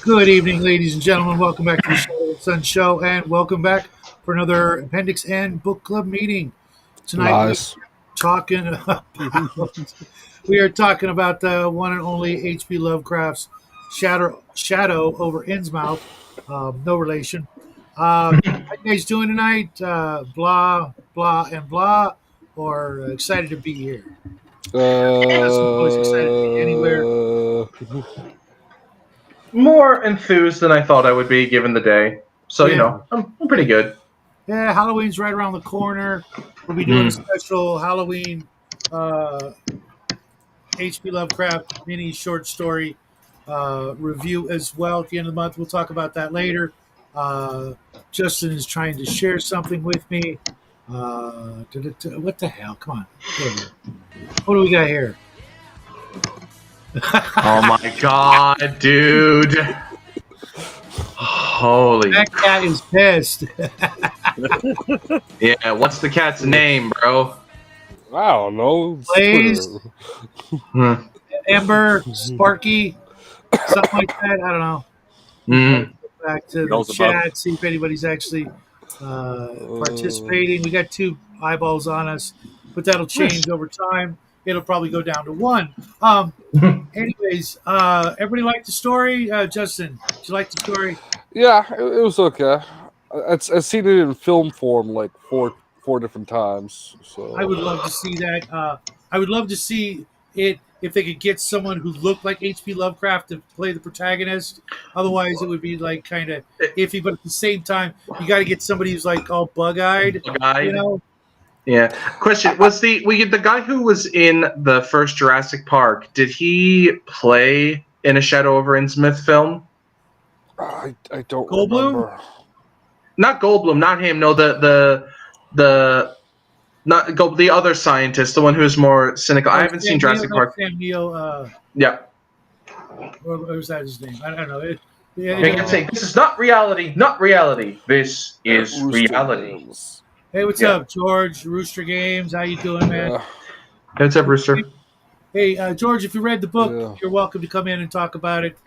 Good evening, ladies and gentlemen. Welcome back to the Shadow of the Sun Show, and welcome back for another Appendix and Book Club meeting. Tonight we Nice. are talking about the one and only H.P. Lovecraft's Shadow over Innsmouth. No relation. How you guys doing tonight? Blah blah and blah, or excited to be here? Yes, I'm always excited to be anywhere. Uh, More enthused than I thought I would be given the day. So, Yeah. I'm pretty good. Yeah, Halloween's right around the corner. We'll be doing a special Halloween H.P. Lovecraft mini short story review as well at the end of the month. We'll talk about that later. Justin is trying to share something with me. What the hell? Come on. There we go. What do we got here? Oh my god, dude. Holy. That cat is pissed. Yeah, what's the cat's name, bro? I don't know. Blaze? Hmm. Ember, Sparky, something like that. I don't know. Mm. Back to the Knows chat, about- see if anybody's actually participating. We got 2 eyeballs on us, but that'll change over time. It'll probably go down to 1. Anyways, everybody liked the story. Justin, did you like the story? Yeah, it was okay. I've seen it in film form like four different times. So I would love to see that. I would love to see it if they could get someone who looked like H.P. Lovecraft to play the protagonist. Otherwise, it would be like kind of iffy. But at the same time, you got to get somebody who's like all bug-eyed. You know? Yeah. Question: Was the guy who was in the first Jurassic Park? Did he play in a Shadow over Innsmouth film? I don't Goldblum? remember. Not Goldblum, not him. No, the the other scientist, the one who's more cynical. I haven't seen Jurassic Park. Sam Neill, Yeah. or was that his name? I don't know. You can say this is not reality, not reality. This is Rooster reality. Games. Hey, what's up, George? Rooster Games, how you doing, man? Yeah. Hey, what's up, Rooster? Hey, George, if you read the book, Yeah. you're welcome to come in and talk about it.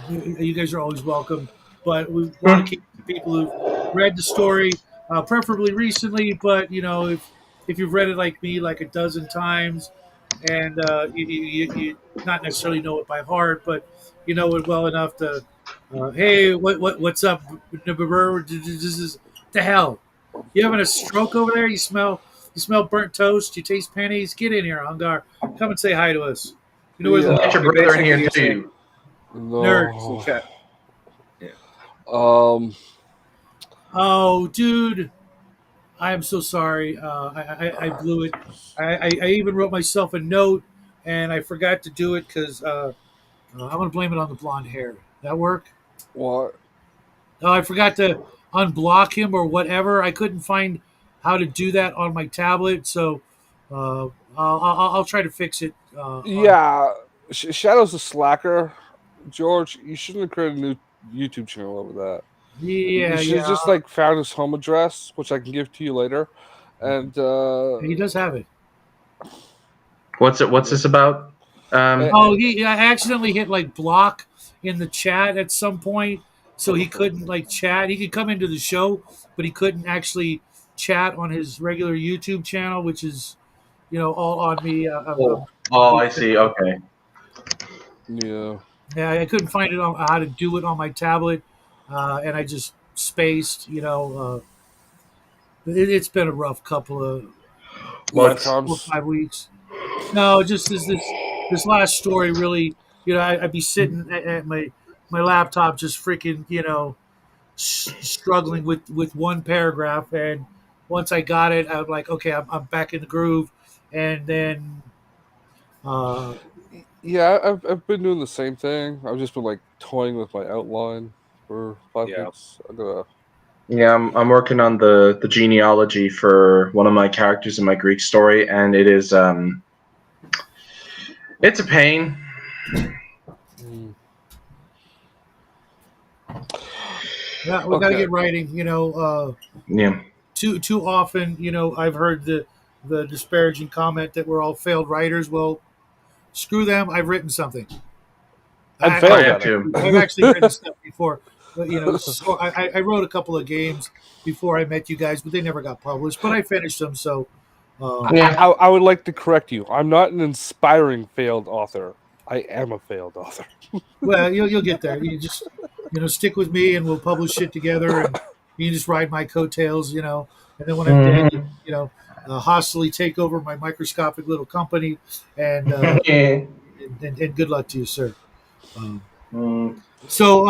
You guys are always welcome. But we want to keep the people who've read the story, preferably recently. But if you've read it like me, like a dozen times, and you not necessarily know it by heart, but you know it well enough to, hey, what's up? This is the hell. You having a stroke over there? You smell burnt toast. You taste pennies. Get in here, Hungar. Come and say hi to us. You know Yeah. Get your brother in here too. No. Nerds. Oh, dude, I am so sorry. I blew it. I even wrote myself a note, and I forgot to do it because I'm going to blame it on the blonde hair. That work? What? Oh, I forgot to unblock him or whatever. I couldn't find how to do that on my tablet, so I'll try to fix it. Yeah, Shadow's a slacker. George, you shouldn't have created a new YouTube channel over that. Yeah, You should have just like found his home address, which I can give to you later. And he does have it. What's this about? I accidentally hit like block in the chat at some point, so he couldn't like chat. He could come into the show, but he couldn't actually chat on his regular YouTube channel, which is, all on me. I see. Okay. yeah. Yeah, I couldn't find it on how to do it on my tablet, and I just spaced. It's been a rough couple of What 4 or 5 weeks. No, just this last story really. I'd be sitting at my laptop, just freaking, struggling with one paragraph, and once I got it, I'm like, okay, I'm back in the groove, and then. Yeah, I've been doing the same thing. I've just been like toying with my outline for 5 weeks. Yeah, I'm working on the genealogy for one of my characters in my Greek story, and it is it's a pain. Yeah, we got to get writing. Yeah. Too often, I've heard the disparaging comment that we're all failed writers. Well, screw them. I've written something. And I, failed I at have it. to. I've actually written stuff before. But, so I wrote a couple of games before I met you guys, but they never got published. But I finished them, so Yeah. I would like to correct you. I'm not an inspiring failed author. I am a failed author. well, you'll get there. You just stick with me, and we'll publish shit together, and you just ride my coattails, And then when I'm dead, Mhm. hostily take over my microscopic little company, and Yeah. and good luck to you, sir. Um, Mm. so,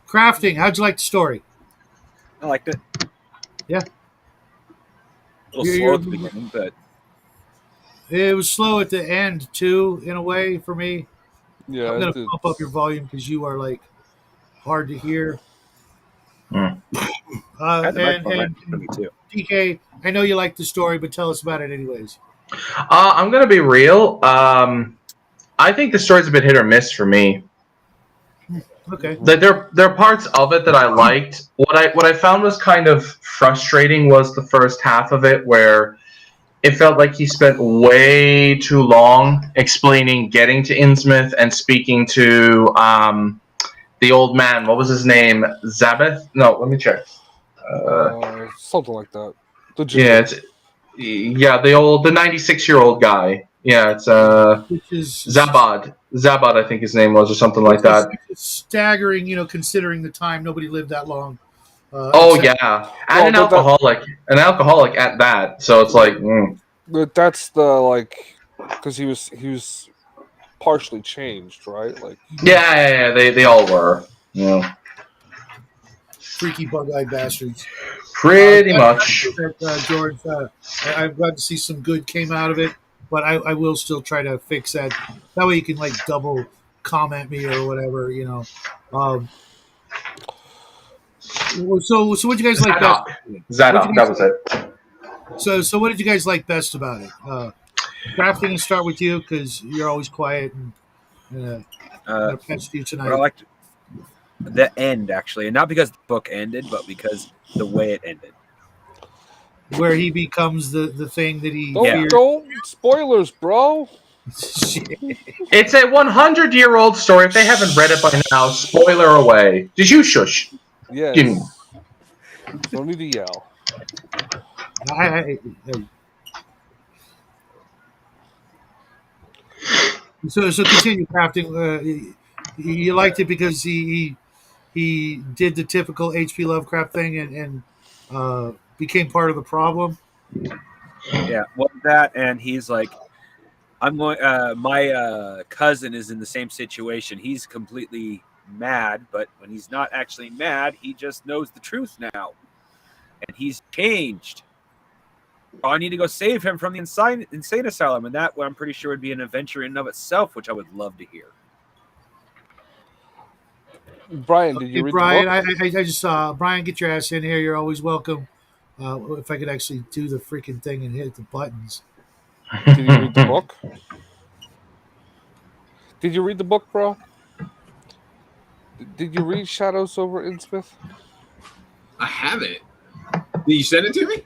crafting. How'd you like the story? I liked it. Yeah. A little slow at the beginning, but It was slow at the end too, in a way for me. Yeah, I'm gonna it's- pump up your volume because you are like hard to hear. Mm. I had the And microphone right for me too. DK, I know you like the story, but tell us about it anyways. I'm gonna be real. I think the story's a bit hit or miss for me. Okay. Like there are parts of it that I liked. What I found was kind of frustrating was the first half of it, where it felt like he spent way too long explaining getting to Innsmouth and speaking to the old man. What was his name? Zabeth? No, let me check. something like that. The Yeah, ginger. the 96-year-old guy. Yeah, it's Which is Zabad. Zabad, I think his name was, or something like that. It's staggering, considering the time. Nobody lived that long. Oh except- yeah, and an Well, alcoholic at that. So it's like, But that's the because he was partially changed, right? Like yeah, they all were. Yeah, freaky bug-eyed bastards. pretty much. George, I'm glad to see some good came out of it, but I will still try to fix that. That way you can double comment me or whatever, So what did you guys like best? Zadok, that was it. So what did you guys like best about it? Crafting, and start with you because you're always quiet and I'm gonna pest you tonight. But I liked the end actually, and not because the book ended, but because the way it ended. Where he becomes the thing that he feared. don't spoilers, bro. Shit. It's a 100-year-old story. If they haven't read it by now, spoiler away. Did you shush? Yes. Give me- Don't need to yell. I- So continue crafting. You liked it because he did the typical H.P. Lovecraft thing and became part of the problem. Yeah, well, that, and he's like, I'm going. My cousin is in the same situation. He's completely mad, but when he's not actually mad, he just knows the truth now, and he's changed. I need to go save him from the insane asylum, and that I'm pretty sure would be an adventure in and of itself, which I would love to hear. Brian, did you read Brian, the book? I just saw Brian. Get your ass in here. You're always welcome. If I could actually do the freaking thing and hit the buttons. Did you read the book? Did you read the book, bro? Did you read Shadows over Innsmouth? I haven't. Did you send it to me?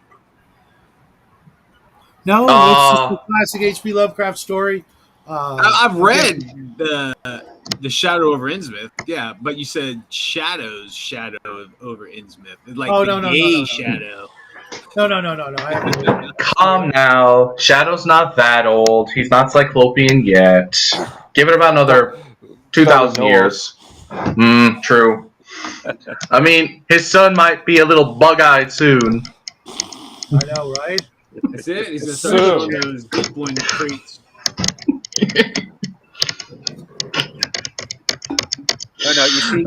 No, it's just a classic H.P. Lovecraft story. I've read the Shadow over Innsmouth. Yeah, but you said Shadow over Innsmouth. Like no. shadow. No. I haven't read it. Calm now. Shadow's not that old. He's not Cyclopean yet. Give it about another 2,000 years. True. I mean, his son might be a little bug-eyed soon. I know, right? That's it. He's gonna start showing those deep one traits. No. You see,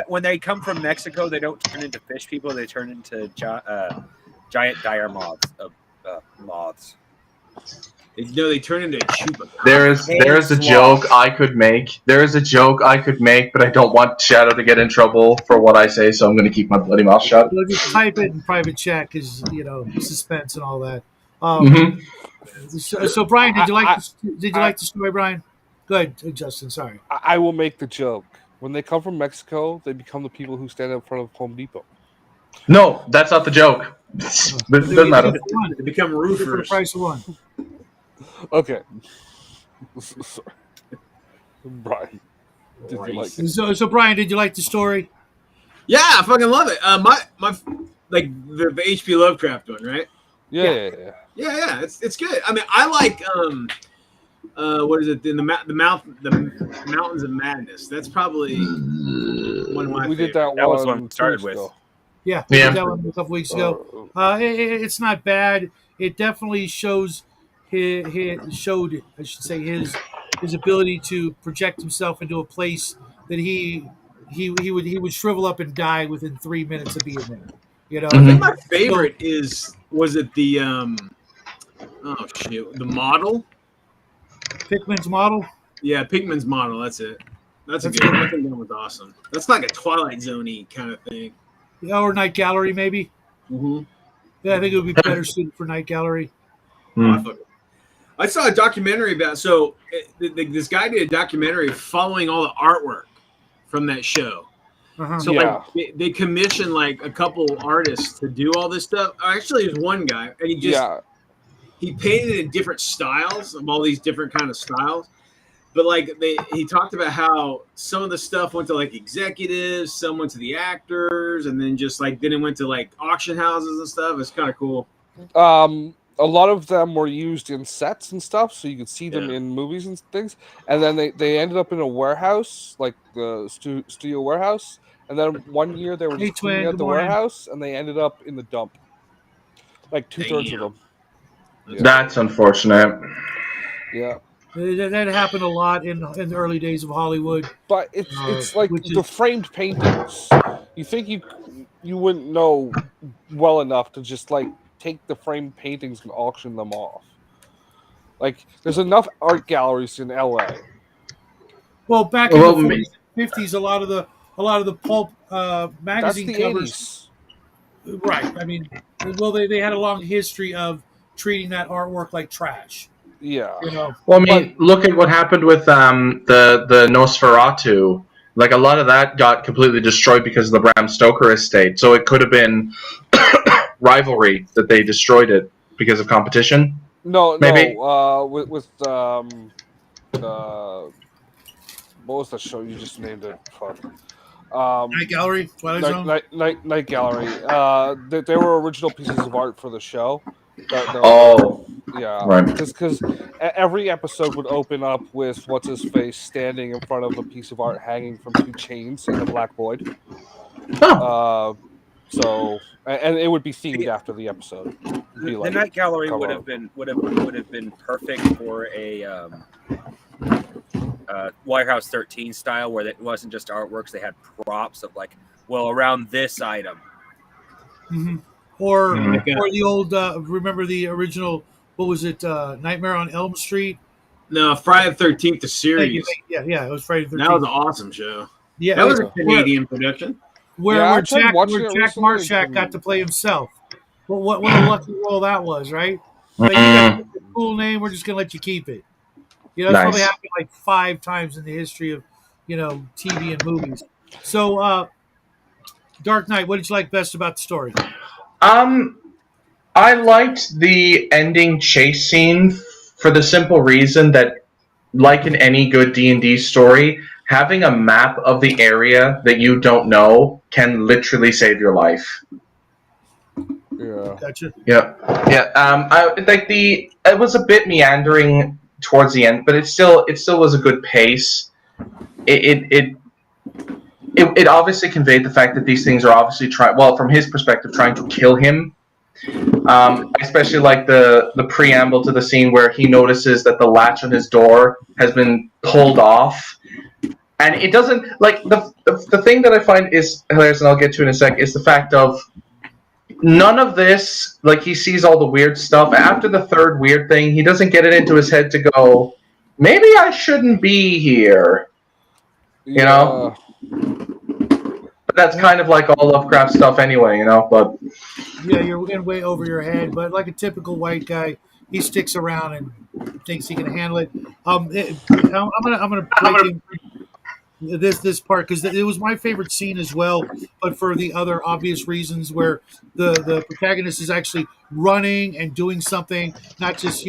when they come from Mexico, they don't turn into fish people. They turn into giant dire moths. They turn into a chupa. There is a joke I could make. There is a joke I could make, but I don't want Shadow to get in trouble for what I say, so I'm going to keep my bloody mouth shut. We'll just type it in private chat because suspense and all that. So Brian, did you like the story, Brian? Go ahead, Justin. Sorry. I will make the joke. When they come from Mexico, they become the people who stand in front of Home Depot. No, that's not the joke. It doesn't matter. They become For the roofers. price of one. Okay. Sorry. Brian. Did you like Christ. it? So Brian, did you like the story? Yeah, I fucking love it. My like the H.P. Lovecraft one, right? Yeah. Yeah, it's good. I mean, I like what is it? In the Mountains of Madness. That's probably one of my We did favorites. that That was one one we started 2 weeks with. ago. Yeah, we Yeah. did that one a couple weeks ago. Uh, It's not bad. It definitely shows showed I should say his ability to project himself into a place that he would shrivel up and die within 3 minutes of being there. You know, I think Mhm. my favorite was it the oh shit, the model? Pickman's model. Yeah, Pigman's model. That's it. That's a That's good good. one. I think that was awesome. That's like a Twilight Zone-y kind of thing. The Hour Night Gallery, maybe. Mm-hmm. Yeah, I think it would be better suited for Night Gallery. Mm. I saw a documentary about this guy did a documentary following all the artwork from that show. Uh-huh. So Yeah. like they commissioned like a couple artists to do all this stuff. Actually, there's one guy, and he painted in different styles of all these different kind of styles. But like he talked about how some of the stuff went to like executives, some went to the actors, and then then it went to like auction houses and stuff. It's kind of cool. A lot of them were used in sets and stuff, so you could see them Yeah. in movies and things. And then they ended up in a warehouse, like the studio warehouse. And then one year they were Hey, just cleaning Twin, out good the morning. warehouse, and they ended up in the dump. Like 2/3 of them. Yeah. That's unfortunate. Yeah. That happened a lot in the early days of Hollywood. But it's like which is- the framed paintings. You think you wouldn't know well enough to just like take the framed paintings and auction them off. Like there's enough art galleries in LA. Well, back Well, in the 40s and 50s, a lot of the pulp That's magazine the covers. 80s. Right. I mean, well, they had a long history of treating that artwork like trash. Yeah. You know. Well, I mean, look at what happened with the Nosferatu. Like a lot of that got completely destroyed because of the Bram Stoker estate. So it could have been rivalry that they destroyed it because of competition. No, Maybe. no. With what was the show you just named it? Fuck. Night Gallery, Twilight Zone. Night Gallery. They were original pieces of art for the show. Oh, Yeah, right. because every episode would open up with what's his face standing in front of a piece of art hanging from 2 chains in a black void. Oh. And it would be themed after the episode. It'd be The like Night Gallery cover would art. have been perfect for a Warehouse 13 style, where it wasn't just artworks; they had props of like, well, around this item. Mm-hmm. Or Mhm. or the old remember the original, what was it, Nightmare on Elm Street? No, Friday the 13th, the Thank you. series. Yeah, it was Friday the 13th. That was an awesome show. Yeah, That was a Yeah. Canadian production. where Yeah, I tried Jack watching it recently Marshak and- got to play himself. Well, what a lucky role that was, right? Like, you got a cool name, we're just gonna let you keep it. You know, it's probably Nice. happened like 5 times in the history of, TV and movies. So, Dark Knight, what did you like best about the story? I liked the ending chase scene for the simple reason that, like in any good D&D story, having a map of the area that you don't know can literally save your life. Yeah. Gotcha. Yeah. I like it was a bit meandering towards the end, but it still was a good pace. It obviously conveyed the fact that these things are obviously from his perspective, trying to kill him. Especially like the preamble to the scene where he notices that the latch on his door has been pulled off, and it doesn't like the thing that I find is hilarious, and I'll get to in a sec, is the fact of none of this, like he sees all the weird stuff after the third weird thing, he doesn't get it into his head to go, maybe I shouldn't be here. You know? But that's kind of like all Lovecraft stuff anyway, but Yeah, you're in way over your head, but like a typical white guy, he sticks around and thinks he can handle it. I'm gonna break in. this part because it was my favorite scene as well, but for the other obvious reasons where the protagonist is actually running and doing something, not just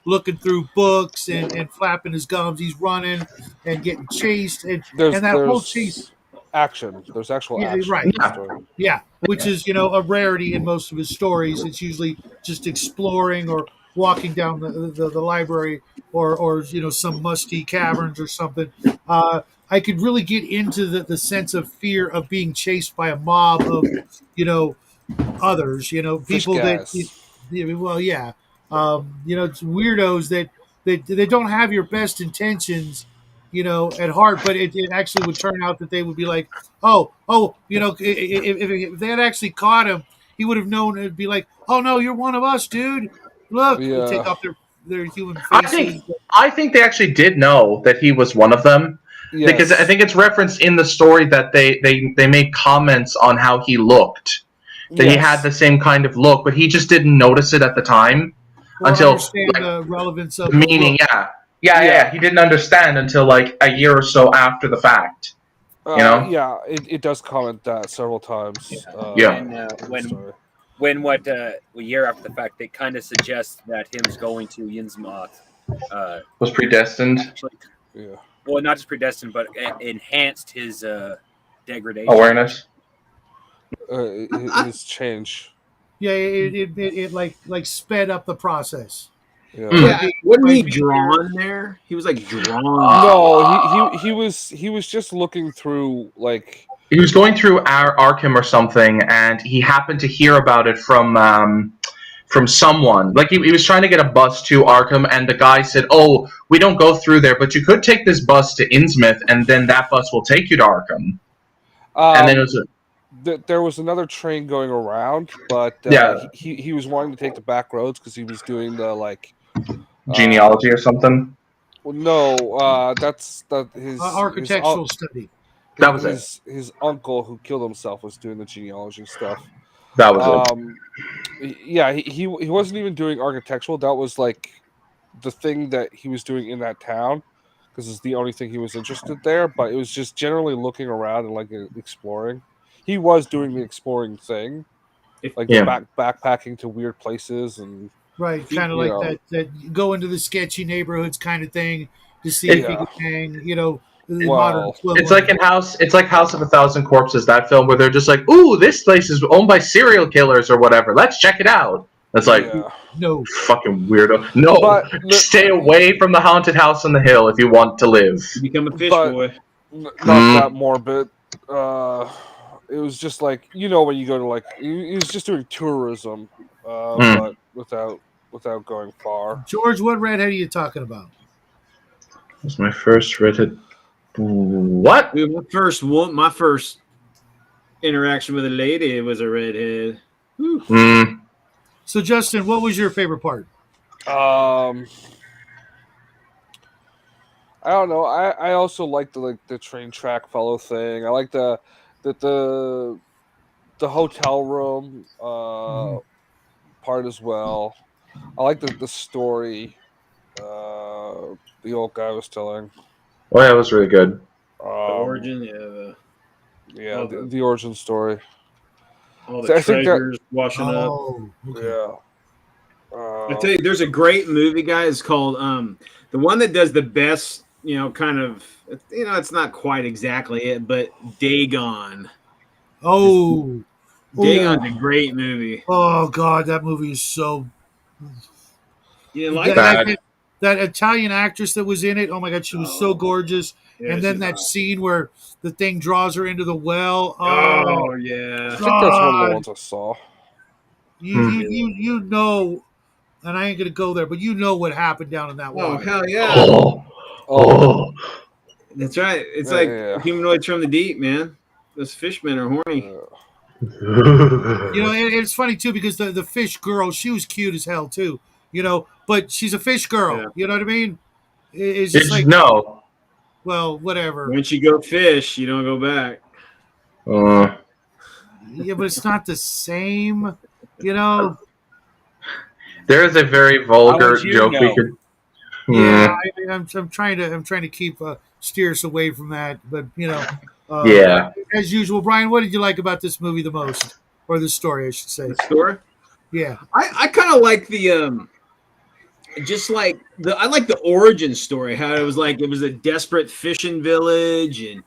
looking through books and flapping his gums. He's running and getting chased, and that whole chase. There's action. There's actual Yeah, action right. in the story. Yeah, which is a rarity in most of his stories. It's usually just exploring or walking down the library or some musty caverns or something. I could really get into the sense of fear of being chased by a mob of others. Fish People that gas. well, yeah, it's weirdos that they don't have your best intentions. At heart, but it actually would turn out that they would be like, oh, if they had actually caught him, he would have known. It'd be like, oh no, you're one of us, dude. Look, they take Yeah. off their human I faces. think they actually did know that he was one of them because I Yes. think it's referenced in the story that they made comments on how he looked. That he had the same kind of look, but he just didn't notice it at the time Or until understand the relevance of the meaning. look. Yeah. He didn't understand until like a year or so after the fact. Yeah, it does comment that several times. Yeah. in the story. When a year after the fact, they kind of suggest that him's going to Innsmouth Was predestined actually, Yeah. well, not just predestined, but enhanced his degradation. awareness. His change. Yeah, it like sped up the process. Yeah. Yeah, wasn't he By being drawn there? He was like drawn. No, he was just looking through like He was going through Arkham or something, and he happened to hear about it from someone. Like he was trying to get a bus to Arkham, and the guy said, "Oh, we don't go through there, but you could take this bus to Innsmouth, and then that bus will take you to Arkham." And then it was there was another train going around, but Yeah. he was wanting to take the back roads because he was doing the like genealogy or something. well, no, that's his Architectural study. That was it. His uncle who killed himself was doing the genealogy stuff. That was it. Yeah, he wasn't even doing architectural. That was like the thing that he was doing in that town because it's the only thing he was interested there. But it was just generally looking around and like exploring. He was doing the exploring thing, like backpacking to weird places and Right, kind of you like know. that you go into the sketchy neighborhoods kind of thing to see if you Yeah. can hang, the Well, modern equivalent. It's like it's like House of a Thousand Corpses, that film where they're just like, "Ooh, this place is owned by serial killers or whatever. Let's check it out." It's like, yeah. No, fucking weirdo. No, But stay away from the haunted house on the hill if you want to live. Become a fish But- boy. Not Mm. that morbid. It was just like when you go to like he was just doing tourism, but without going far. George, what redhead are you talking about? That was my first redhead. What? Dude, my first interaction with a lady was a redhead. Mm. So, Justin, what was your favorite part? I don't know. I also like the train track fellow thing. I like the hotel room part as well. I like the story the old guy was telling. Oh, yeah, it was really good. The origin, Yeah, the origin story. all So the I think that- treasures washing up. Oh, okay. Yeah. I tell you, there's a great movie, guys. It's called the one that does the best. Kind of. It's not quite exactly it, but Dagon. Oh, Dagon's a great movie. oh, God, that movie is so. You didn't like that, that? Bad. that Italian actress that was in it. Oh my God, she was so gorgeous. Yeah, And then she's that hot. scene where the thing draws her into the well. Oh Oh, yeah. I think that's one of God. the ones I saw. You know, and I ain't gonna go there, but you know what happened down in that Oh water. hell yeah. Oh. Oh, That's right. It's Yeah, like yeah. humanoids from the deep, man. Those fishmen are horny. It's funny too because the fish girl, she was cute as hell too. But she's a fish girl. Yeah. You know what I mean? It's just like, No. well, whatever. Once you go fish, you don't go back. Yeah, but it's not the same. You know. There is a very vulgar would you joke we know? could. Yeah, I'm trying to keep steers away from that, but Yeah. as usual, Brian, what did you like about this movie the most, or this story, I should say? The story. Yeah. I kind of like the just like I like the origin story. How it was a desperate fishing village, and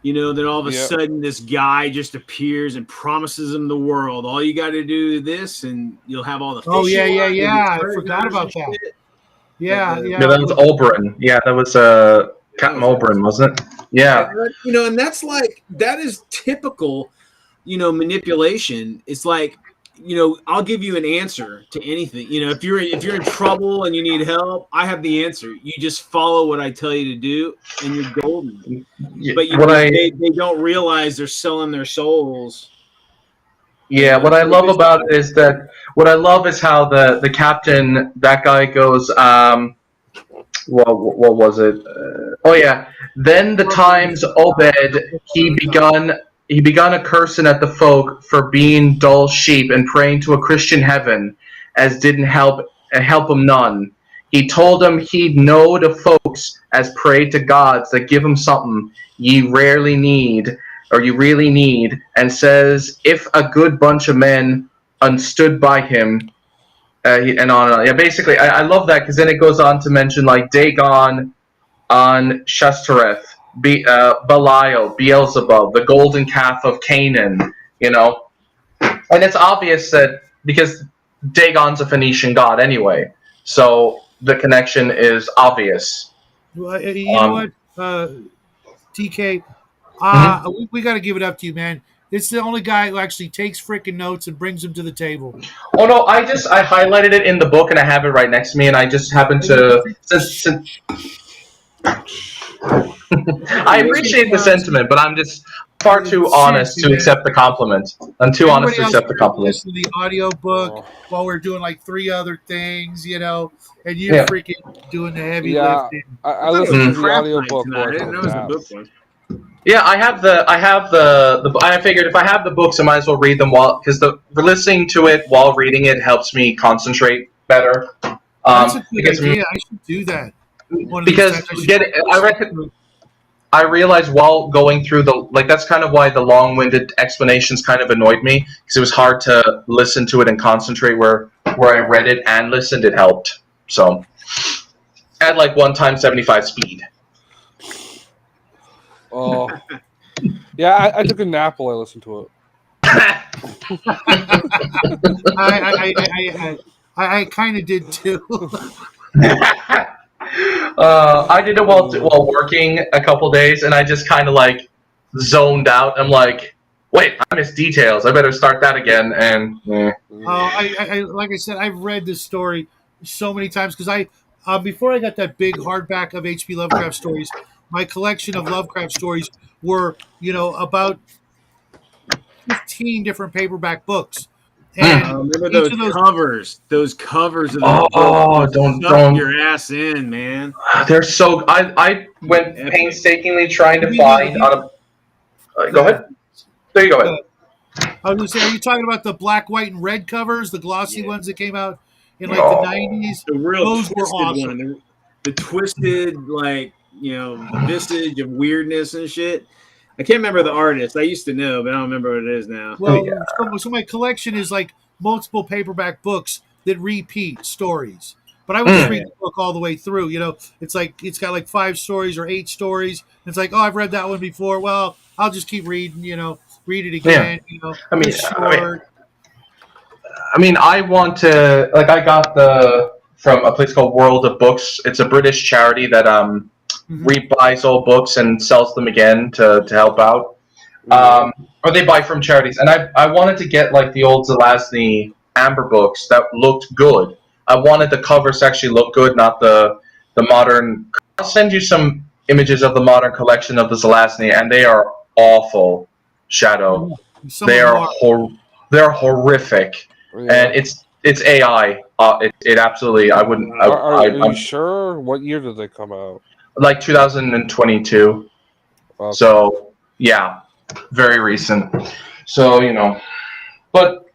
then all of a sudden this guy just appears and promises him the world. All you got to do this, and you'll have all the fish. Oh yeah. I forgot about that. Shit. Yeah. That was Oberyn. Yeah, that was Captain Oberyn, wasn't it? Yeah. And that's that is typical, manipulation. It's like, I'll give you an answer to anything. If you're in trouble and you need help, I have the answer. You just follow what I tell you to do, and you're golden. But they don't realize they're selling their souls. Yeah, what I love about it is that how the captain, that guy goes, well, what was it? Then the times Obed he begun a cursing at the folk for being dull sheep and praying to a Christian heaven, as didn't help him none. He told him he'd know the folks as prayed to gods that give him something you really need, and says if a good bunch of men stood by him, and on and on. Yeah, basically, I love that, because then it goes on to mention like Dagon on Shastareth, Belial, Beelzebub, the golden calf of Canaan, and it's obvious that because Dagon's a Phoenician god anyway, so the connection is obvious. Well, you know what, TK, we got to give it up to you, man. It's the only guy who actually takes freaking notes and brings them to the table. Oh no, I highlighted it in the book and I have it right next to me, and I just happened to. I appreciate the sentiment, but I'm just far too honest to accept the compliment. I'm too honest to accept the compliment. Listen to the audio book while we're doing like 3 other things, and you're freaking doing the heavy lifting. I listened to the audio book. I didn't know it was a book one. Yeah, I figured if I have the books, I might as well read them because listening to it while reading it helps me concentrate better. That's a good idea. I should do that. I realized while going through that's kind of why the long-winded explanations kind of annoyed me, because it was hard to listen to it and concentrate. Where I read it and listened, it helped. So, at 1x75 speed. Oh, yeah, I took a nap while I listened to it. I kind of did too. I did it while working a couple days, and I just kind of zoned out. I'm like, wait, I missed details. I better start that again. And like I said, I've read this story so many times because before I got that big hardback of H.P. Lovecraft stories, my collection of Lovecraft stories were, about 15 different paperback books. And remember those covers? Those covers of don't your ass in, man. They're so. I went painstakingly trying to find on a. Go ahead. There you go. Ahead. I was going to say, are you talking about the black, white, and red covers, the glossy ones that came out in the 90s? The real those were awesome. One. The twisted, visage of weirdness and shit. I can't remember the artist. I used to know, but I don't remember what it is now. Well, so my collection is multiple paperback books that repeat stories. But I would just read the book all the way through. It's got 5 stories or 8 stories. It's I've read that one before. Well, I'll just keep reading. Read it again. Yeah. I want to I got from a place called World of Books. It's a British charity that rebuys old books and sells them again to help out. Or they buy from charities. And I wanted to get the old Zelazny Amber books that looked good. I wanted the covers to actually look good, not the modern. I'll send you some images of the modern collection of the Zelazny, and they are awful. Shadow. They're horrific. Yeah. And it's AI. It absolutely. I wouldn't. Are you sure? What year did they come out? 2022. Okay. So yeah, very recent. So but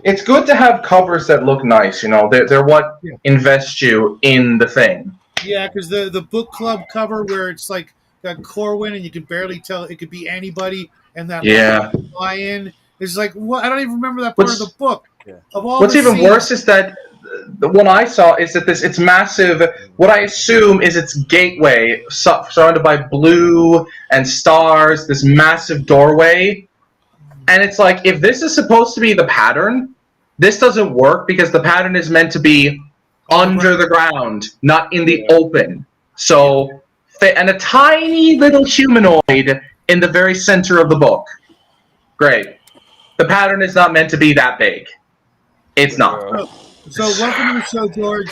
It's good to have covers that look nice. You know, they're what invest you in the thing. Yeah, because the book club cover where it's like got Corwin and you can barely tell it could be anybody, and that fly in is like what I don't even remember that part of the book. Yeah. Of all What's the even scenes, worse is that the one I saw is that it's massive. What I assume is its gateway surrounded by blue and stars. This massive doorway, and it's like if this is supposed to be the pattern, this doesn't work because the pattern is meant to be under the ground, not in the open. So, and a tiny little humanoid in the very center of the book. Great. The pattern is not meant to be that big. It's not. So welcome to the show, George.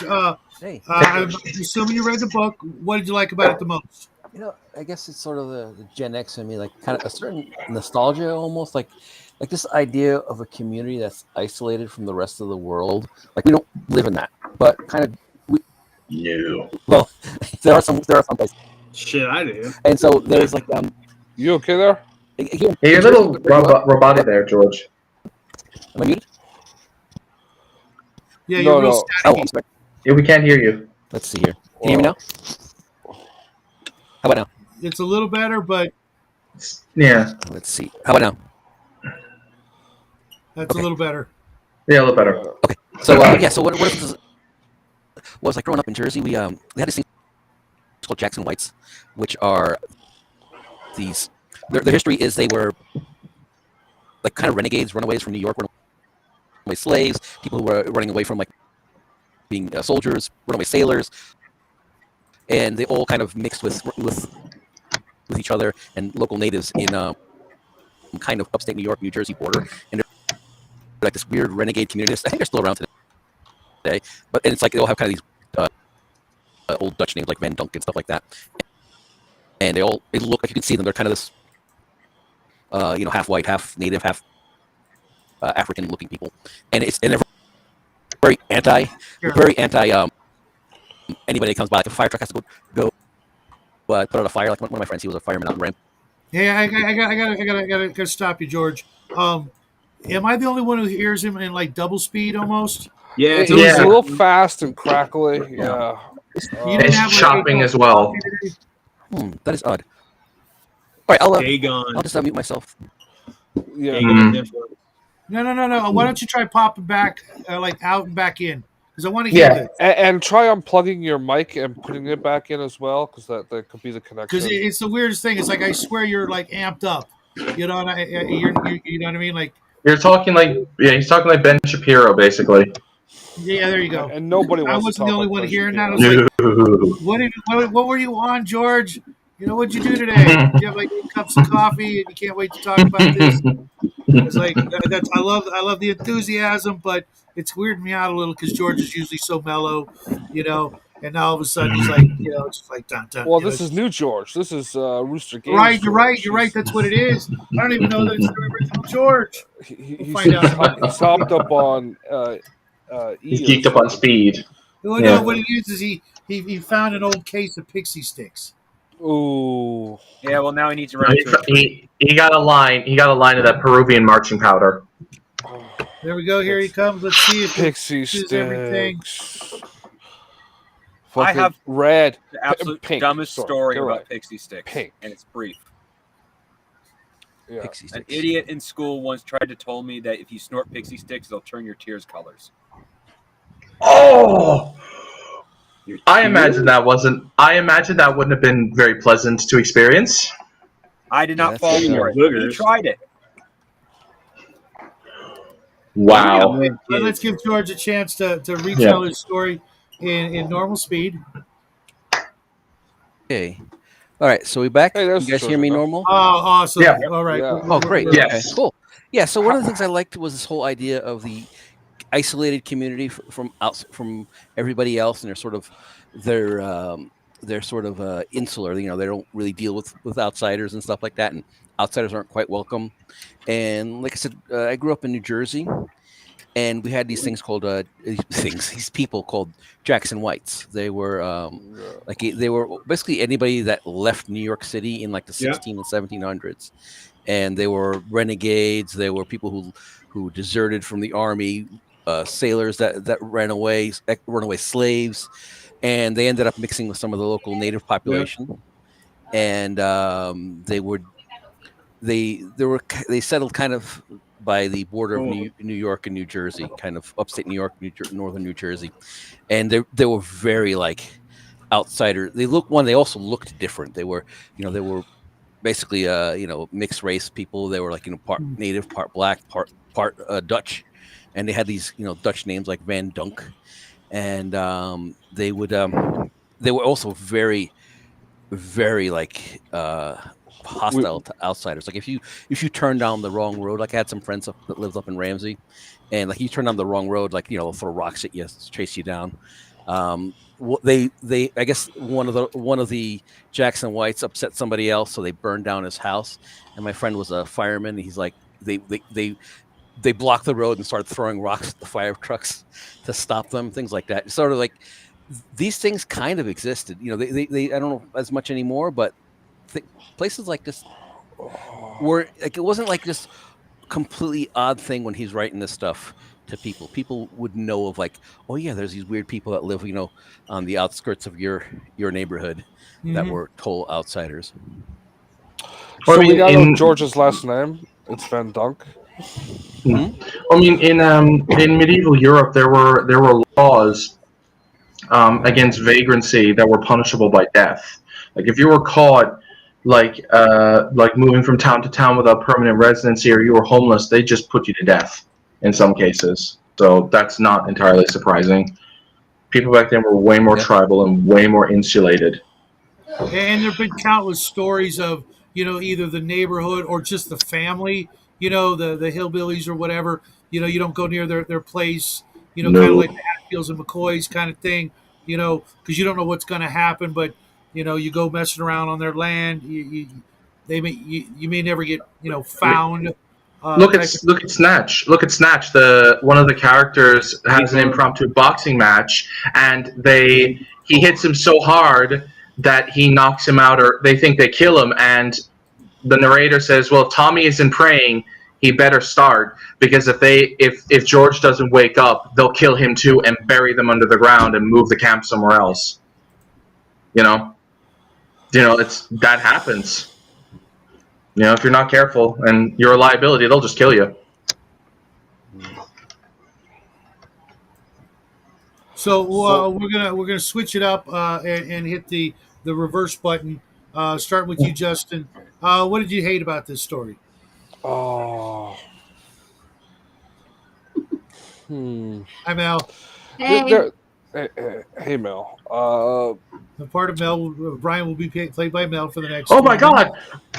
Hey. I'm assuming you read the book. What did you like about it the most? You know, I guess it's sort of the Gen X in me, like kind of a certain nostalgia, almost like this idea of a community that's isolated from the rest of the world. Like we don't live in that, but kind of No. well, there are some places. Shit, I do. And so there's like You okay there? Hey, you're a little robotic there, George. Am I muted? Yeah, you're real Oh, staticky. I'm sorry. Yeah, we can't hear you. Let's see here. Can you hear me now? How about now? It's a little better, but Yeah. Let's see. How about now? that's a little better. Yeah, a little better. Okay. So yeah. So what is was like growing up in Jersey? We had this thing called Jackson Whites, which are these. Their history is they were like kind of renegades, runaways from New York, runaway slaves, people who were running away from like being soldiers, runaway sailors, and they all kind of mixed with each other and local natives in kind of upstate New York, New Jersey border, and they're like this weird renegade community. I think they're still around today, but and it's like they all have kind of these old Dutch names like Van Dunk and stuff like that, and they look like you can see them. They're kind of this half white, half native, half African-looking people, and they're very anti anybody that comes by. Like if a fire truck has to go put out a fire. Like one of my friends, he was a fireman out in Ram. Hey, I gotta stop you, George. Am I the only one who hears him in like double speed almost? Yeah, It's a little fast and crackly. Yeah. It's chopping as well. That is odd. All right, I'll just unmute myself. Yeah. No. Why don't you try popping back, like out and back in? Because I want to hear this. And try unplugging your mic and putting it back in as well, because that could be the connection. Because it's the weirdest thing. It's like I swear you're like amped up. You know what you know what I mean? Like you're talking like he's talking like Ben Shapiro basically. Yeah, there you go. And nobody wants I wasn't the only one hearing that. I was like, what were you on, George? You know, what'd you do today? You have like 8 cups of coffee and you can't wait to talk about this. It's like I love the enthusiasm, but it's weirding me out a little because George is usually so mellow, you know, and now all of a sudden he's like, you know, it's just like dun. Well, this is new George. This is Rooster Games. Right, you're right. That's what it is. I don't even know that it's the original George. He's hopped up on. He's geeked up on speed. Well, no, what it is he found an old case of pixie sticks. Ooh. Yeah, well now he needs to run. He got a line. He got a line of that Peruvian marching powder. There we go. Here he comes. Let's see if pixie sticks. Everything. I have red. The absolute pink. dumbest story about right. pixie sticks, Pink. and it's brief. Yeah. Pixie An sticks. idiot in school once tried to tell me that if you snort pixie sticks, they'll turn your tears colors. Oh. I imagine that wouldn't have been very pleasant to experience. I did not fall for it. He tried it. Wow. Let's give George a chance to retell his story in normal speed. Okay. All right. So we back. Hey, you guys hear me normal? Oh, awesome. Yeah. All right. Yeah. Oh, great. Yes. Okay, cool. Yeah. So one of the things I liked was this whole idea of the isolated community from everybody else, and they're sort of insular. You know, they don't really deal with outsiders and stuff like that, and outsiders aren't quite welcome. And like I said, I grew up in New Jersey, and we had these things called these people called Jackson Whites. They were they were basically anybody that left New York City in like the 16 and 1700s, and they were renegades. They were people who deserted from the army, sailors that ran away, runaway slaves, and they ended up mixing with some of the local native population, and they settled kind of by the border of New York and New Jersey, kind of upstate New York, northern New Jersey, and they were very like outsider. They also looked different. They were basically mixed race people. They were like part native, part black, part Dutch, and they had these Dutch names like Van Dunk, and they were also very, very like hostile to outsiders. Like if you turn down the wrong road, like I had some friends that lived up in Ramsey, and like you turn down the wrong road, like they'll throw rocks at you, chase you down. They I guess one of the Jackson Whites upset somebody else, so they burned down his house. And my friend was a fireman. And he's like they blocked the road and started throwing rocks at the fire trucks to stop them, things like that. Sort of like these things kind of existed. They I don't know as much anymore, but places like this were like, it wasn't like this completely odd thing when he's writing this stuff to people. People would know of like, oh yeah, there's these weird people that live, on the outskirts of your neighborhood that were total outsiders. So we got George's last name. It's Van Dunk. Mm-hmm. I mean, in medieval Europe, there were laws against vagrancy that were punishable by death. Like if you were caught like moving from town to town without permanent residency, or you were homeless, they just put you to death in some cases. So that's not entirely surprising. People back then were way more tribal and way more insulated. And there have been countless stories of either the neighborhood or just the family, the hillbillies or whatever. You don't go near their place. Kind of like the Hatfields and McCoys kind of thing. Because you don't know what's going to happen, but you go messing around on their land. You may never get found. Look at Snatch. Look at Snatch. One of the characters has an impromptu boxing match, and he hits him so hard that he knocks him out, or they think they kill him. And the narrator says, "Well, if Tommy isn't praying, he better start, because if George doesn't wake up, they'll kill him too and bury them under the ground and move the camp somewhere else." That happens. If you're not careful and you're a liability, they'll just kill you. So we're gonna switch it up and hit the reverse button. Starting with you, Justin. What did you hate about this story? Oh. Hi, Mel. Hey. Hey, Mel. The part of Mel, Brian will be played by Mel for the next. Oh my God!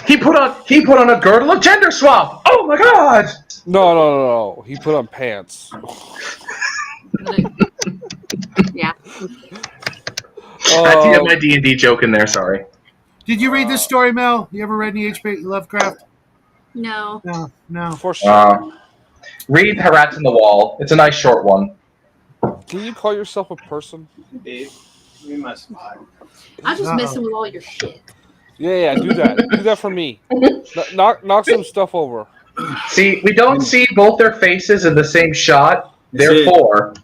He put on a girdle of gender swap. Oh my God! No. He put on pants. Yeah. I had to get my D&D joke in there. Sorry. Did you read this story, Mel? You ever read any H.P. Lovecraft? No. No. For sure. Read Harats in the Wall. It's a nice short one. Can you call yourself a person? Dave, we must. I'm just messing with all your shit. Yeah, do that. Do that for me. Knock some stuff over. See, we don't see both their faces in the same shot. Therefore,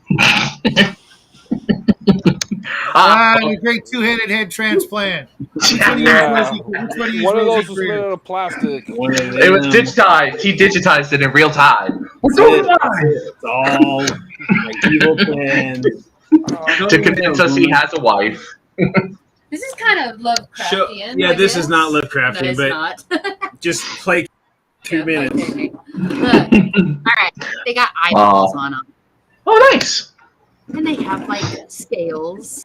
a great two-headed head transplant. One of those was made out of plastic. It was digitized. He digitized it in real time. It's all like evil plan to convince us he has a wife. This is kind of Lovecraftian. Yeah, this is not No, Lovecraftian, it's but not. just play 2 minutes. Okay. Look, all right, they got eyeballs on them, Oh, nice. and they have like scales.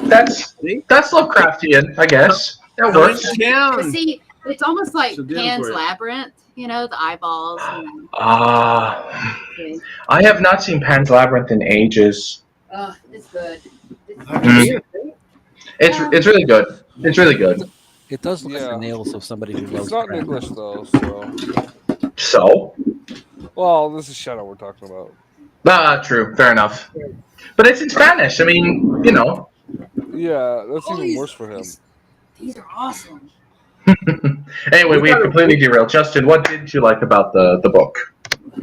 That's Lovecraftian, I guess. That works. But Down. see, it's almost like So do it Pan's for it. Labyrinth. The eyeballs. And, I have not seen Pan's Labyrinth in ages. oh, it's good. It's really good. It's really good. It does look like the nails of somebody who loves It's not in crap. English though, so. So, Well, this is Shadow we're talking about. True. Fair enough. But it's in Spanish. I mean, you know. Yeah, that's even worse for him. These are awesome. Anyway, we've completely derailed. Justin, what did you like about the book?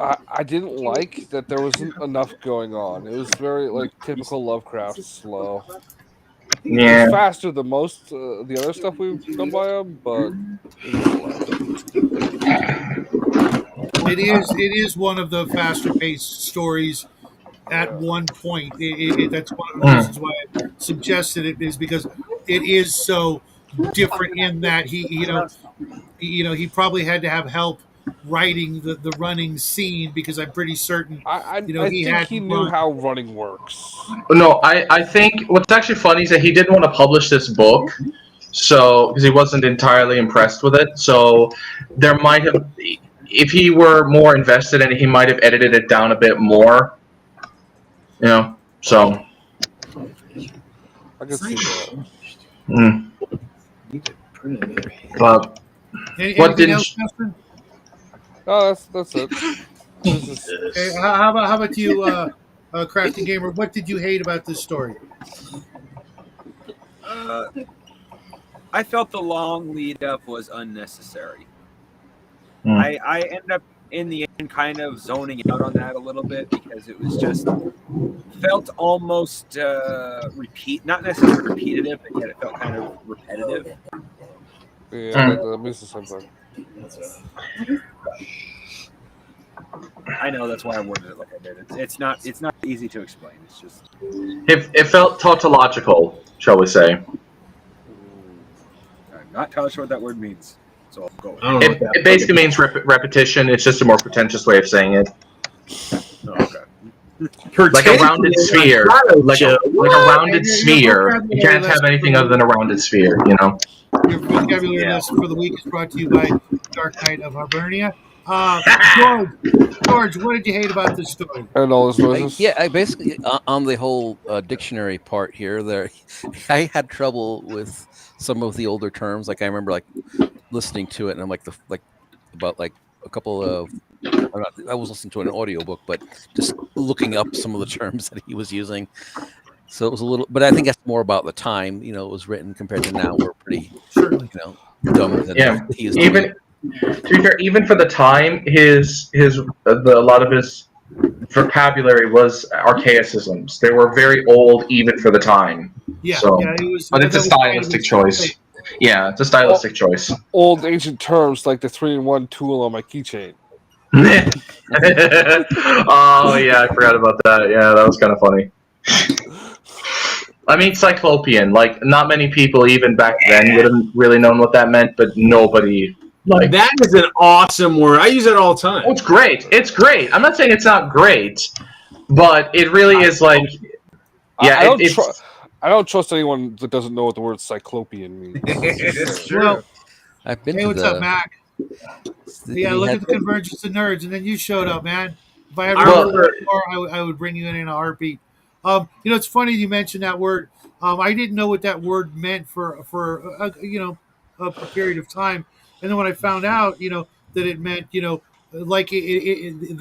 I didn't like that there wasn't enough going on. It was very typical Lovecraft slow. Yeah. It's faster than most the other stuff we've done by him, but it was slow. It is one of the faster paced stories at one point. That's one of the reasons why I suggested it, is because it is so different in that he probably had to have help writing the running scene, because I'm pretty certain I he think he knew how running works. No, I think what's actually funny is that he didn't want to publish this book, so because he wasn't entirely impressed with it. So there might have, if he were more invested in it, he might have edited it down a bit more. You know, so I can see that. But anything else, Justin? Oh, that's it. Okay, how about you, Crafty Gamer? What did you hate about this story? I felt the long lead up was unnecessary. I ended up in the end kind of zoning out on that a little bit, because it was just felt almost not necessarily repetitive, but yet it felt kind of repetitive. Yeah, that means the same thing. I know, that's why I worded it like I did. It's not easy to explain. It's just it felt tautological, shall we say? I'm not entirely sure what that word means, so I'll go with it. It basically means repetition. It's just a more pretentious way of saying it. Oh, okay. Like a rounded sphere. Like a rounded sphere. You can't have anything other than a rounded sphere, you know? Your vocabulary lesson for the week is brought to you by Dark Knight of Hibernia. George, what did you hate about this story? And all his noises? I basically, on the whole dictionary part here, I had trouble with some of the older terms. Like I remember listening to it, and I'm about a couple of, I was listening to an audiobook, but just looking up some of the terms that he was using. So it was a little, but I think that's more about the time, it was written compared to now. We're pretty, dumb. He is even, to be fair, even for the time, a lot of his vocabulary was archaicisms. They were very old, even for the time. Yeah, so, but it's a stylistic choice. Yeah, it's a stylistic choice. Old ancient terms like the 3-in-1 tool on my keychain. Oh yeah, I forgot about that. Yeah, that was kind of funny. I mean, cyclopean. Not many people even back then would have really known what that meant, but nobody that is an awesome word. I use it all the time. Oh, it's great. It's great. I'm not saying it's not great, but it really is I don't trust anyone that doesn't know what the word cyclopean means. It's true. Well, I've been hey, what's up, Mac? Yeah, look at the had- convergence of nerds, and then you showed up, man. If I ever I would bring you in a heartbeat. It's funny you mentioned that word. I didn't know what that word meant for a period of time, and then when I found out, that it meant, the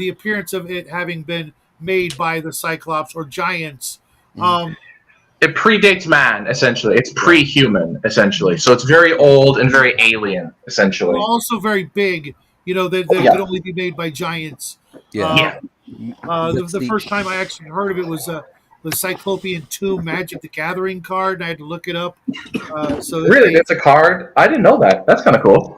appearance of it having been made by the Cyclops or giants. It predates man, essentially. It's pre-human, essentially. So it's very old and very alien, essentially. Also very big. They could only be made by giants. The first time I actually heard of it was the Cyclopean 2 Magic the Gathering card, and I had to look it up. Really? That's a card? I didn't know that. That's kind of cool.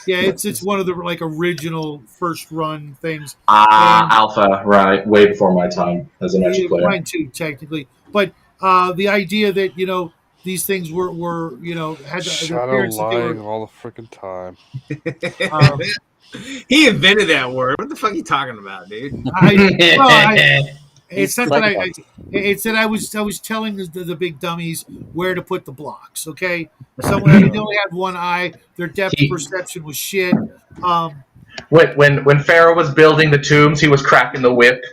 Yeah, it's one of the original first run things. Alpha, right. Way before my time as a Magic player. Mine too, technically. But the idea that, these things were had Shadow lying all the freaking time. He invented that word. What the fuck are you talking about, dude? It's that I was telling the big dummies where to put the blocks. Okay, someone they only had one eye. Their depth perception was shit. When Pharaoh was building the tombs, he was cracking the whip.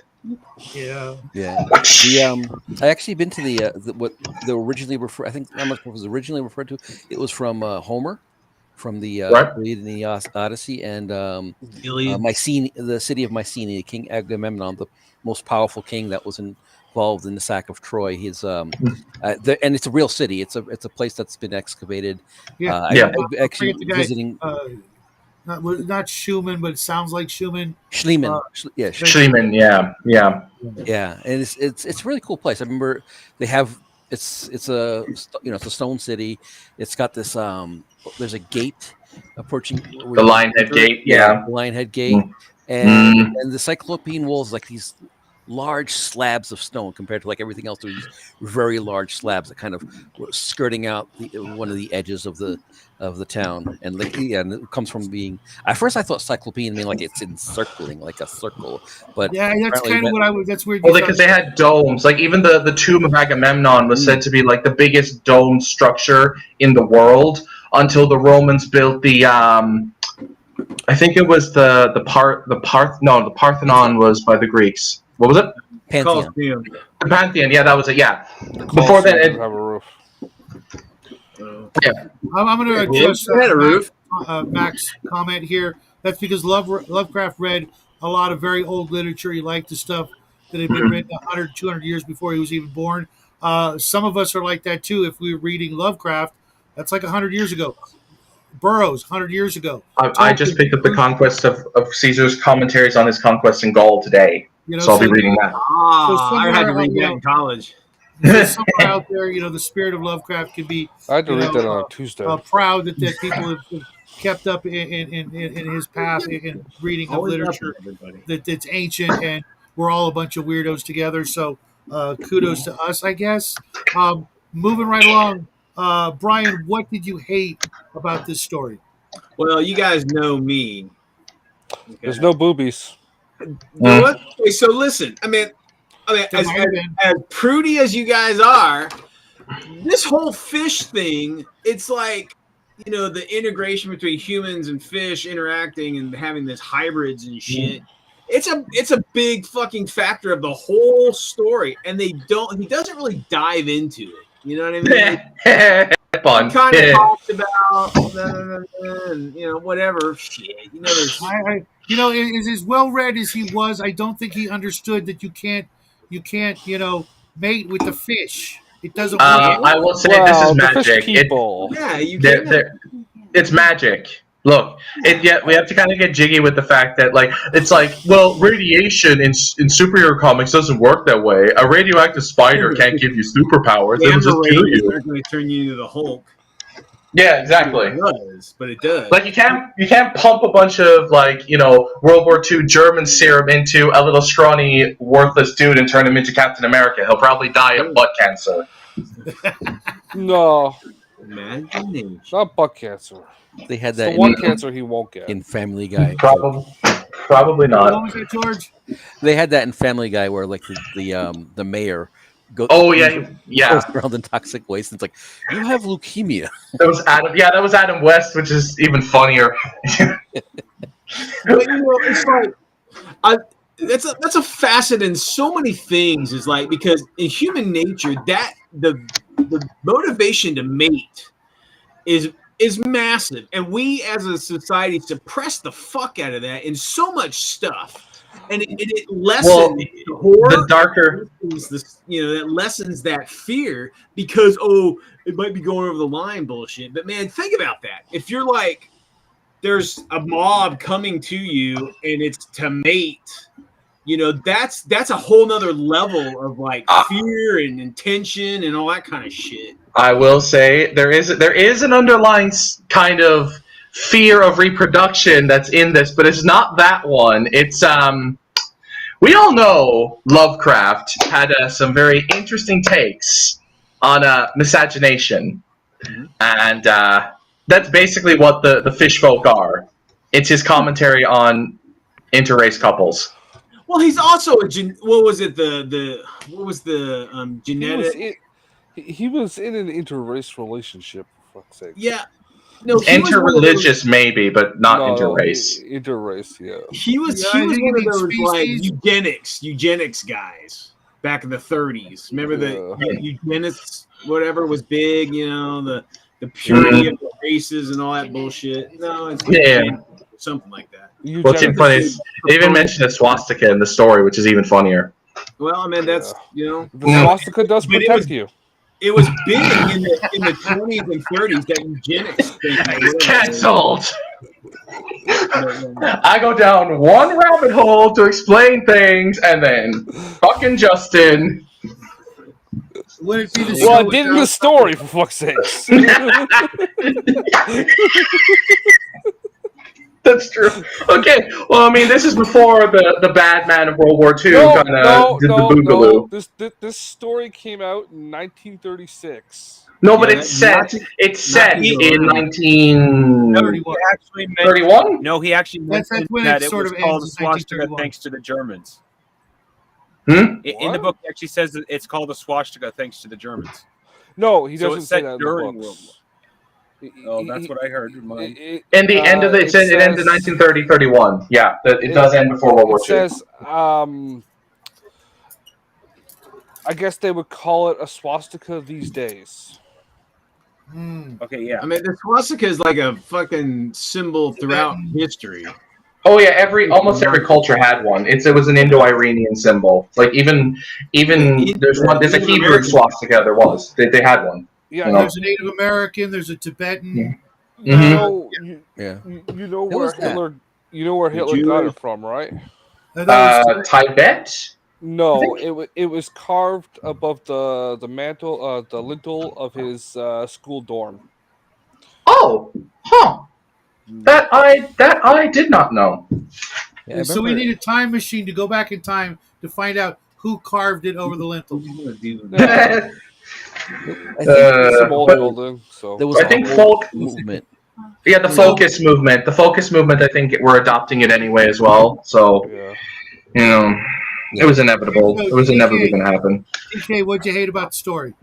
Yeah. I actually been to the what they originally referred. I think I'm not sure if it was originally referred to. It was from Homer, from the Right. Iliad and the Odyssey, and Iliad. Mycenae, the city of Mycenae, King Agamemnon, the most powerful king that was involved in the sack of Troy. He's and it's a real city. It's a place that's been excavated. Yeah. Yeah. I actually forget the guy. visiting Not Schumann, but it sounds like Schumann. Schliemann. Yeah, Schliemann, yeah. yeah, and it's a really cool place. I remember they have it's it's a stone city. It's got this there's a gate approaching The Lionhead Gate, yeah. the Lionhead Gate, Mm. and the Cyclopean walls, like these large slabs of stone compared to like everything else. These very large slabs that kind of were skirting out one of the edges of the town, and and it comes from being. At first, I thought Cyclopean mean like it's encircling, like a circle, but Yeah, that's kind of what I was. That's weird. Well, because they had domes. Like even the tomb of Agamemnon was said to be like the biggest dome structure in the world until the Romans built the. I think it was the Parthenon was by the Greeks. What was it? Pantheon. The Pantheon. Yeah, that was it. Yeah. The Before that, Colosseum have a roof. I'm going to address It had a roof. Mac's comment here. That's because Lovecraft read a lot of very old literature. He liked the stuff that had been written 100, 200 years before he was even born. Some of us are like that too. If we were reading Lovecraft, that's like 100 years ago. Burroughs, 100 years ago. I just picked up the Conquest of Caesar's commentaries on his conquest in Gaul today. You know, So I'll be reading that. I had to read that in college. Somewhere out there, the spirit of Lovecraft can be I had to read that on a Tuesday. proud that people have kept up in his path in reading of literature that's ancient, and we're all a bunch of weirdos together. So kudos to us, I guess. Moving right along, Brian, what did you hate about this story? Well, you guys know me. Okay. There's no boobies. What? Okay, so listen. I mean, as prudy as you guys are, this whole fish thing, it's like, the integration between humans and fish interacting and having this hybrids and shit. It's a big fucking factor of the whole story, and he doesn't really dive into it. You know what I mean? Fun. Kind of talked about and whatever shit. There's As well read as he was, I don't think he understood that you can't mate with the fish. It doesn't work. I will say this is the fish magic. people. you can. It's magic. Look, we have to kind of get jiggy with the fact that, radiation in superhero comics doesn't work that way. A radioactive spider can't give you superpowers. It'll just kill you. It's not going to turn you into the Hulk. Yeah, exactly. It does, but it does. Like you can't pump a bunch of World War II German serum into a little scrawny, worthless dude and turn him into Captain America. He'll probably die of butt cancer. No, Imagination. not butt cancer. They had It's that the one cancer he won't get. in Family Guy. Probably What not. was that, George? They had that in Family Guy where like the mayor goes around in toxic waste. And it's like, you have leukemia. That was Adam. Yeah, that was Adam West, which is even funnier. But it's like that's a facet in so many things. Is like, because in human nature, that the motivation to mate is massive, and we as a society suppress the fuck out of that in so much stuff, and it lessens the horror, the darker, that lessens that fear, because it might be going over the line bullshit. But man, think about that. If you're like, there's a mob coming to you and it's to mate, that's a whole nother level of like fear and intention and all that kind of shit. I will say there is an underlying kind of fear of reproduction that's in this, but it's not that one. It's we all know Lovecraft had some very interesting takes on miscegenation, and that's basically what the fish folk are. It's his commentary on interrace couples. Well, he's also genetic? He was in an interrace relationship, for fuck's sake. Yeah. No, interreligious maybe, but not interrace. Interrace, yeah. He was one of those eugenics guys back in the 30s. Remember the eugenics, whatever was big, the the purity of the races and all that bullshit. No, it's something like that. What's even funny is they even mentioned a swastika in the story, which is even funnier. Well, I mean, that's the swastika does protect you. It was big in the 20s and 30s that eugenics thing. Cancelled. I go down one rabbit hole to explain things, and then fucking Justin. Would it be the well, I did in the story, for fuck's sakes. That's true. Okay, well, I mean, this is before the bad man of World War II kind of did the boogaloo. This story came out in 1936. No, but it's set in 1931. No, he actually mentioned that it was called a swastika thanks to the Germans. In the book, he actually says that it's called a swastika thanks to the Germans. No, he doesn't say that in during the books. Oh, that's what I heard. In the end of it ends in 1930-31. Yeah, it does end before World War II. It says, I guess they would call it a swastika these days. Okay, yeah. I mean, the swastika is like a fucking symbol throughout history. Oh yeah, almost every culture had one. It was an Indo-Iranian symbol. Like even there's a Hebrew swastika. They had one. Yeah, there's a Native American. There's a Tibetan. Yeah. You know where Hitler got it from, right? Tibet. No, it was carved above the lintel of his school dorm. Oh, huh. That I did not know. Yeah, so we need a time machine to go back in time to find out who carved it over the lintel. I think folk movement. Yeah, the focus movement. The focus movement. I think we're adopting it anyway as well. So, it was inevitable. It was inevitably going to happen. DK, what'd you hate about the story?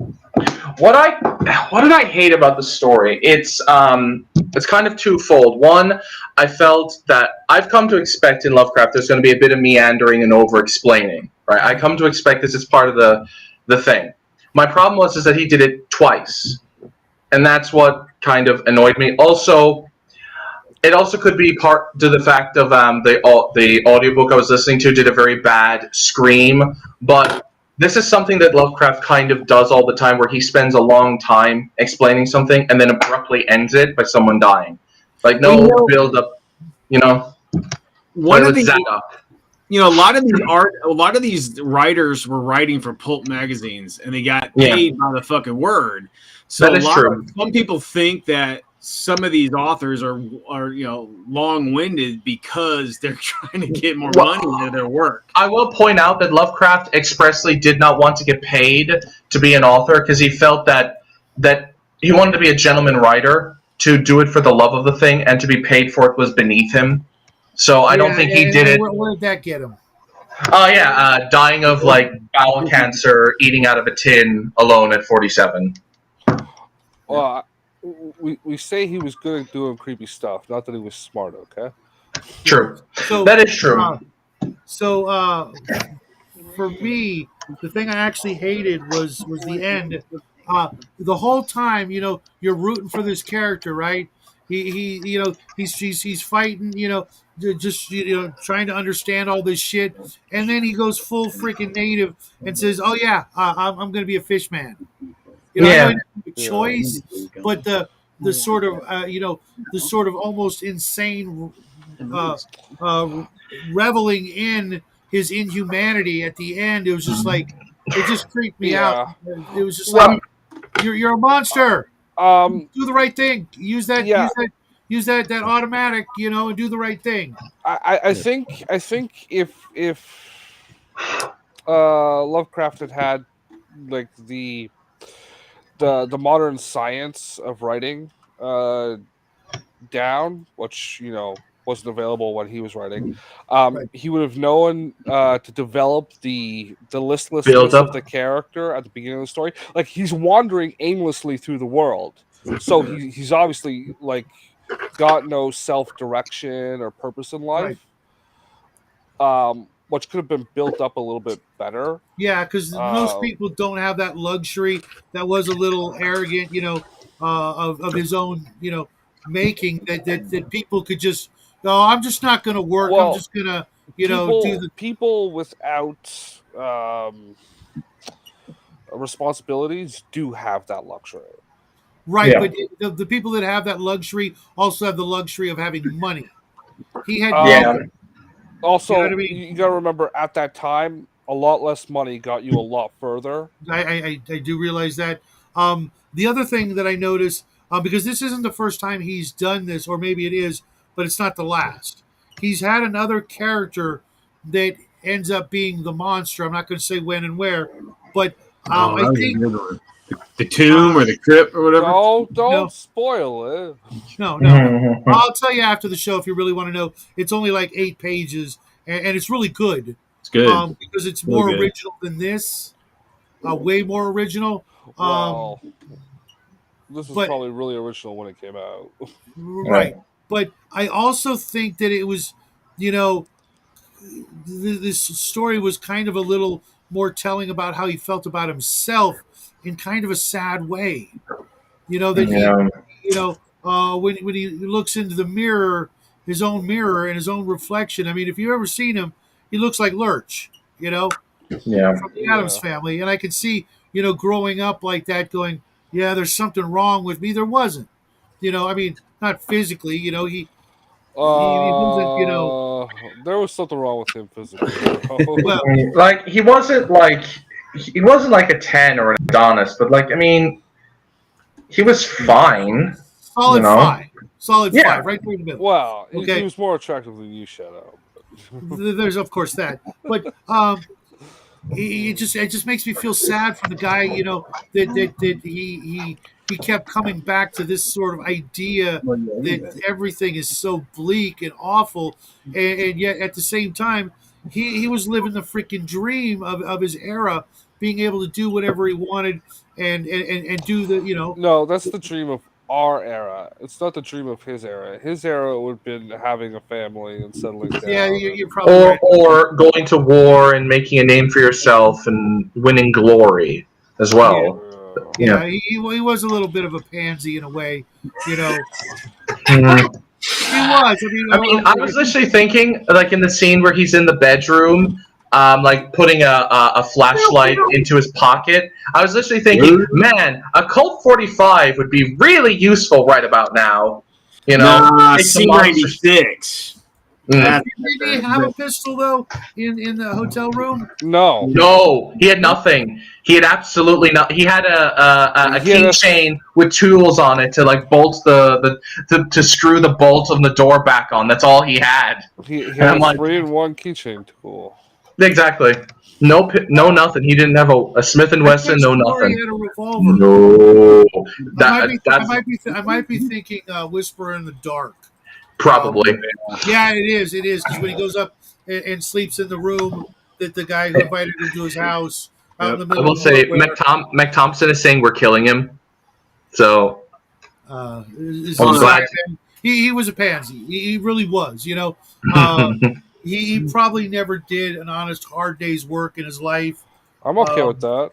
What did I hate about the story? It's kind of twofold. One, I felt that I've come to expect in Lovecraft there's going to be a bit of meandering and over-explaining. Right? I come to expect this as part of the thing. My problem was that he did it twice, and that's what kind of annoyed me. Also, it also could be part to the fact of the audiobook I was listening to did a very bad scream, but this is something that Lovecraft kind of does all the time, where he spends a long time explaining something and then abruptly ends it by someone dying. Like build up, One of the a lot of these writers were writing for pulp magazines, and they got paid by the fucking word. So that is true. Some people think that some of these authors are long-winded because they're trying to get more money into their work. I will point out that Lovecraft expressly did not want to get paid to be an author, because he felt that he wanted to be a gentleman writer. To do it for the love of the thing and to be paid for it was beneath him. So I don't think he did it. Where did that get him? Oh yeah, dying of bowel cancer, eating out of a tin alone at 47. Well, we say he was good at doing creepy stuff, not that he was smart. Okay. True. So that is true. For me, the thing I actually hated was the end. The whole time, you're rooting for this character, right? He's fighting, just trying to understand all this shit, and then he goes full freaking native and says, "Oh yeah, I'm going to be a fish man." I know he didn't have a choice, but the sort of the sort of almost insane reveling in his inhumanity at the end. It was just like it just creeped me out. It was just like you're a monster. Do the right thing. Use that automatic, and do the right thing. I think if Lovecraft had like the modern science of writing down, which wasn't available when he was writing, he would have known to develop the listlessness of the character at the beginning of the story. Like, he's wandering aimlessly through the world, so he's obviously got no self-direction or purpose in life, which could have been built up a little bit better. Yeah, because most people don't have that luxury. That was a little arrogant, of his own, making that people could just, no, I'm just not going to work. I'm just going to, do the people without responsibilities do have that luxury. right. Yeah. But the people that have that luxury also have the luxury of having money. He had Also, you know what I mean? You got to remember at that time, a lot less money got you a lot further. I do realize that. The other thing that I noticed, because this isn't the first time he's done this, or maybe it is, but it's not the last. He's had another character that ends up being the monster. I'm not going to say when and where, but I think the tomb or the crypt or whatever. Don't spoil it. No. I'll tell you after the show if you really want to know. It's only like 8 pages, and it's really good. It's good because it's more original than this. Way more original. Well, this was probably really original when it came out. Right. But I also think that it was, this story was kind of a little more telling about how he felt about himself in kind of a sad way. That when he looks into the mirror, his own mirror and his own reflection. I mean, if you've ever seen him, he looks like Lurch, from the Addams Family. And I could see, growing up like that going, yeah, there's something wrong with me. There wasn't, I mean, not physically, he wasn't, there was something wrong with him physically. Well, like he wasn't like a 10 or an Adonis, but like, I mean, he was fine. Solid 5. Solid 5, right through the middle. Well, he was more attractive than you, Shadow. There's of course that, but it just makes me feel sad for the guy, that he kept coming back to this sort of idea that everything is so bleak and awful, and yet at the same time he was living the freaking dream of his era, being able to do whatever he wanted and do the No, that's the dream of our era. It's not the dream of his era. His era would have been having a family and settling down. Yeah, you're probably right. Or going to war and making a name for yourself and winning glory as well. Yeah, he was a little bit of a pansy in a way, He was. I was literally thinking, like in the scene where he's in the bedroom, like putting a flashlight into his pocket. I was literally thinking, man, a Colt 45 would be really useful right about now. C96. Did he have a pistol though in the hotel room? No, he had nothing. He had absolutely nothing. He had a keychain with tools on it to like bolt to screw the bolt of the door back on. That's all he had. He had a 3-in-1 keychain tool. Exactly. No, nothing. He didn't have a Smith and Wesson. No, nothing. He had a revolver. No. I might be thinking Whisper in the Dark. Probably. Yeah, it is. It is because when he goes up and sleeps in the room that the guy who invited him to his house out in the middle. I will say, Mac Thompson is saying we're killing him. So. I'm glad. He was a pansy. He really was. He probably never did an honest, hard day's work in his life. I'm okay with that.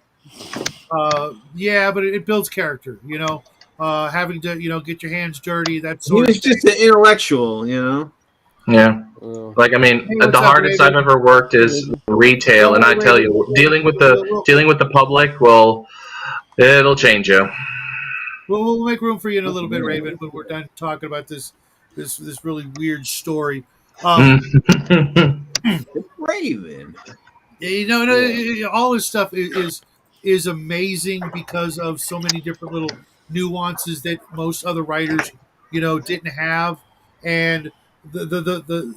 Yeah, but it builds character, having to, get your hands dirty, that sort of thing. He was just an intellectual, Yeah. Like, I mean, the hardest I've ever worked is retail, and I tell you, dealing with the public, well, it'll change you. Well, we'll make room for you in a little bit, Raven, when we're done talking about this really weird story. Raven. All this stuff is amazing because of so many different little nuances that most other writers, didn't have, and the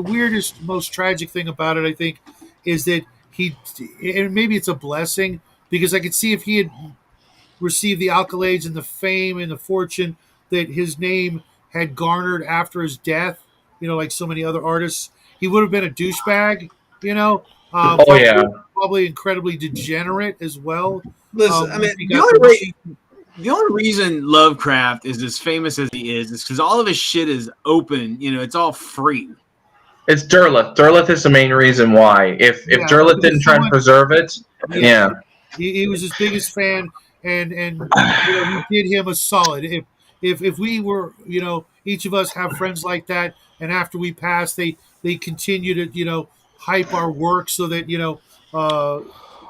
weirdest, most tragic thing about it, I think, is that and maybe it's a blessing because I could see if he had received the accolades and the fame and the fortune that his name had garnered after his death, like so many other artists, he would have been a douchebag, probably incredibly degenerate as well. Listen, I mean, the only reason Lovecraft is as famous as he is because all of his shit is open. It's all free. It's Derleth. Derleth is the main reason why. If Derleth didn't try and preserve it, he was his biggest fan, and we did him a solid. If we were, each of us have friends like that, and after we pass, they continue to hype our work so that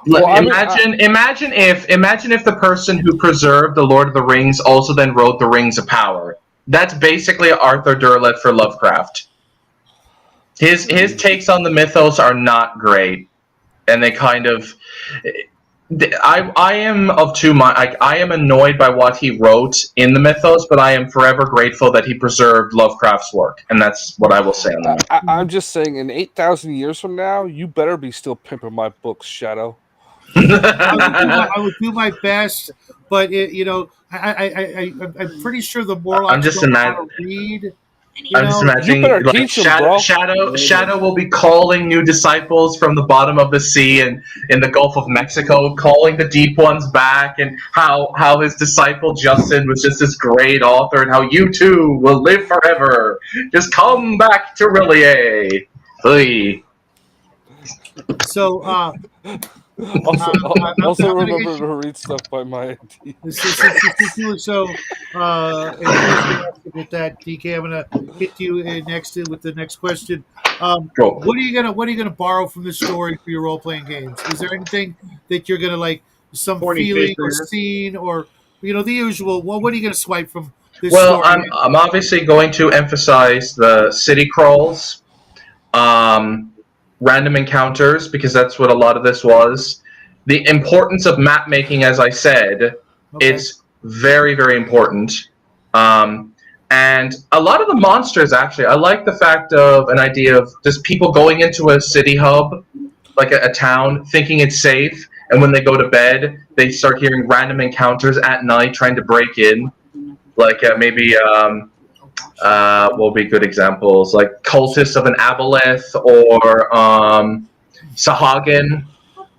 Imagine if the person who preserved the Lord of the Rings also then wrote the Rings of Power. That's basically Arthur Durlett for Lovecraft. His takes on the mythos are not great, and they kind of. I am of two minds. I am annoyed by what he wrote in the mythos, but I am forever grateful that he preserved Lovecraft's work, and that's what I will say on that. I'm just saying, in 8,000 years from now, you better be still pimping my books, Shadow. I would do my best, but I'm pretty sure the Morlocks don't know how to read. I'm just imagining like Shadow will be calling new disciples from the bottom of the sea and in the Gulf of Mexico, calling the deep ones back, and how his disciple Justin was just this great author, and how you too will live forever. Just come back to Rillier. Hey. So also remember to read stuff by my auntie. Since you were so enthusiastic with that, DK, I'm gonna hit you next with the next question. What are you gonna borrow from this story for your role playing games? Is there anything that you're gonna like, some feeling or scene, or the usual? Well, what are you gonna swipe from this story? Well, I'm obviously going to emphasize the city crawls. Random encounters, because that's what a lot of this was. The importance of map making, as I said, it's very, very important. And a lot of the monsters, actually, I like the fact of an idea of just people going into a city hub, like a town, thinking it's safe, and when they go to bed, they start hearing random encounters at night trying to break in. Like maybe... what will be good examples, like cultists of an aboleth, or Sahagin,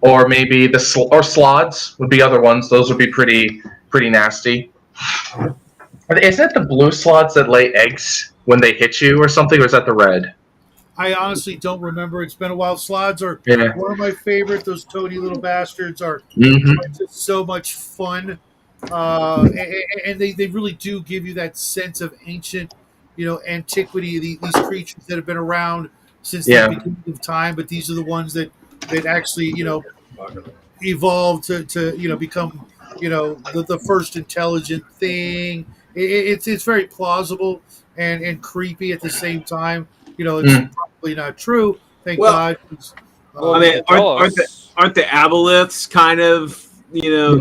or maybe or Slods would be other ones. Those would be pretty nasty. Isn't it the blue Slods that lay eggs when they hit you or something, or is that the red? I honestly don't remember. It's been a while. Slods are one of my favorite. Those toady little bastards are just so much fun. And they really do give you that sense of ancient, antiquity. These creatures that have been around since the beginning of time, but these are the ones that actually, evolved to become, the first intelligent thing. It's very plausible and creepy at the same time. It's probably not true. Thank God. I mean, aren't the aboleths kind of, they're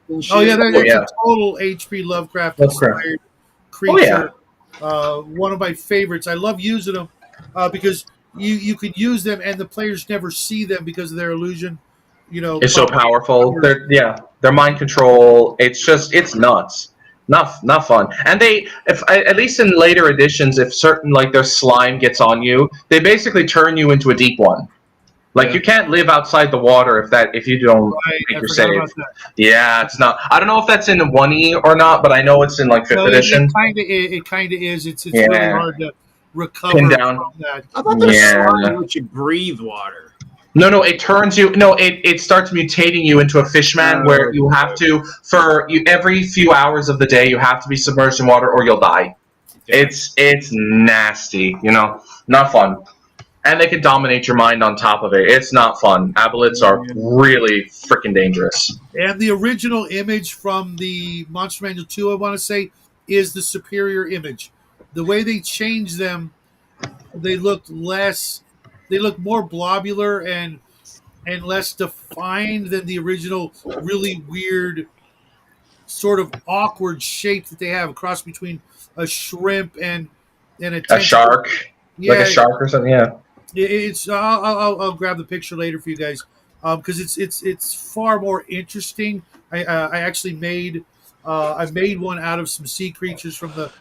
a total H.P. Lovecraft inspired creature. One of my favorites. I love using them because you could use them and the players never see them because of their illusion. It's so powerful. Their mind control. It's nuts. Not fun. And at least in later editions, if certain like their slime gets on you, they basically turn you into a deep one. Like you can't live outside the water if you don't make your save. Yeah, it's not. I don't know if that's in 1E or not, but I know it's in like 5th edition. It kind of is. It's really hard to recover Pin down. from that. I thought slime lets you breathe water. No, it turns you. No, it starts mutating you into a fishman, where you have to every few hours of the day you have to be submerged in water or you'll die. It's nasty. Not fun. And they can dominate your mind on top of it. It's not fun. Aboleths are really freaking dangerous. And the original image from the Monster Manual 2, I want to say, is the superior image. The way they changed them, they look more blobular and less defined than the original really weird, sort of awkward shape that they have, a cross between a shrimp and a shark. Like a shark or something, It's I'll grab the picture later for you guys because it's far more interesting. I actually made one out of some sea creatures from the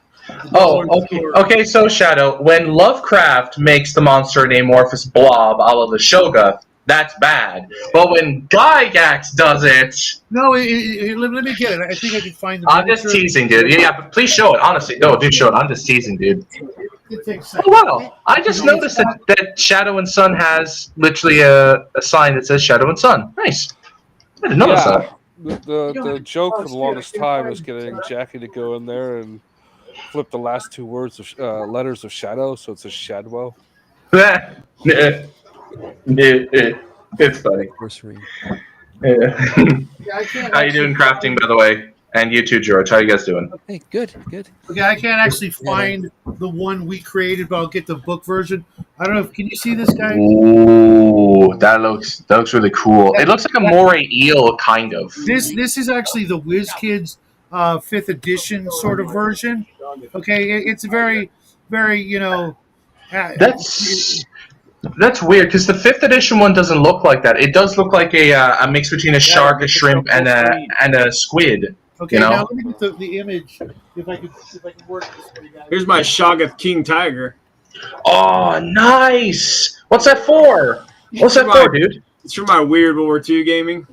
okay. So Shadow, when Lovecraft makes the monster an amorphous blob, a la the Shogun, that's bad. But when Gygax does it, no, let me get it. I think I can find the. I'm just teasing, dude. Yeah, but please show it. Honestly, no, do show it. I'm just teasing, dude. Oh wow! I just noticed that Shadow and Sun has literally a sign that says Shadow and Sun. Nice. I didn't notice that. The joke for the longest time was getting Jackie to go in there and flip the last two words of letters of shadow, so it's a Shadwell. It's funny. Anniversary. Yeah. I can't How you doing crafting, by the way? And you too, George. How you guys doing? Hey, good. Okay, I can't actually find the one we created, but I'll get the book version. I don't know. Can you see this guy? Ooh, that looks really cool. It looks like a moray eel, kind of. This is actually the WizKids 5th edition sort of version. Okay, it's very, very, That's weird because the 5th edition one doesn't look like that. It does look like a mix between a shark, a shrimp, and a squid. Okay, You know? now let me get the image if I can work this for you guys. Here's my Shoggoth King Tiger. Oh, nice! What's that for? What's that for, dude? It's for my weird World War II gaming.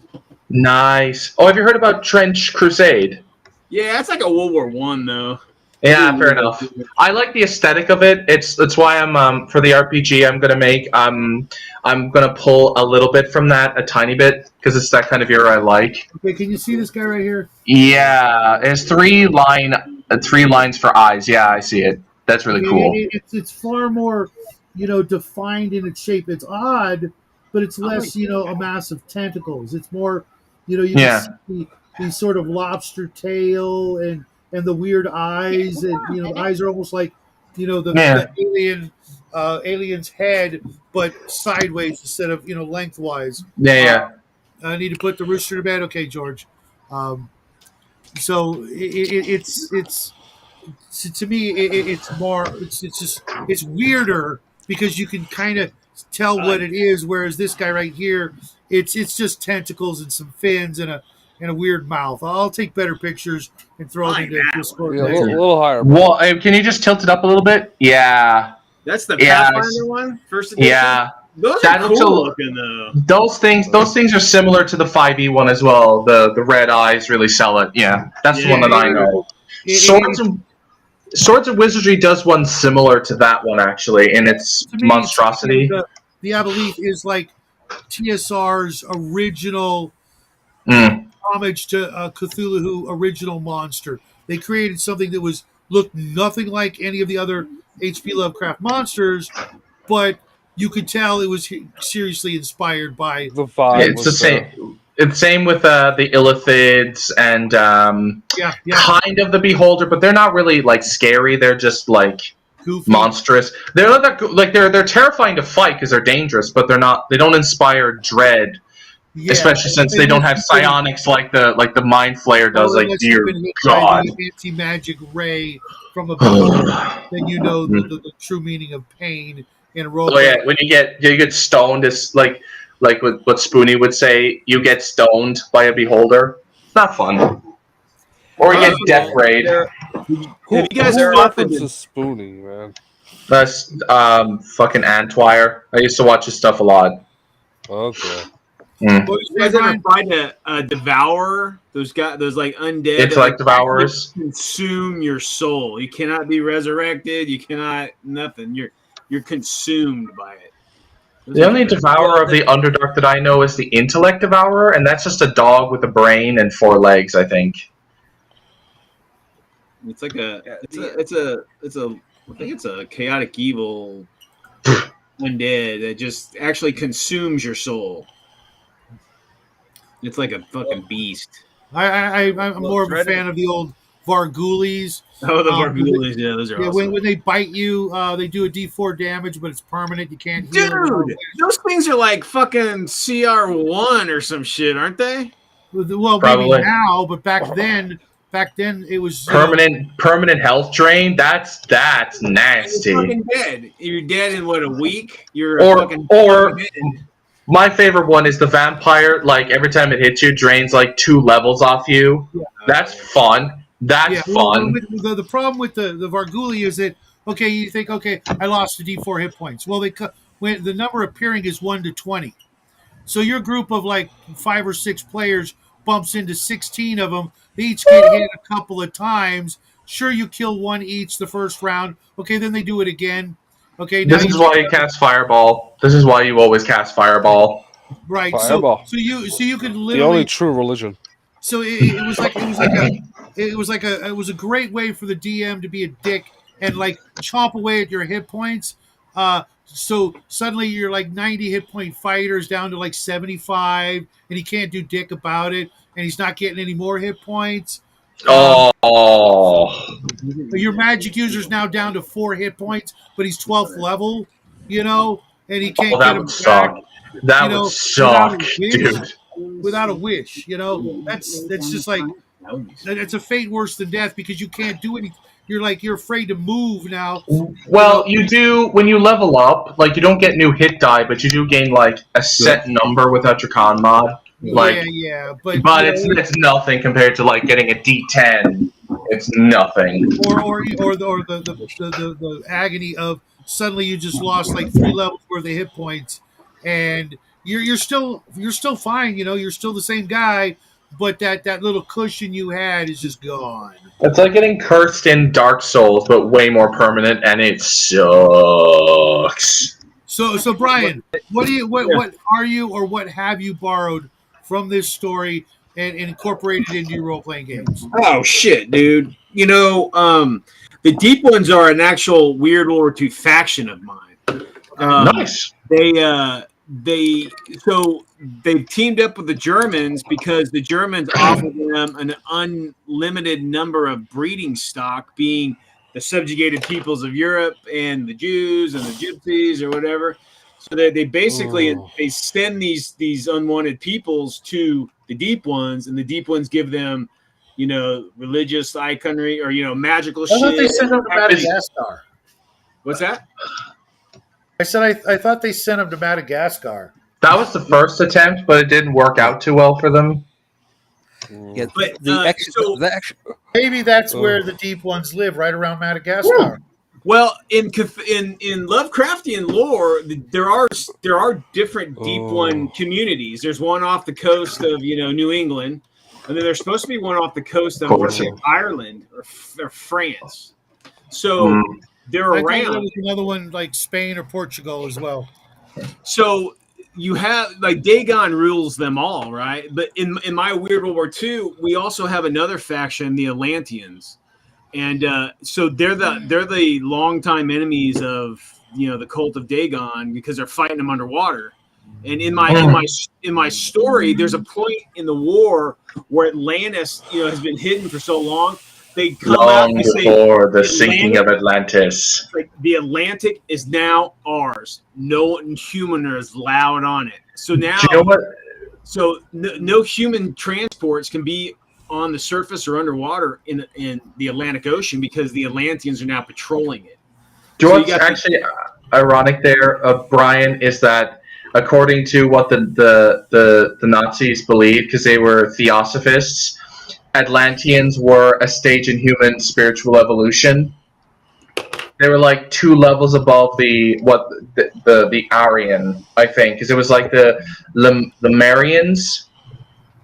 Nice. Oh, have you heard about Trench Crusade? Yeah, that's like a World War One though. Yeah, fair enough. I like the aesthetic of it. It's why I'm for the RPG I'm gonna make. I'm gonna pull a little bit from that, a tiny bit, because it's that kind of era I like. Okay, can you see this guy right here? Yeah, it's three lines for eyes. Yeah, I see it. That's really cool. It's far more, defined in its shape. It's odd, but it's less, a mass of tentacles. It's more, you can see the sort of lobster tail and the weird eyes, and the eyes are almost like, the alien's head, but sideways instead of lengthwise. Yeah. I need to put the rooster to bed. Okay, George. So it's to me it's more it's weirder because you can kind of tell what it is, whereas this guy right here it's just tentacles and some fins and a weird mouth. I'll take better pictures and throw them into Discord. Yeah, a little higher. Well, can you just tilt it up a little bit? Yeah. That's the Pathfinder one, first edition. Yeah. Those are cool looking though. Those things are similar to the 5e one as well. The red eyes really sell it. Yeah, that's the one that I know. Swords of Wizardry does one similar to that one actually, in its monstrosity. The Aboleth is like TSR's original homage to Cthulhu original monster. They created something that looked nothing like any of the other H.P. Lovecraft monsters, but you could tell it was seriously inspired by the vibe. It's the same. It's same with the Illithids and kind of the Beholder, but they're not really like scary. They're just like goofy, monstrous. They're like they're terrifying to fight because they're dangerous, but they're not. They don't inspire dread. Yeah, especially since they don't have psionics like the Mind Flayer does. Like, dear God, anti-magic ray from a beholder, then the true meaning of pain in a role. Oh yeah, when you get stoned, it's like what Spoonie would say. You get stoned by a beholder. It's not fun. Or you get death raid. You guys references Spoonie, man? That's fucking Antwire. I used to watch his stuff a lot. Okay. You guys ever find a devourer? Those like undead intellect devourers consume your soul. You cannot be resurrected. You cannot nothing. You're consumed by it. The only devourer of the Underdark that I know is the intellect devourer, and that's just a dog with a brain and 4 legs, I think. It's like I think it's a chaotic evil undead that just actually consumes your soul. It's like a fucking beast. I'm more of a fan of the old Vargulis. Oh, the Vargulis, yeah, those are awesome. When they bite you, they do a D4 damage, but it's permanent. You can't heal. Dude, those things are like fucking CR1 or some shit, aren't they? Well, probably. Maybe now, but back then it was permanent health drain. That's nasty. You're fucking dead. You're dead in what, a week? Fucking dead. My favorite one is the vampire. Like, every time it hits you, drains like 2 levels off you. Yeah. That's fun. That's fun. The problem with the Varguli is that, okay, you think, okay, I lost a D4 hit points. Well, when the number appearing is 1 to 20. So your group of like 5 or 6 players bumps into 16 of them. They each get hit a couple of times. Sure, you kill 1 each the first round. Okay, then they do it again. Okay, this is why you cast Fireball. This is why you always cast Fireball. Right. Fireball. So you could literally the only true religion. So it was a great way for the DM to be a dick and like chop away at your hit points. So suddenly you're like 90 hit point fighters down to like 75, and he can't do dick about it, and he's not getting any more hit points. Your magic user's now down to 4 hit points, but he's 12th level, and he can't get him back. That would suck, dude. Without a wish, that's just like it's a fate worse than death because you can't do anything. You're afraid to move now. Well, you do when you level up. Like you don't get new hit die, but you do gain like a set number without your con mod. Like, but it's nothing compared to like getting a D10. It's nothing. Or the agony of suddenly you just lost like 3 levels worth of hit points, and you're still fine. You're still the same guy, but that little cushion you had is just gone. It's like getting cursed in Dark Souls, but way more permanent, and it sucks. So Brian, what are you or what have you borrowed from this story and incorporated into your role playing games? Oh shit, dude! The Deep Ones are an actual Weird World War II faction of mine. Nice. They've teamed up with the Germans because the Germans offered them an unlimited number of breeding stock, being the subjugated peoples of Europe and the Jews and the Gypsies or whatever. So they basically they send these unwanted peoples to the Deep Ones, and the Deep Ones give them, religious iconry or magical shit. I thought they sent them to Madagascar. What's that? I said I thought they sent them to Madagascar. That was the first attempt, but it didn't work out too well for them. Yeah, but maybe that's where the Deep Ones live, right around Madagascar. Well, in Lovecraftian lore, there are different Deep One communities. There's one off the coast of New England, and then there's supposed to be one off the coast of Ireland or France. So they're around. I think there was another one like Spain or Portugal as well. So you have like Dagon rules them all, right? But in my Weird World War II, we also have another faction, the Atlanteans. And so they're the longtime enemies of the cult of Dagon because they're fighting them underwater. And in my story, there's a point in the war where Atlantis has been hidden for so long. They come out and say, before the sinking of Atlantis. Like the Atlantic is now ours. No human is allowed on it. So now, do you know what? So no human transports can be on the surface or underwater in the Atlantic Ocean because the Atlanteans are now patrolling it. Do you know what's actually ironic there, Brian, is that according to what the Nazis believed, because they were theosophists, Atlanteans were a stage in human spiritual evolution. They were like 2 levels above the Aryan, I think, because it was like the Lemurians,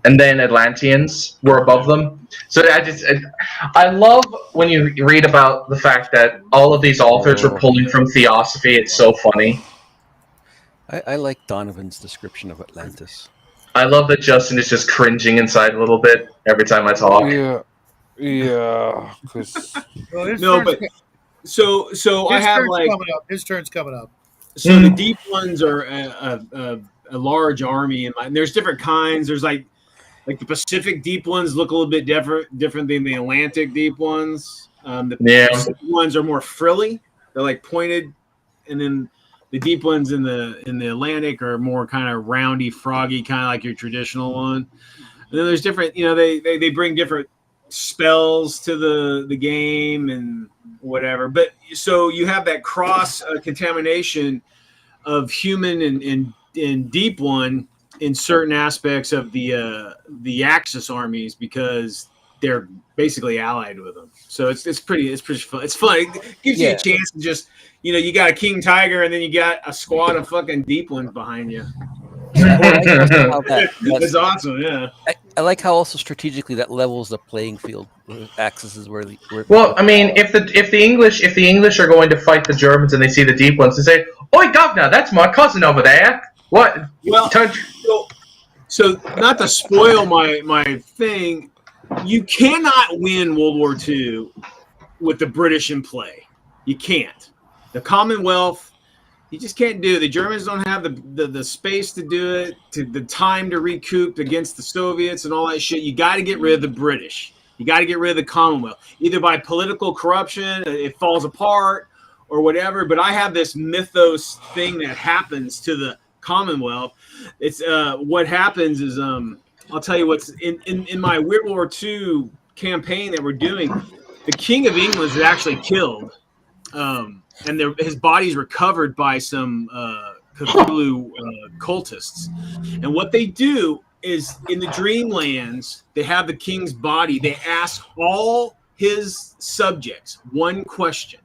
and then Atlanteans were above them. So I love when you read about the fact that all of these authors were pulling from theosophy. It's so funny. I like Donovan's description of Atlantis. I love that Justin is just cringing inside a little bit every time I talk. Yeah. So I have like his turn's coming up. So the Deep Ones are a large army, and there's different kinds. There's like the Pacific Deep Ones look a little bit different than the Atlantic Deep Ones. The Pacific ones are more frilly; they're like pointed, and then the Deep Ones in the Atlantic are more kind of roundy, froggy, kind of like your traditional one. And then there's different, they bring different spells to the game and whatever. But so you have that cross contamination of human and Deep One in certain aspects of the Axis armies because they're basically allied with them. So it's pretty fun. It's fun. It gives you a chance to just, you got a King Tiger and then you got a squad of fucking Deep Ones behind you. It's awesome, yeah. I like how also strategically that levels the playing field. Axis is where well, I mean, if the English are going to fight the Germans and they see the Deep Ones, they say, "Oi, governor, that's my cousin over there." What? Well, So not to spoil my thing, you cannot win World War II with the British in play. You can't. The Commonwealth, you just can't do it. The Germans don't have the space to do it, the time to recoup against the Soviets and all that shit. You got to get rid of the British. You got to get rid of the Commonwealth, either by political corruption, it falls apart, or whatever. But I have this mythos thing that happens to the Commonwealth. It's what happens is I'll tell you what's in my World War II campaign that we're doing. The King of England is actually killed. And his body's recovered by some Cthulhu cultists. And what they do is in the Dreamlands, they have the king's body. They ask all his subjects one question: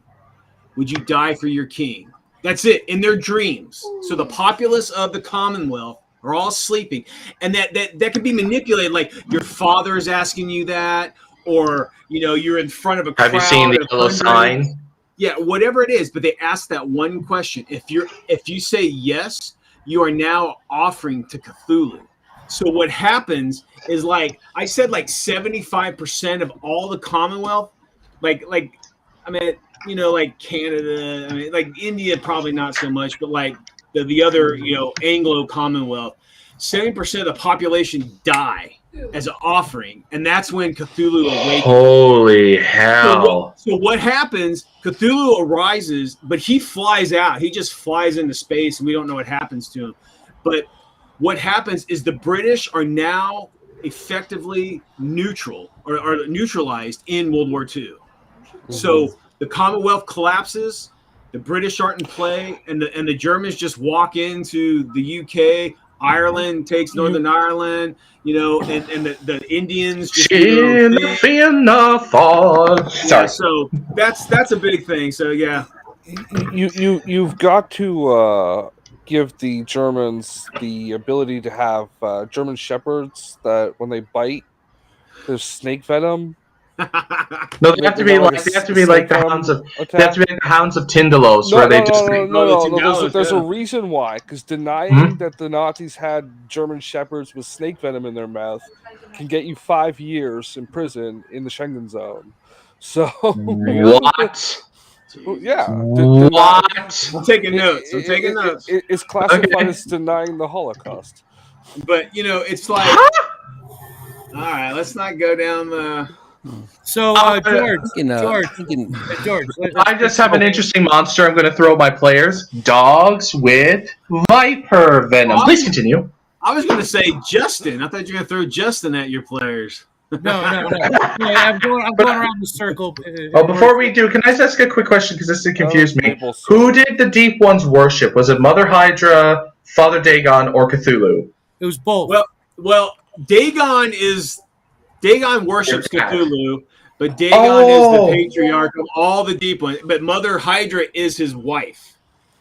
would you die for your king? That's it, in their dreams. So the populace of the Commonwealth are all sleeping. And that can be manipulated. Like your father is asking you that, or you're in front of a crowd. Have you seen the yellow sign? Yeah, whatever it is, but they ask that one question. If you say yes, you are now offering to Cthulhu. So what happens is, like I said, like 75% of all the Commonwealth, like I mean, like Canada, I mean, like India probably not so much, but like the other Anglo Commonwealth, 70% of the population die as an offering, and that's when Cthulhu awakens. Holy hell. So what happens, Cthulhu arises, but he flies out. He just flies into space, and we don't know what happens to him. But what happens is the British are now effectively neutral or neutralized in World War II. Mm-hmm. So the Commonwealth collapses, the British aren't in play, and the Germans just walk into the UK. Ireland takes Northern Ireland, and the Indians just Sorry. Yeah, so that's a big thing. So yeah, you've got to give the Germans the ability to have German shepherds that when they bite, there's snake venom. No, they have to be like the hounds of Tindalos, where they just no. There's a reason why, because denying that the Nazis had German shepherds with snake venom in their mouth can get you 5 years in prison in the Schengen zone. So what? Yeah. What? I'm taking notes. It's classified as denying the Holocaust. But it's like, all right, let's not go down the. So, George, I just have an interesting monster I'm going to throw at my players. Dogs with viper venom. Please continue. I was going to say Justin. I thought you were going to throw Justin at your players. No. I'm going around the circle. Before we do, can I just ask a quick question, because this confused me? Who did the Deep Ones worship? Was it Mother Hydra, Father Dagon, or Cthulhu? It was both. Well, Dagon worships Cthulhu, but Dagon is the patriarch of all the Deep Ones. But Mother Hydra is his wife.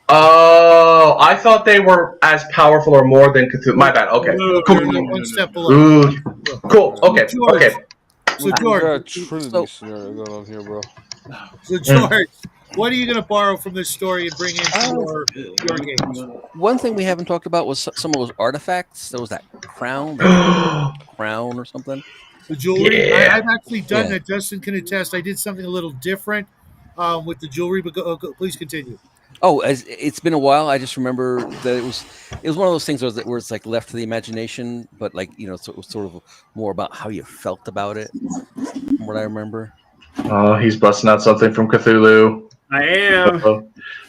Oh, I thought they were as powerful or more than Cthulhu. My bad. Okay. Cool. One step below. Ooh. Cool. Okay. Okay. So George, Trinity scenario going on here, bro. So George, what are you going to borrow from this story and bring into your games? One thing we haven't talked about was some of those artifacts. There was that crown, or something. The jewelry. Yeah. I've actually done that. Justin can attest. I did something a little different with the jewelry. But please continue. Oh, it's been a while. I just remember that it was one of those things where it's like left to the imagination, but like so it was sort of more about how you felt about it, from what I remember. Oh, he's busting out something from Cthulhu. I am.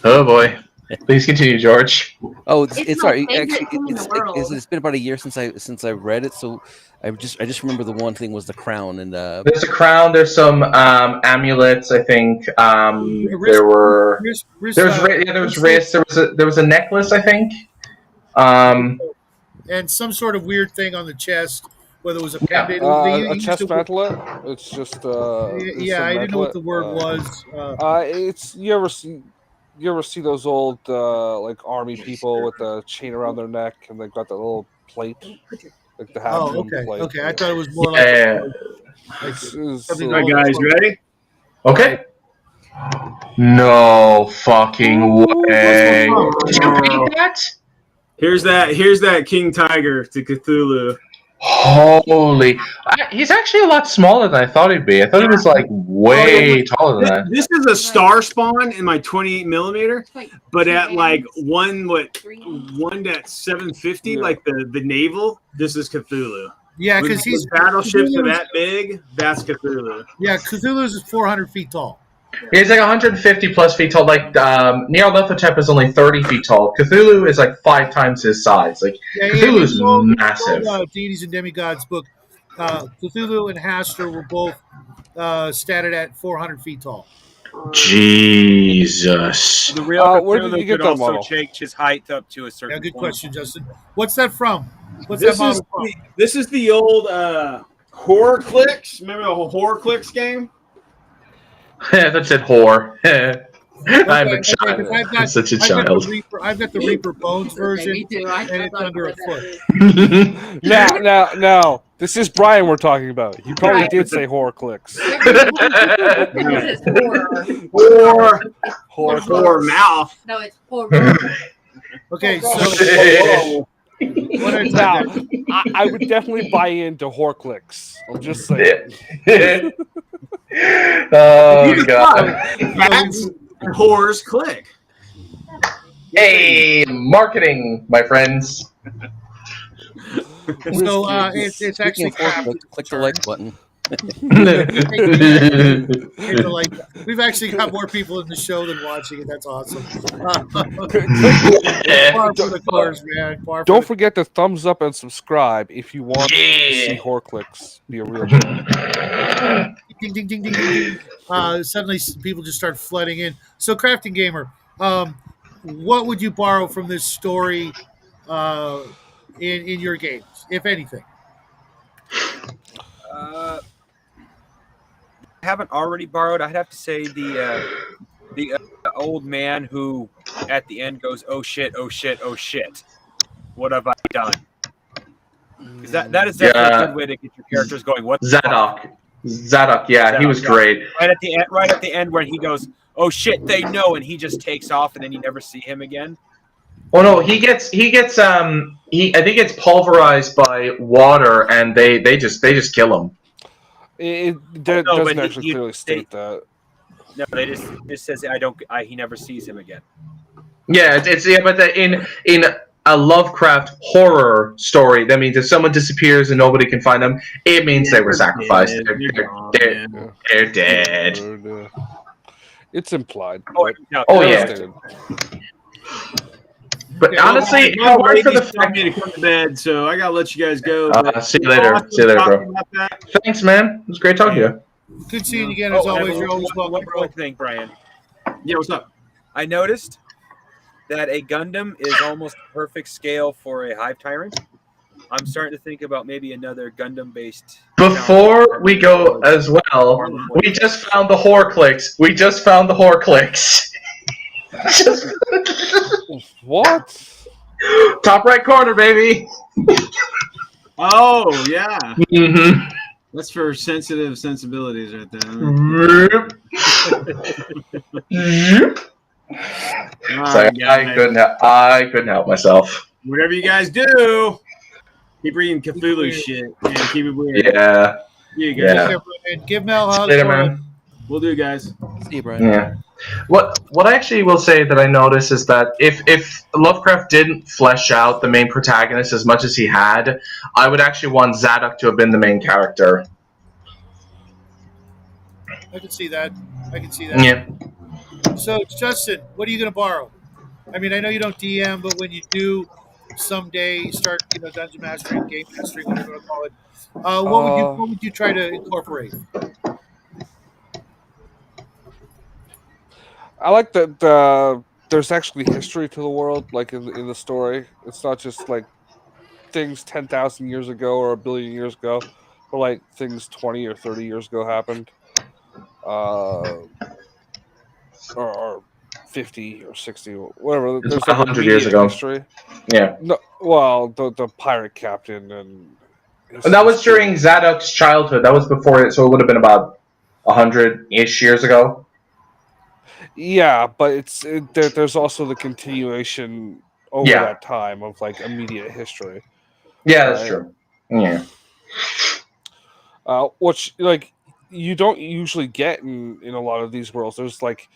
Oh boy. Please continue, George. Oh, It's sorry. my favorite Actually, thing in the world. it's been about a year since I read it, so I just remember the one thing was the crown and there's a crown. There's some amulets. I think there was wrist. There was a necklace. I think. And some sort of weird thing on the chest, whether it was a pendant. A chest mantlet. It's just I didn't know what the word was. It's you ever see those old like army people with the chain around their neck and they've got that little plate, like the plate. Okay. I thought it was more like All right, guys, ready? Okay. No fucking way. Did you paint that? Here's that King Tiger to Cthulhu. Holy! He's actually a lot smaller than I thought he'd be. I thought he was like way taller than that. This is a star spawn in my 28 millimeter, but at like 1.750, like the naval. This is Cthulhu. Yeah, because he's battleships are that big. That's Cthulhu. Yeah, Cthulhu's is 400 feet tall. He's like 150 plus feet tall. Like Nyarlathotep is only 30 feet tall. Cthulhu is like 5 times his size. Like Cthulhu's massive. Deities and Demigods book. Cthulhu and Hastur were both statted at 400 feet tall. Jesus. The real where did you get could that also model? change his height up to a certain. Yeah, good point. question, Justin. What's that from? What's This that is model from? this is the old Horror Clicks. Remember the Horror Clicks game? That's it, whore. I'm a child. I'm such a child. I've got the Reaper Bones version, Me too. I and it's thought under a about foot. that. Now, this is Brian we're talking about. He probably did say horror clicks. Horror mouth. No, it's horror. Okay, so Now, I would definitely buy into horror clicks. I'm just saying. Oh god. That's Horror's Click. Hey, marketing, my friends. So it's actually Click the like button. We've actually got more people in the show than watching it. That's awesome. Far from the course, man. Don't forget to thumbs up and subscribe if you want to see horror clicks be a real thing. Ding, ding, ding, ding, ding, ding. Suddenly, people just start flooding in. So, Crafting Gamer, what would you borrow from this story in your games, if anything? I haven't already borrowed. I'd have to say the old man who at the end goes, "Oh shit! Oh shit! Oh shit! What have I done?" Because that is definitely a good way to get your characters going. What Zadok, yeah, he was great. Right at the end, where he goes, "Oh shit! They know," and he just takes off, and then you never see him again. Oh no, he gets I think gets pulverized by water, and they just kill him. It doesn't actually clearly state that. No, it says he never sees him again. Yeah, but in a Lovecraft horror story, that means if someone disappears and nobody can find them, it means they were sacrificed. They're dead. It's implied. Yeah. But honestly, my wife is telling me to come to bed, so I gotta let you guys go. See you later. See you later, bro. Thanks, man. It was great talking to you. Good seeing you again, as always. You're always welcome, One bro. quick thing, Brian. Yeah, what's up? I noticed that a Gundam is almost perfect scale for a Hive Tyrant. I'm starting to think about maybe another Gundam-based. Before we go as well, we just found the horror clicks. What? Top right corner, baby. Oh yeah, Mm-hmm. that's for sensitive sensibilities right there. Sorry, I couldn't help myself. Whatever you guys do, keep reading Cthulhu shit and keep it weird. Yeah. You guys. Yeah. And give Mel a hug. Later, man. We'll do, guys. See you, Brian. Yeah. What I actually will say that I noticed is that if Lovecraft didn't flesh out the main protagonist as much as he had, I would actually want Zadok to have been the main character. I can see that. Yeah. So, Justin, what are you going to borrow? I mean, I know you don't DM, but when you do someday start, dungeon mastering, game mastering, whatever you want to call it, what would you try to incorporate? I like that there's actually history to the world, like in the story. It's not just like things 10,000 years ago or a billion years ago, but like things 20 or 30 years ago happened, or 50 or 60, whatever. There's 100 years ago. History. Yeah. No, well, the pirate captain and that was during Zadok's childhood. That was before it, so it would have been about 100-ish years ago. Yeah, but there's also the continuation over Yeah. that time of like immediate history. Yeah, that's Right. true. Yeah. Which like you don't usually get in a lot of these worlds. There's like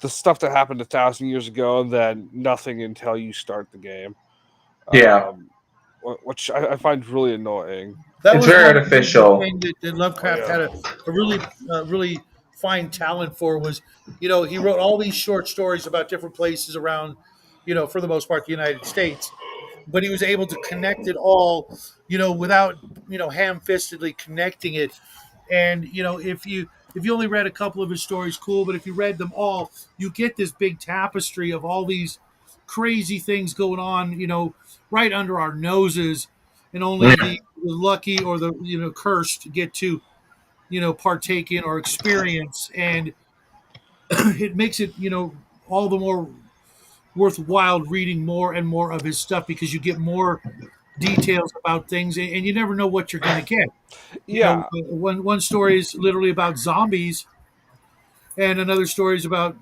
the stuff that happened 1,000 years ago, and then nothing until you start the game. Yeah. Which I find really annoying. That It's was very one of the artificial. things that Lovecraft Oh, yeah. had a really fine talent for was, he wrote all these short stories about different places around, for the most part, the United States. But he was able to connect it all, without, ham-fistedly connecting it. And if you only read a couple of his stories, cool. But if you read them all, you get this big tapestry of all these crazy things going on, right under our noses, and only the lucky or the cursed get to partake in or experience. And it makes it all the more worthwhile reading more and more of his stuff, because you get more details about things, and you never know what you're going to get. Yeah. One story is literally about zombies, and another story is about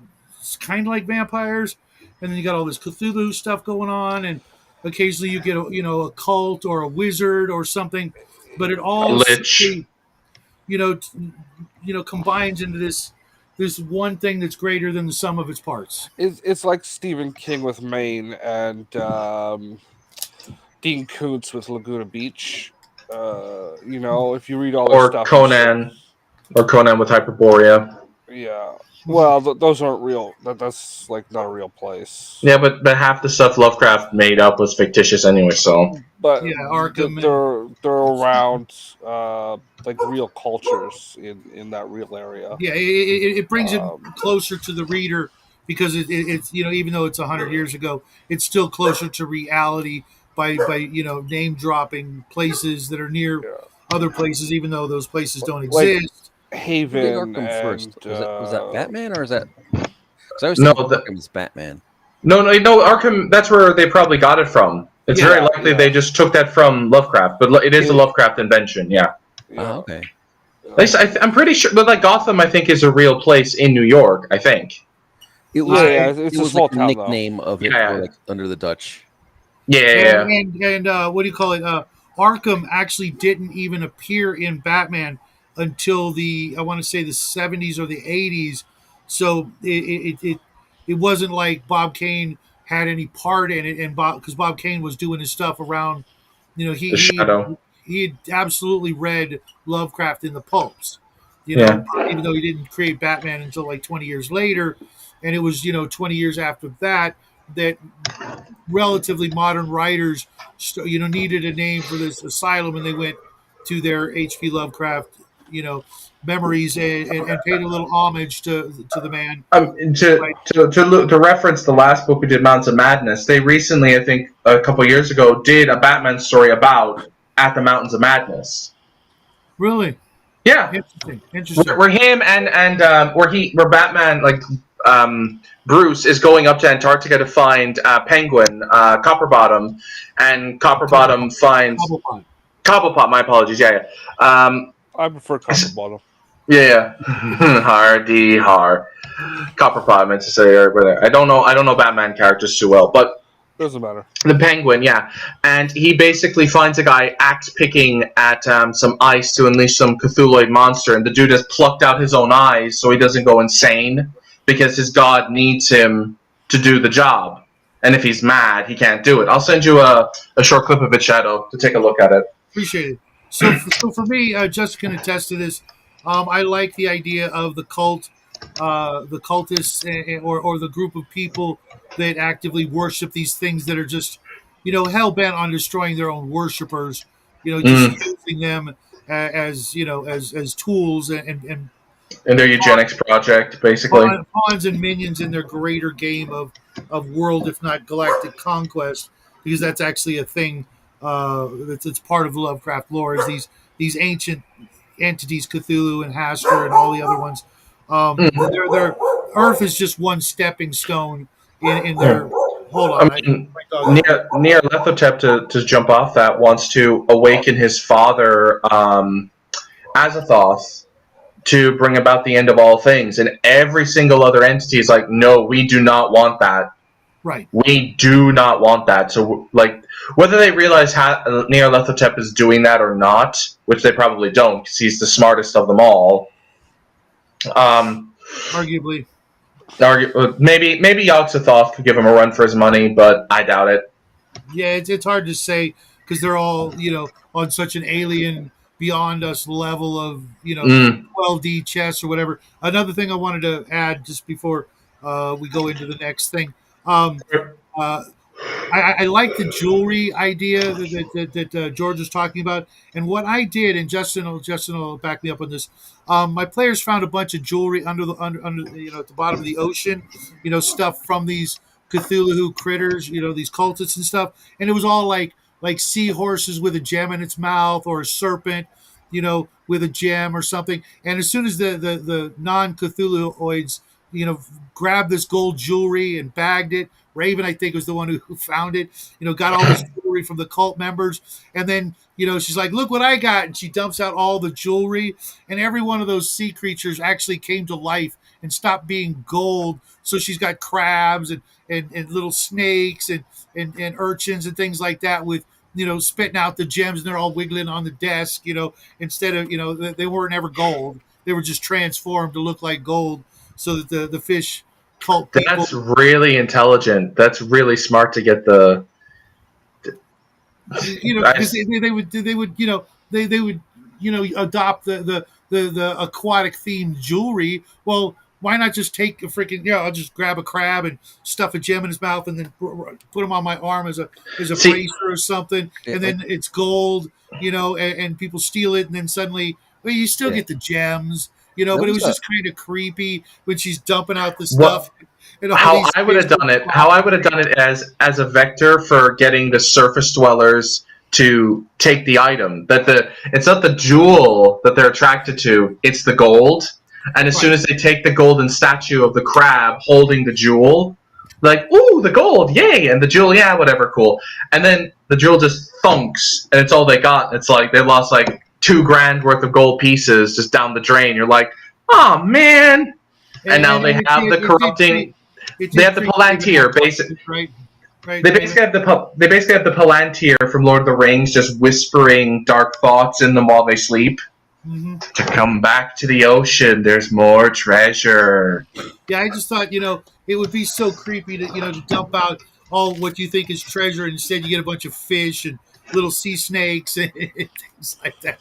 kind of like vampires, and then you got all this Cthulhu stuff going on, and occasionally you get a cult or a wizard or something, but it A all lich. simply, combines into this one thing that's greater than the sum of its parts. It's like Stephen King with Maine and Dean Koontz with Laguna Beach. If you read all their Or stuff, Conan. Or Conan with Hyperborea. yeah. Well, those aren't real. That's like not a real place. Yeah, but half the stuff Lovecraft made up was fictitious anyway, so. But Yeah, Arkham. they're around like real cultures in that real area. Yeah, it brings it Um, closer to the reader, because it's even though it's 100 years ago, it's still closer to reality by name dropping places that are near Yeah. other places, even though those places don't Like- exist. Who did Haven Arkham and first? Was that Batman, or is that? Because I always No, think Arkham is Batman. No, Arkham, that's where they probably got it from. It's Yeah, very likely they just took that from Lovecraft, but it is a Lovecraft invention, yeah. yeah. Oh, okay. At least I'm pretty sure, but like Gotham, I think, is a real place in New York, I think. It was. Yeah, It it's a was small like the town, though. nickname of it, Yeah. for, like, under the Dutch. Yeah. And what do you call it? Arkham actually didn't even appear in Batman until I want to say the 70s or the 80s. So it wasn't like Bob Kane had any part in it, and because Bob Kane was doing his stuff around, The Shadow. he had absolutely read Lovecraft in the pulps, Yeah. even though he didn't create Batman until like 20 years later, and it was 20 years after that relatively modern writers needed a name for this asylum, and they went to their H.P. Lovecraft memories, and paid a little homage to the man. To reference the last book we did, Mountains of Madness, they recently, I think a couple years ago, did a Batman story about At the Mountains of Madness. Really Yeah. interesting. Where him and where Batman, like Bruce, is going up to Antarctica to find Penguin, Copperbottom, and Copperbottom finds Cobblepot. My apologies. Yeah. I prefer Copperbottom. Yeah. Hardy har. Copperpot, I meant to say over there. I don't know Batman characters too well, but Doesn't matter. the Penguin, yeah. And he basically finds a guy axe picking at some ice to unleash some Cthulhuid monster, and the dude has plucked out his own eyes so he doesn't go insane, because his god needs him to do the job. And if he's mad, he can't do it. I'll send you a short clip of it, Shadow, to take a look at it. Appreciate it. So for me, Jessica can attest to this. I like the idea of the cult, the cultists, or the group of people that actively worship these things that are just, hell bent on destroying their own worshipers. Just using them as tools and In their eugenics project, basically. pawns and minions in their greater game of world, if not galactic conquest, because that's actually a thing. That's part of Lovecraft lore, is these ancient entities, Cthulhu and Hastur and all the other ones. Their Earth is just one stepping stone in their. Hold on, Near Lethotep, to jump off that, wants to awaken his father, Azathoth, to bring about the end of all things, and every single other entity is like, no, we do not want that. Right. We do not want that. So, like, whether they realize Nyarlathotep is doing that or not, which they probably don't, because he's the smartest of them all. Arguably. Maybe Yog-Sothoth could give him a run for his money, but I doubt it. Yeah, it's hard to say because they're all on such an alien beyond us level of 12D chess or whatever. Another thing I wanted to add just before we go into the next thing. Uh, I like the jewelry idea that George was talking about, and what I did, and Justin will back me up on this. My players found a bunch of jewelry under at the bottom of the ocean, stuff from these Cthulhu critters, these cultists and stuff, and it was all like seahorses with a gem in its mouth, or a serpent, with a gem or something. And as soon as the non Cthulhuoids, grabbed this gold jewelry and bagged it. Raven, I think, was the one who found it. Got all this jewelry from the cult members, and then she's like, "Look what I got!" And she dumps out all the jewelry, and every one of those sea creatures actually came to life and stopped being gold. So she's got crabs and little snakes and urchins and things like that with spitting out the gems, and they're all wiggling on the desk. Instead of they weren't ever gold; they were just transformed to look like gold, so that the fish cult people. That's really intelligent. That's really smart to get the. Because they would adopt the aquatic themed jewelry. Well, why not just take a freaking I'll just grab a crab and stuff a gem in his mouth and then put him on my arm as a bracer or something, and then it's gold, and people steal it, and then suddenly you still get the gems. But it was just kind of creepy when she's dumping out the stuff. How I would have done it as a vector for getting the surface dwellers to take the item. It's not the jewel that they're attracted to; it's the gold. And as soon as they take the golden statue of the crab holding the jewel, like, ooh, the gold, yay! And the jewel, yeah, whatever, cool. And then the jewel just thunks, and it's all they got. It's like they lost like $2,000 worth of gold pieces just down the drain. You're like, oh man! And now they have the corrupting. They have the Palantir, basically. Right. They basically have the Palantir from Lord of the Rings, just whispering dark thoughts in them while they sleep. Mm-hmm. To come back to the ocean, there's more treasure. Yeah, I just thought it would be so creepy to dump out all what you think is treasure, and instead you get a bunch of fish and little sea snakes and things like that.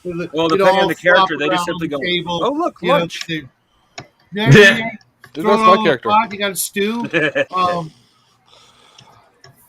Well, depending on the character, they just simply go, table, "Oh, look, lunch." Dude, that's my character. You got a stew.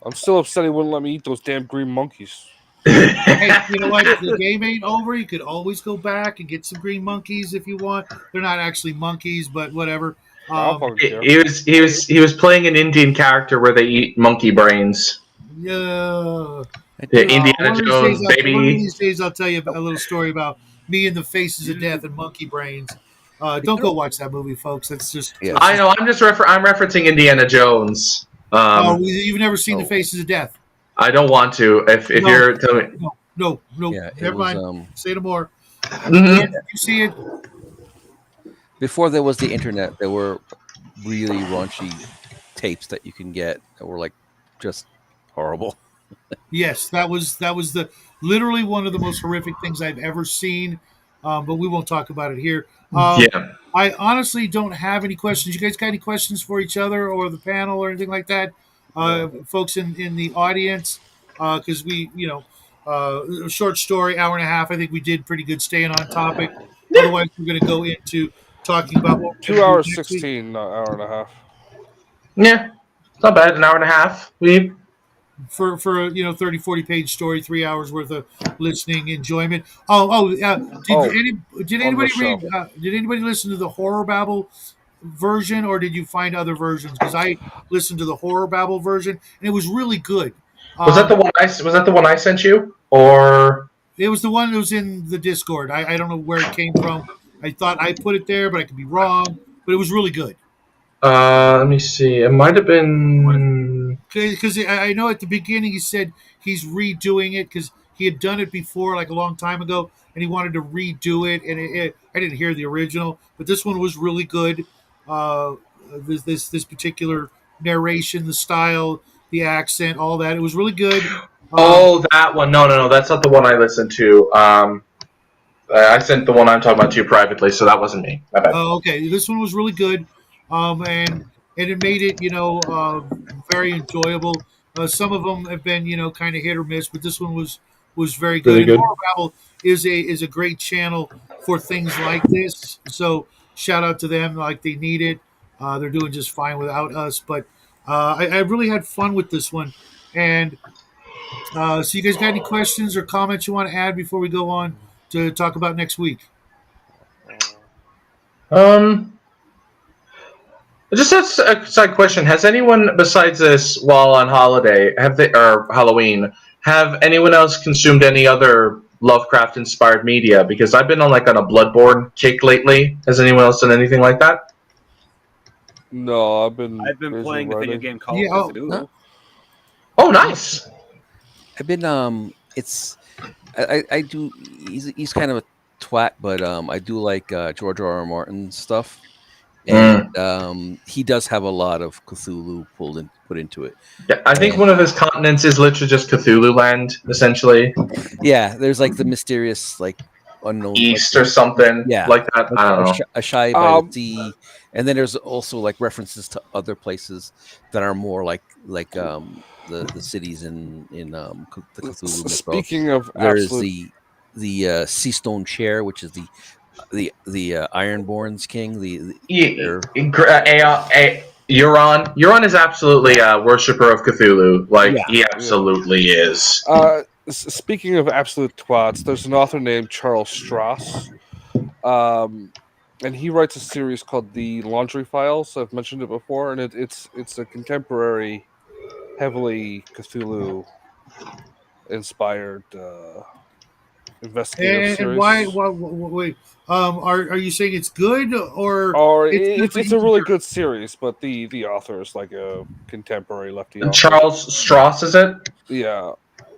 I'm still upset he wouldn't let me eat those damn green monkeys. Hey, you know what? The game ain't over. You could always go back and get some green monkeys if you want. They're not actually monkeys, but whatever. He was playing an Indian character where they eat monkey brains. Yeah. Indiana Jones, baby. One of these days, I'll tell you a little story about me and the Faces of Death and monkey brains. Don't go watch that movie, folks. That's just. Yeah. I know. I'm referencing Indiana Jones. You've never seen the Faces of Death. I don't want to. If you're telling me. No. Yeah, never mind. Say no more. Mm-hmm. You see it. Before there was the internet, there were really raunchy tapes that you can get that were like just horrible. Yes, that was literally one of the most horrific things I've ever seen. But we won't talk about it here. I honestly don't have any questions. You guys got any questions for each other or the panel or anything like that? Folks in the audience, because we, a short story, hour and a half. I think we did pretty good staying on topic. Otherwise, we're going to go into talking about what 2 hours 16, not hour and a half. Yeah, it's not bad. An hour and a half. For a 30, 40 page story, 3 hours worth of listening enjoyment. Did anybody read? Did anybody listen to the Horror Babble version, or did you find other versions? Because I listened to the Horror Babble version, and it was really good. Was that the one I sent you, or it was the one that was in the Discord? I don't know where it came from. I thought I put it there, but I could be wrong. But it was really good. Let me see. It might have been because I know at the beginning he said he's redoing it because he had done it before, like a long time ago, and he wanted to redo it. And I didn't hear the original, but this one was really good. This particular narration, the style, the accent, all that. It was really good. Oh, that one. No. That's not the one I listened to. I sent the one I'm talking about to you privately, so that wasn't me. My bad. Okay, this one was really good, and it made it very enjoyable. Some of them have been kind of hit or miss, but this one was very good. Really And good. Horror Babble is a great channel for things like this. So shout out to them. Like they need it. They're doing just fine without us. But I really had fun with this one. And so you guys got any questions or comments you want to add before we go on to talk about next week? Just a side question: has anyone besides this, while on holiday, or Halloween, have anyone else consumed any other Lovecraft-inspired media? Because I've been on a Bloodborne kick lately. Has anyone else done anything like that? No, I've been playing the video game called Cthulhu. Huh? Oh, nice. I've been it's I do he's kind of a twat, but I do like George R. R. Martin stuff. And he does have a lot of Cthulhu put into it. Yeah, I think one of his continents is literally just Cthulhu land, essentially. Yeah, there's the mysterious unknown East or something like that. I don't know. A shy by the sea, and then there's also references to other places that are more like the cities in the Cthulhu mythos. Speaking of there's the Sea Stone Chair, which is the Ironborn's king. Euron is absolutely a worshiper of Cthulhu. He absolutely is. Speaking of absolute twats, there's an author named Charles Stross, and he writes a series called The Laundry Files. I've mentioned it before, and it's a contemporary, heavily Cthulhu inspired investigative series. And why? Wait, are you saying it's good or? It's a really good series, but the author is a contemporary lefty author. Charles Stross, is it? Yeah.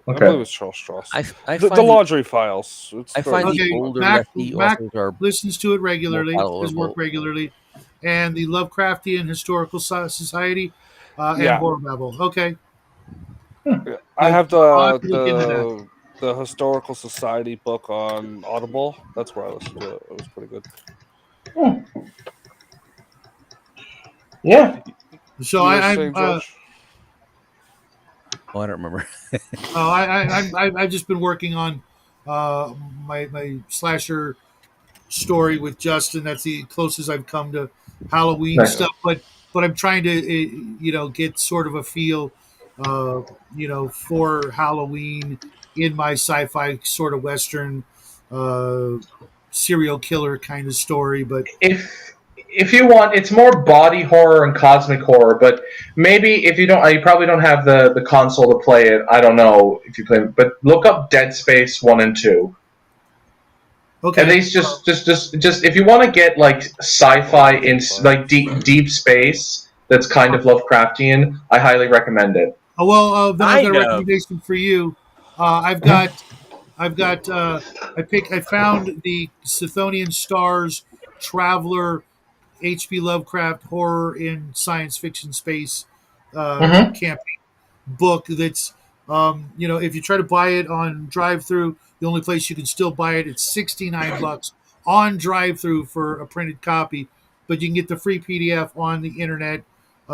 Okay. I believe it's Charles Stross. The Laundry Files. I find the older lefty authors are listens to it regularly. His work regularly, and the Lovecraftian Historical Society and Horror Babble. Okay. I have the Historical Society book on Audible. That's where I listened to it. It was pretty good. Yeah. So I don't remember. I've just been working on my slasher story with Justin. That's the closest I've come to Halloween stuff. But I'm trying to get sort of a feel for Halloween in my sci-fi sort of Western serial killer kind of story. But if you want, it's more body horror and cosmic horror. But maybe if you probably don't have the console to play it. I don't know if you play it, but look up Dead Space 1 and 2. Okay. At least just if you want to get sci-fi in deep space that's kind of Lovecraftian, I highly recommend it. Oh well, then I've got a recommendation for you. I found the Scythonian Stars Traveler H.P. Lovecraft horror in science fiction space campaign book. That's if you try to buy it on drive-through, the only place you can still buy it, it's $69 on drive-through for a printed copy, but you can get the free PDF on the internet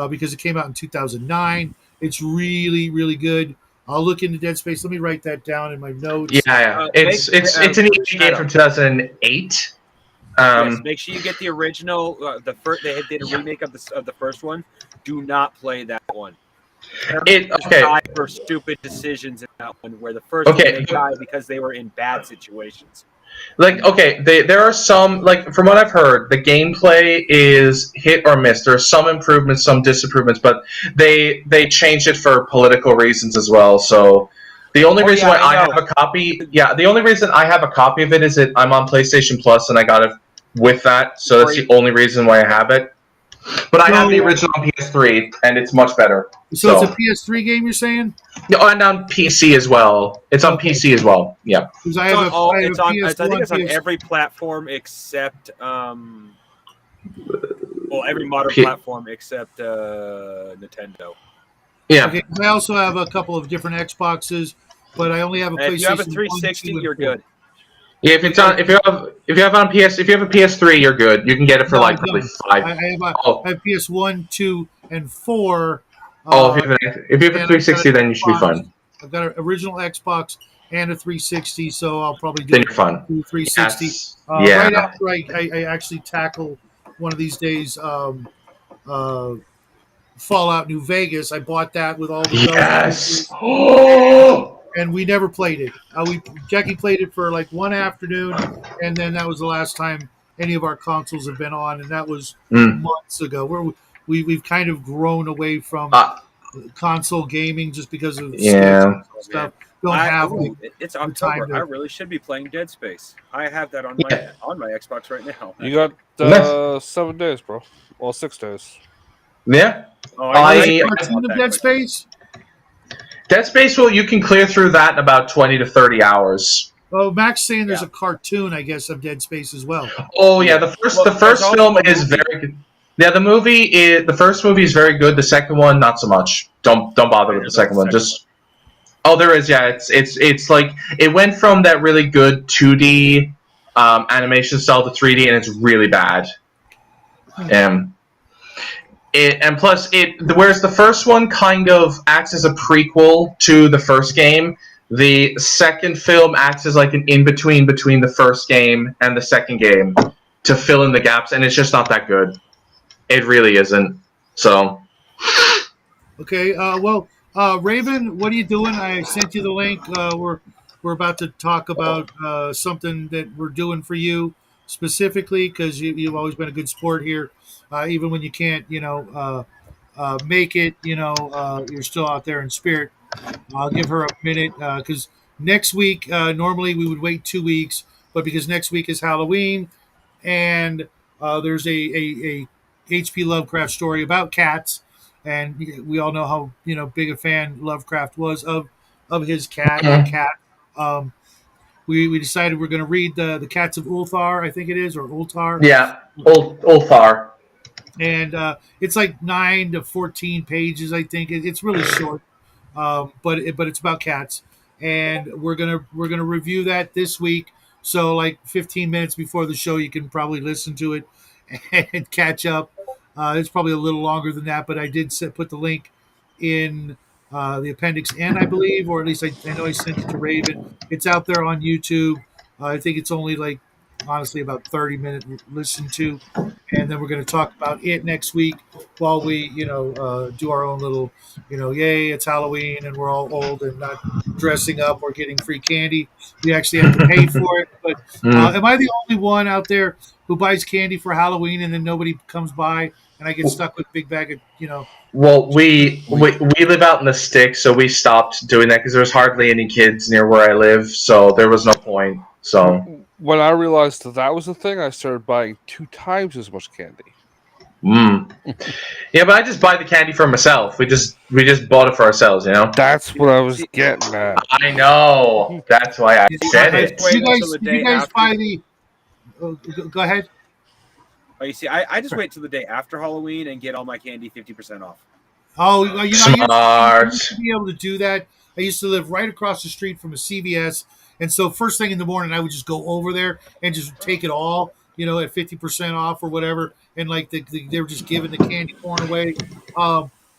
because it came out in 2009. It's really, really good. I'll look into Dead Space. Let me write that down in my notes. Yeah. It's an indie game from 2008. Yes, make sure you get the original. They did a remake of the first one. Do not play that one. Die for stupid decisions in that one, where the first one they died because they were in bad situations. There are some, from what I've heard, the gameplay is hit or miss. There are some improvements, some disimprovements, but they changed it for political reasons as well. So the only reason why I have a copy, the only reason I have a copy of it is that I'm on PlayStation Plus and I got it with that. So that's the only reason why I have it. But I have the original on PS3, and it's much better. So it's a PS3 game, you're saying? No, and on PC as well. It's on PC as well. Yeah. I think it's on every platform except Well, every modern P- platform except Nintendo. Yeah. Okay, 'cause I also have a couple of different Xboxes, but I only have a And if you have a PlayStation 1, 360, 2, and you're 4. good. Yeah, if you have a PS3, you're good. You can get it for No, I like probably don't. I 5. I Oh, have PS1, 2, and 4. oh, Uh, if you have a and I've got an 360, then you should be Xbox. fine. I've got an original Xbox and a 360, so I'll probably do Then it you're fine. through 360. Yes. Yeah. Right after I actually tackle one of these days uh, Fallout New Vegas, I bought that with all the bells and Yes. whistles, Oh. and we never played it. Jackie played it for like one afternoon, and then that was the last time any of our consoles have been on, and that was Mm. months ago. We've kind of grown away from Uh, console gaming just because of schedules yeah. and stuff. Don't have like It's the time October. I to. really should be playing Dead Space. I have that on Yeah. my Xbox right now. You got Nice. 7 days, bro. Well, 6 days. Yeah. Oh, Oh, there's a I cartoon of Dead Space. Dead Space. Well, you can clear through that in about 20 to 30 hours. Oh, Max saying there's a cartoon, I guess, of Dead Space as well. Oh yeah, the first also film a is movie. very good. Yeah, the first movie is very good. The second one, not so much. Don't bother with the second one. Just there is. Yeah, it's like it went from that really good 2D animation style to 3D, and it's really bad. And plus whereas the first one kind of acts as a prequel to the first game, the second film acts as like an in-between between the first game and the second game to fill in the gaps, and it's just not that good. It really isn't. So Okay. Raven, what are you doing? I sent you the link. We're about to talk about something that we're doing for you specifically because you've always been a good sport here, even when you can't, make it. You're still out there in spirit. I'll give her a minute because next week, normally we would wait 2 weeks, but because next week is Halloween and there's a H.P. Lovecraft story about cats, and we all know how big a fan Lovecraft was of his cat or cat. Um, we decided we're going to read the Cats of Ulthar, I think it is, or Ultar, yeah, old far. and it's like 9 to 14 pages. I think it's really short, but it's about cats, and we're gonna review that this week. So like 15 minutes before the show, you can probably listen to it and catch up. It's probably a little longer than that, but I did put the link in the appendix N, I believe, or at least I know I sent it to Raven. It's out there on YouTube. I think it's only like honestly about 30-minute listen to, and then we're going to talk about it next week while we do our own little yay, it's Halloween and we're all old and not dressing up or getting free candy. We actually have to pay for it. But am I the only one out there who buys candy for Halloween and then nobody comes by and I get stuck with a big bag of Well, we live out in the sticks, so we stopped doing that because there was hardly any kids near where I live, so there was no point. So When I realized that was a thing, I started buying 2 times as much candy. Yeah, but I just buy the candy for myself. We just bought it for ourselves, That's what I was getting at. I know. That's why I said it. Did you guys buy the? Go ahead. Oh, you see, I just wait till the day after Halloween and get all my candy 50% off. Oh, Smart. I used to be able to do that. I used to live right across the street from a CVS, and so first thing in the morning, I would just go over there and just take it all, at 50% off or whatever, and like they were just giving the candy corn away.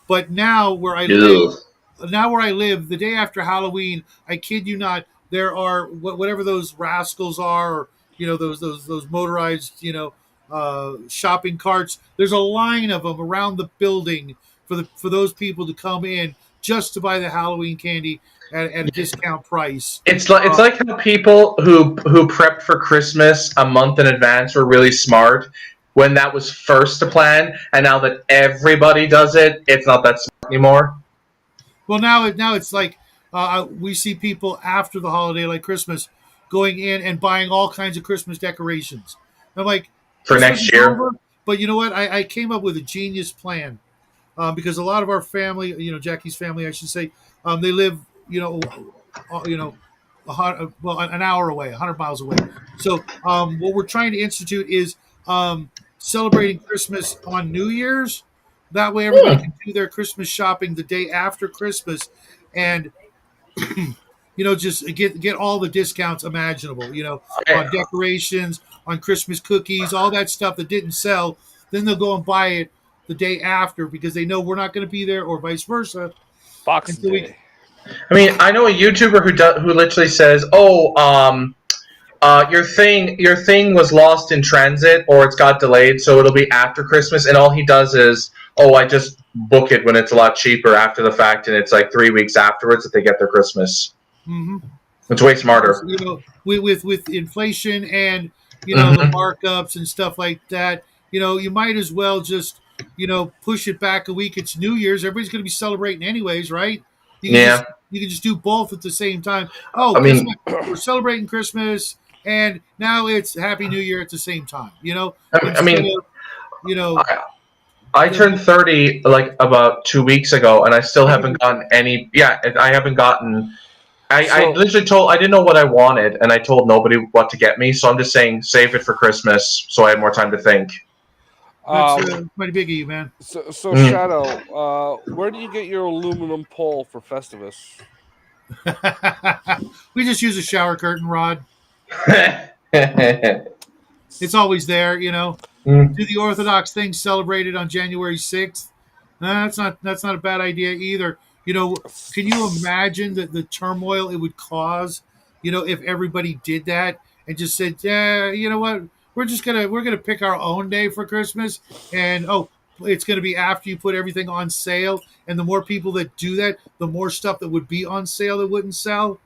But now where I live, the day after Halloween, I kid you not, there are whatever those rascals are, or those motorized, shopping carts. There's a line of them around the building for those people to come in just to buy the Halloween candy at a discount price. It's like how people who prepped for Christmas a month in advance were really smart when that was first to plan, and now that everybody does it, it's not that smart anymore. Well, now it's like we see people after the holiday, like Christmas, going in and buying all kinds of Christmas decorations. I'm like, For Christmas next is year. over, but you know what? I came up with a genius plan because a lot of our family, Jackie's family, I should say, they live, an hour away, 100 miles away. So what we're trying to institute is celebrating Christmas on New Year's. That way, everybody can do their Christmas shopping the day after Christmas, and just get all the discounts imaginable. On decorations, on Christmas cookies, all that stuff that didn't sell. Then they'll go and buy it the day after because they know we're not going to be there, or vice versa. Boxing so we- Day. I mean, I know a YouTuber who literally says, "Oh, your thing was lost in transit, or it's got delayed, so it'll be after Christmas." And all he does is, "Oh, I just book it when it's a lot cheaper after the fact, and it's like 3 weeks afterwards that they get their Christmas." Mhm. It's way smarter. With inflation and the markups and stuff like that, you might as well just push it back a week. It's New Year's. Everybody's going to be celebrating anyways, right? You can just do both at the same time. Oh, I mean- we're celebrating Christmas, and now it's Happy New Year at the same time. I mean, Instead of, I turned 30 like about 2 weeks ago, and I still haven't gotten any. Yeah, I haven't gotten. I literally I didn't know what I wanted, and I told nobody what to get me. So I'm just saying, save it for Christmas, so I had more time to think. that's mighty big of you, man. So Shadow, where do you get your aluminum pole for Festivus? We just use a shower curtain rod. It's always there, Do the Orthodox thing celebrated on January 6th. That's not a bad idea either. Can you imagine the turmoil it would cause, if everybody did that and just said, yeah, you know what, we're gonna pick our own day for Christmas, and it's gonna be after you put everything on sale, and the more people that do that, the more stuff that would be on sale that wouldn't sell.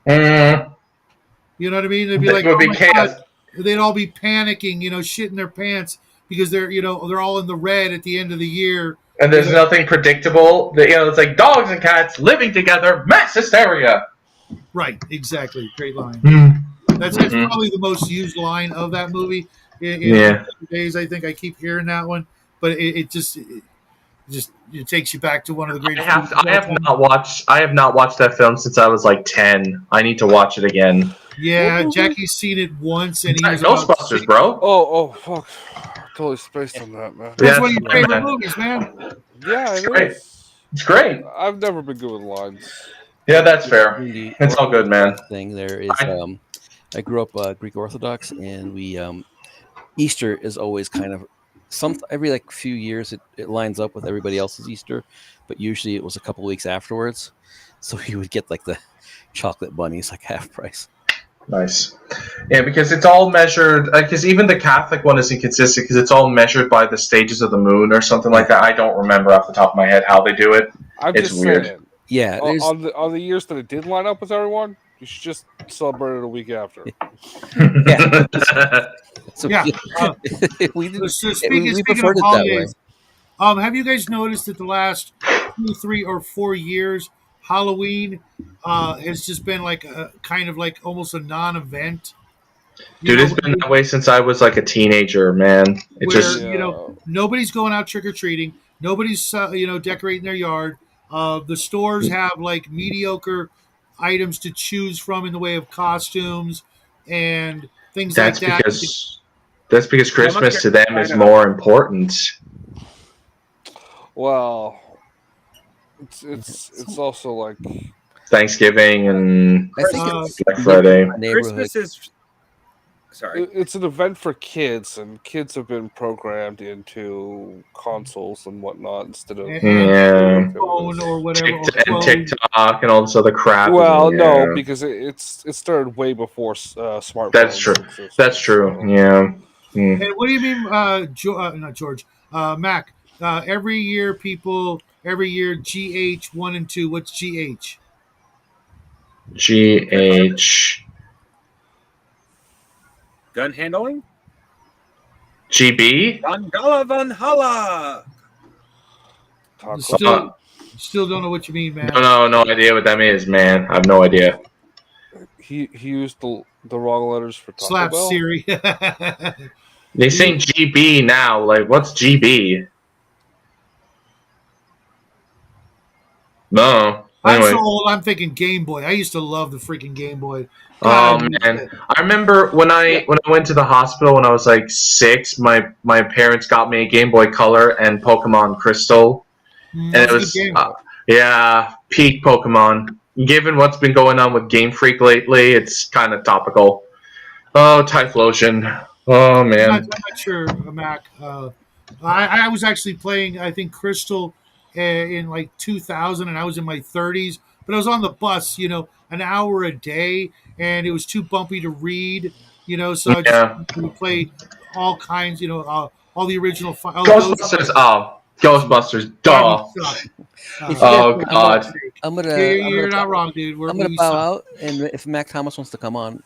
You know what I mean? They'd be like, It would be chaos. God. They'd all be panicking, shitting their pants because they're all in the red at the end of the year. And there's nothing predictable. It's like dogs and cats living together, mass hysteria. Right, exactly. Great line. Mm. That's probably the most used line of that movie. In days, I think I keep hearing that one, but it takes you back to one of the greatest. I have not watched that film since I was like 10. I need to watch it again. Yeah, Jackie's seen it once, and he was Ghostbusters, bro. Oh, fuck! Totally spaced on that, man. That's one of your favorite movies, man. Yeah, it's great. It's great. I've never been good with lines. Yeah, that's fair. It's all good, man. Thing there is, I grew up Greek Orthodox, and we Easter is always kind of every like few years it lines up with everybody else's Easter, but usually it was a couple weeks afterwards. So you would get like the chocolate bunnies like half price. Nice. Yeah, because it's all measured. Because even the Catholic one is inconsistent because it's all measured by the stages of the moon or something like that. I don't remember off the top of my head how they do it. It's weird. Saying, yeah. On the years that it did line up with everyone, you should just celebrate it a week after. Yeah. So, yeah. we speaking preferred of it holidays, that way. Have you guys noticed that the last 2, 3, or 4 years, Halloween has just been like a kind of like almost a non-event? Dude, it's been that way since I was like a teenager, man. Nobody's going out trick-or-treating. Nobody's decorating their yard. The stores have like mediocre items to choose from in the way of costumes and things like that. That's because Christmas to them is more important. Well, it's also like Thanksgiving and Black Friday. Christmas is it's an event for kids, and kids have been programmed into consoles and whatnot instead of phone or whatever, and TikTok and all this other crap. Well, no, because it started way before smartphones. That's true. That's true. Yeah. And what do you mean, not George, Mac? Every year, GH 1 and 2. What's GH? GH. Gun handling? GB? Gangala Van Hala! Still don't know what you mean, man. No idea what that means, man. I have no idea. He used the wrong letters for Taco Slap Bell. Siri. They saying GB now. Like, what's GB? No. I'm so Anyway, old. I'm thinking Game Boy. I used to love the freaking Game Boy. God, oh man, I remember Yeah. when I went to the hospital when I was like 6. My parents got me a Game Boy Color and Pokemon Crystal, that and it was a good was game. yeah, peak Pokemon. Given what's been going on with Game Freak lately, it's kind of topical. Oh, Typhlosion. Oh man. I'm not sure, Mac. I was actually playing, I think, Crystal in like 2000, and I was in my 30s. But I was on the bus, an hour a day, and it was too bumpy to read, So I just Yeah. would play all kinds, all the original. Ghostbusters. Oh, Ghostbusters. That would Duh. suck. If you Uh, guys, Oh God. you're not wrong, dude. I'm gonna We bow suck. out, and if Mac Thomas wants to come on,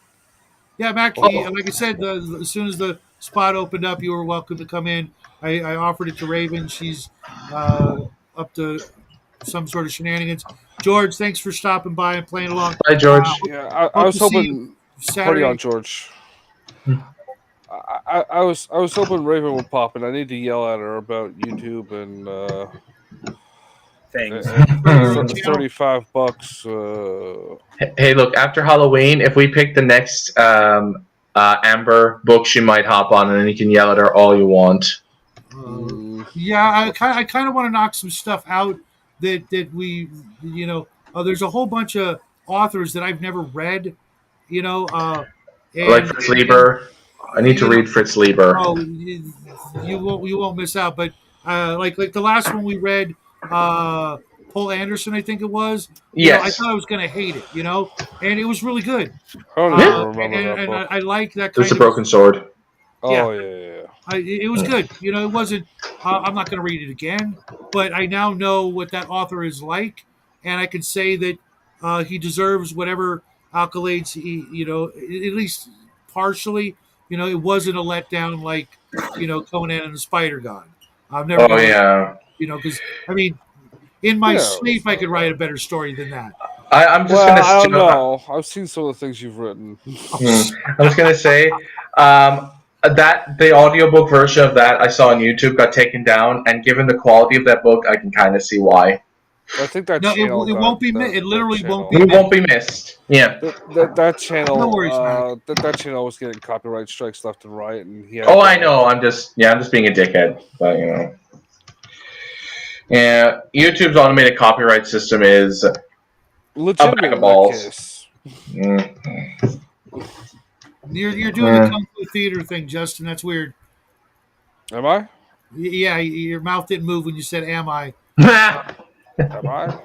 Yeah, Mac. Oh. Like I said, as soon as the spot opened up, you were welcome to come in. I offered it to Raven. She's uh, up to some sort of shenanigans. George, thanks for stopping by and playing along. Bye, George. Yeah, I Hope was to see you hoping. Party on, Saturday. George. I was hoping Raven would pop in. I need to yell at her about YouTube and Things. Channel. $35. Hey, look. After Halloween, if we pick the next Amber book, she might hop on, and then you can yell at her all you want. Yeah, I kind of want to knock some stuff out that we, there's a whole bunch of authors that I've never read, Like and Fritz Lieber. I need to you know, read Fritz Lieber. oh, you won't miss out. But like the last one we read, Paul Anderson, I think it was. I Yes. thought I was going to hate it, and it was really good. I don't Yeah. even remember that And book. I like that It's kind a of. broken sword. Oh yeah. It was good. It wasn't. I'm not going to read it again, but I now know what that author is like, and I can say that he deserves whatever accolades he, at least partially. It wasn't a letdown like, Conan and the Spider God. I'm never Oh going to, yeah. because I mean, in my Yeah. sleep, I could write a better story than that. I'm just Well, gonna. I don't know. I've seen some of the things you've written. I was gonna say that the audiobook version of that I saw on YouTube got taken down, and given the quality of that book, I can kind of see why. I think that No, channel. it won't be. It literally won't be. We won't be missed. Yeah. That channel. No worries, Mac. That channel was getting copyright strikes left and right, and he had. Oh, I know. I'm just being a dickhead, but Yeah, YouTube's automated copyright system is legitimate bag of in that balls. case. Mm. You're doing the kung fu theater thing, Justin. That's weird. Am I? Yeah, your mouth didn't move when you said "Am I?" Am I?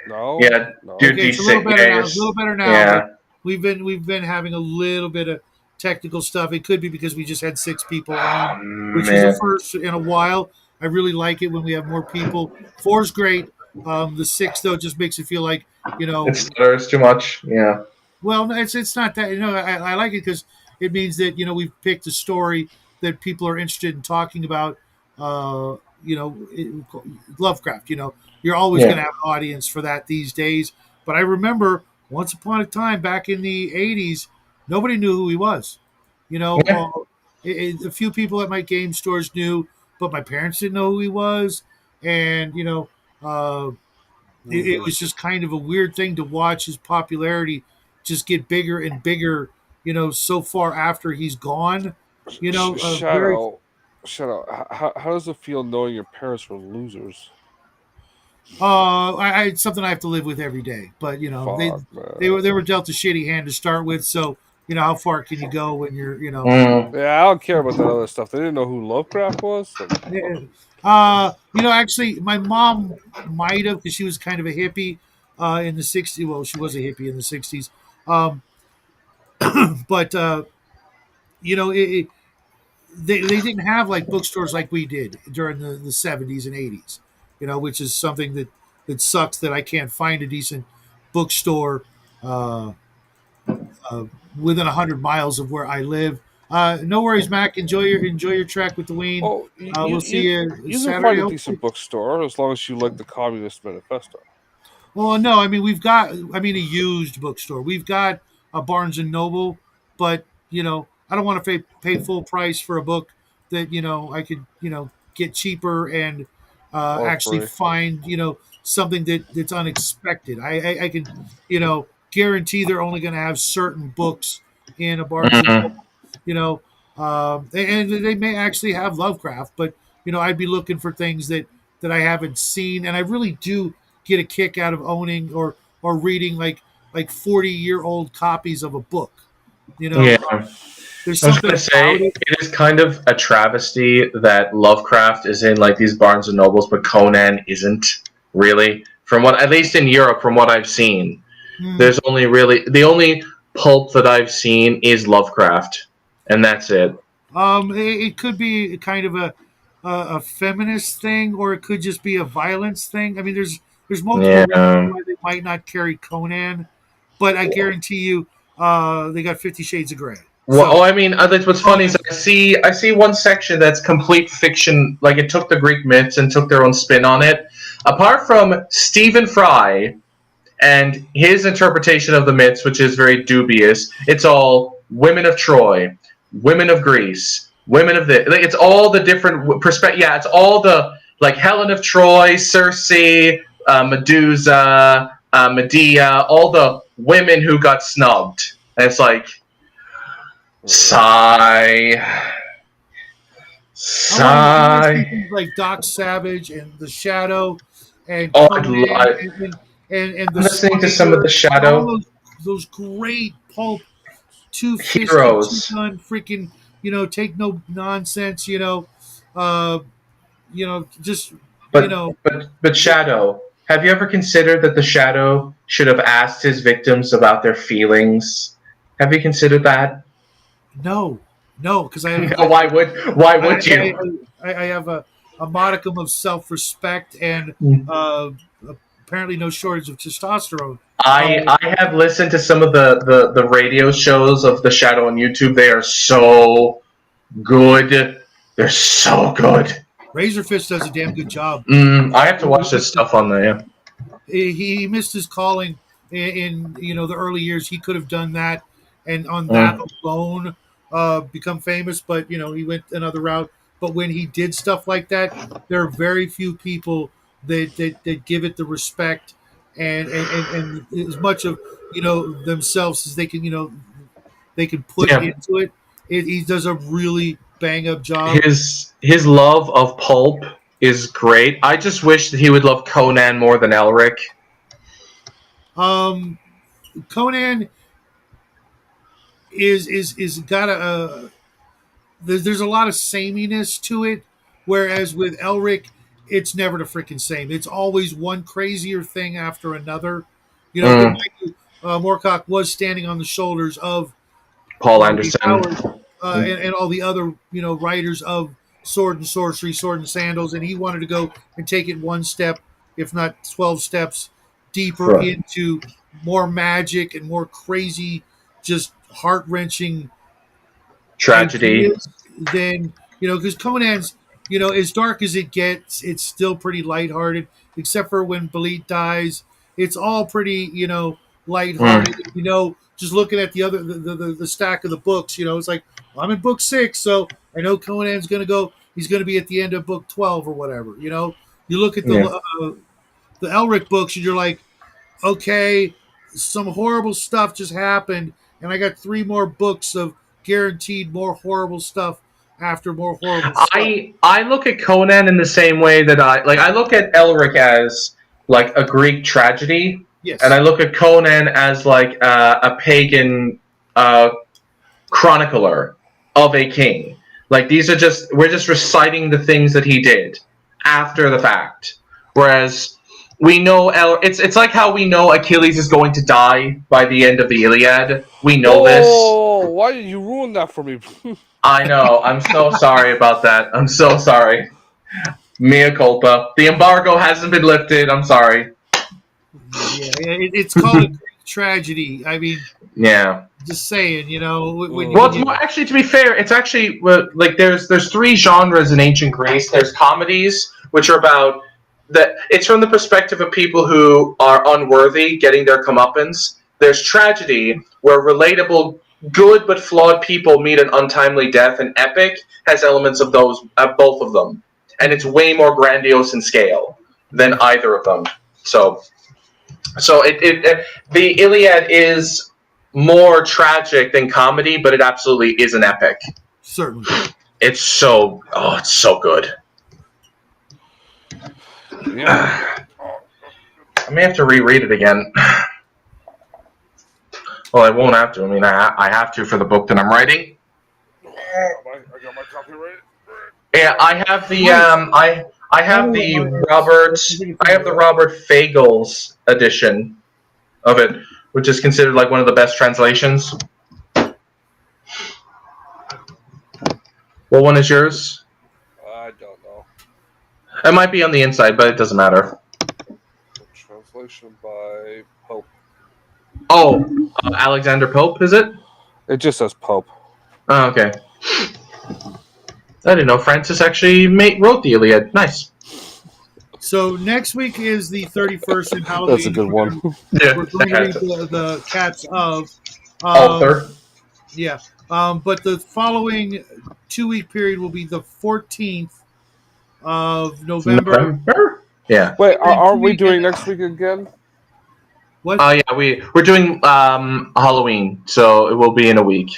No. Yeah, No. dude, Okay, it's a little better now. It's a little better now. Yeah. But we've been having a little bit of technical stuff. It could be because we just had 6 people on, which is Man. the first in a while. I really like it when we have more people. 4's great. The 6 though just makes it feel like It stutters too much. Yeah. Well, no, it's not that. I like it because it means that we've picked a story that people are interested in talking about. Lovecraft. You're always Yeah. going to have an audience for that these days. But I remember once upon a time back in the '80s, nobody knew who he was. Yeah. A few people at my game stores knew, but my parents didn't know who he was, and it was just kind of a weird thing to watch his popularity just get bigger and bigger, so far after he's gone. Shadow. Shadow. How does it feel knowing your parents were losers? It's something I have to live with every day. But Fuck, they were dealt a shitty hand to start with, so how far can you go when you're Mm. Yeah, I don't care about that other stuff. They didn't know who Lovecraft was. Actually, my mom might have because she was kind of a hippie in the '60s. Well, she was a hippie in the '60s, but they didn't have like bookstores like we did during the '70s and '80s. Which is something that sucks that I can't find a decent bookstore uh, within 100 miles of where I live. No worries, Mac. Enjoy your trek with the Ween. Oh, We'll see you You can Saturday. find a hopefully. decent bookstore as long as you like the Communist Manifesto. Well, no, I mean a used bookstore. We've got a Barnes and Noble, but I don't want to pay full price for a book that I could get cheaper and actually free. find something that's unexpected. I can guarantee they're only going to have certain books in a Barnes and Noble, you know, and they may actually have Lovecraft, but I'd be looking for things that I haven't seen, and I really do get a kick out of owning or reading like 40-year-old copies of a book. Yeah. There's I was something going to say, about it. it is kind of a travesty that Lovecraft is in like these Barnes and Nobles, but Conan isn't really. From what, at least in Europe, from what I've seen, there's only really the only pulp that I've seen is Lovecraft, and that's it. It could be kind of a feminist thing, or it could just be a violence thing. I mean, there's multiple reasons Yeah. why they might not carry Conan, but I guarantee you, they got 50 Shades of Grey. Well, So, I mean, that's what's funny is I see one section that's complete fiction, like it took the Greek myths and took their own spin on it. Apart from Stephen Fry and his interpretation of the myths, which is very dubious, it's all women of Troy, women of Greece, women of the. Like, it's all the different perspective. Yeah, it's all the like Helen of Troy, Circe, Medusa, Medea, all the women who got snubbed. And it's like. Sigh. like Doc Savage and The Shadow, and Oh, Conan, and I'm listening to some of The Shadow. all those great pulp, two-fisted, Heroes. two-gun, freaking, take no nonsense, just But Shadow. Have you ever considered that the Shadow should have asked his victims about their feelings? Have you considered that? No, because I have, Why would you? I have a modicum of self-respect and apparently no shortage of testosterone. I have listened to some of the radio shows of the Shadow on YouTube. They are so good. They're so good. Razorfist does a damn good job. I have to watch this stuff on there. Yeah. He missed his calling in the early years. He could have done that, and on that alone become famous. But he went another route. But when he did stuff like that, there are very few people that give it the respect and as much of themselves as they can put into it. He does a really bang up job. His love of pulp is great. I just wish that he would love Conan more than Elric. Conan is got there's a lot of sameness to it, whereas with Elric, it's never the freaking same. It's always one crazier thing after another. Moorcock was standing on the shoulders of Paul Anderson. Howard, and all the other writers of Sword and Sorcery, Sword and Sandals, and he wanted to go and take it one step, if not 12 steps deeper into more magic and more crazy, just heart-wrenching tragedy. Then because Conan's as dark as it gets, it's still pretty lighthearted, except for when Belit dies. It's all pretty lighthearted. Just looking at the other the stack of the books, it's like, well, I'm in book 6, so I know Conan's going to go. He's going to be at the end of book 12 or whatever. You look at the Elric books, and you're like, okay, some horrible stuff just happened, and I got 3 more books of guaranteed more horrible stuff after more horrible stuff. I look at Conan in the same way that I look at Elric as like a Greek tragedy. Yes. And I look at Conan as like a pagan chronicler of a king. Like we're just reciting the things that he did after the fact. Whereas we know it's like how we know Achilles is going to die by the end of the Iliad. We know this. Oh, why did you ruin that for me? I know. I'm so sorry about that. I'm so sorry. Mea culpa. The embargo hasn't been lifted. I'm sorry. Yeah, it's called a Greek tragedy. I mean, yeah. Just saying, Actually, to be fair, it's actually like there's 3 genres in ancient Greece. There's comedies, which are about that. It's from the perspective of people who are unworthy, getting their comeuppance. There's tragedy, where relatable, good but flawed people meet an untimely death. And epic has elements of both of them. and it's way more grandiose in scale than either of them. So the Iliad is more tragic than comedy, but it absolutely is an epic. Certainly. It's so good. Yeah. I may have to reread it again. Well, I won't have to. I mean, I have to for the book that I'm writing. I got my copyright. Yeah, I have the I have the Robert Fagles edition of it, which is considered like one of the best translations. What one is yours? I don't know. It might be on the inside, but it doesn't matter. Translation by Pope. Oh, Alexander Pope, is it? It just says Pope. Oh, okay. I didn't know Francis actually wrote the Iliad. Nice. So next week is the 31st in Halloween. That's a good one. Yeah, We're going to read the Cats of. Author. Yeah. But the following 2-week period will be the 14th of November. Yeah. Wait, aren't we doing next week again? What? Oh yeah, we're doing Halloween, so it will be in a week.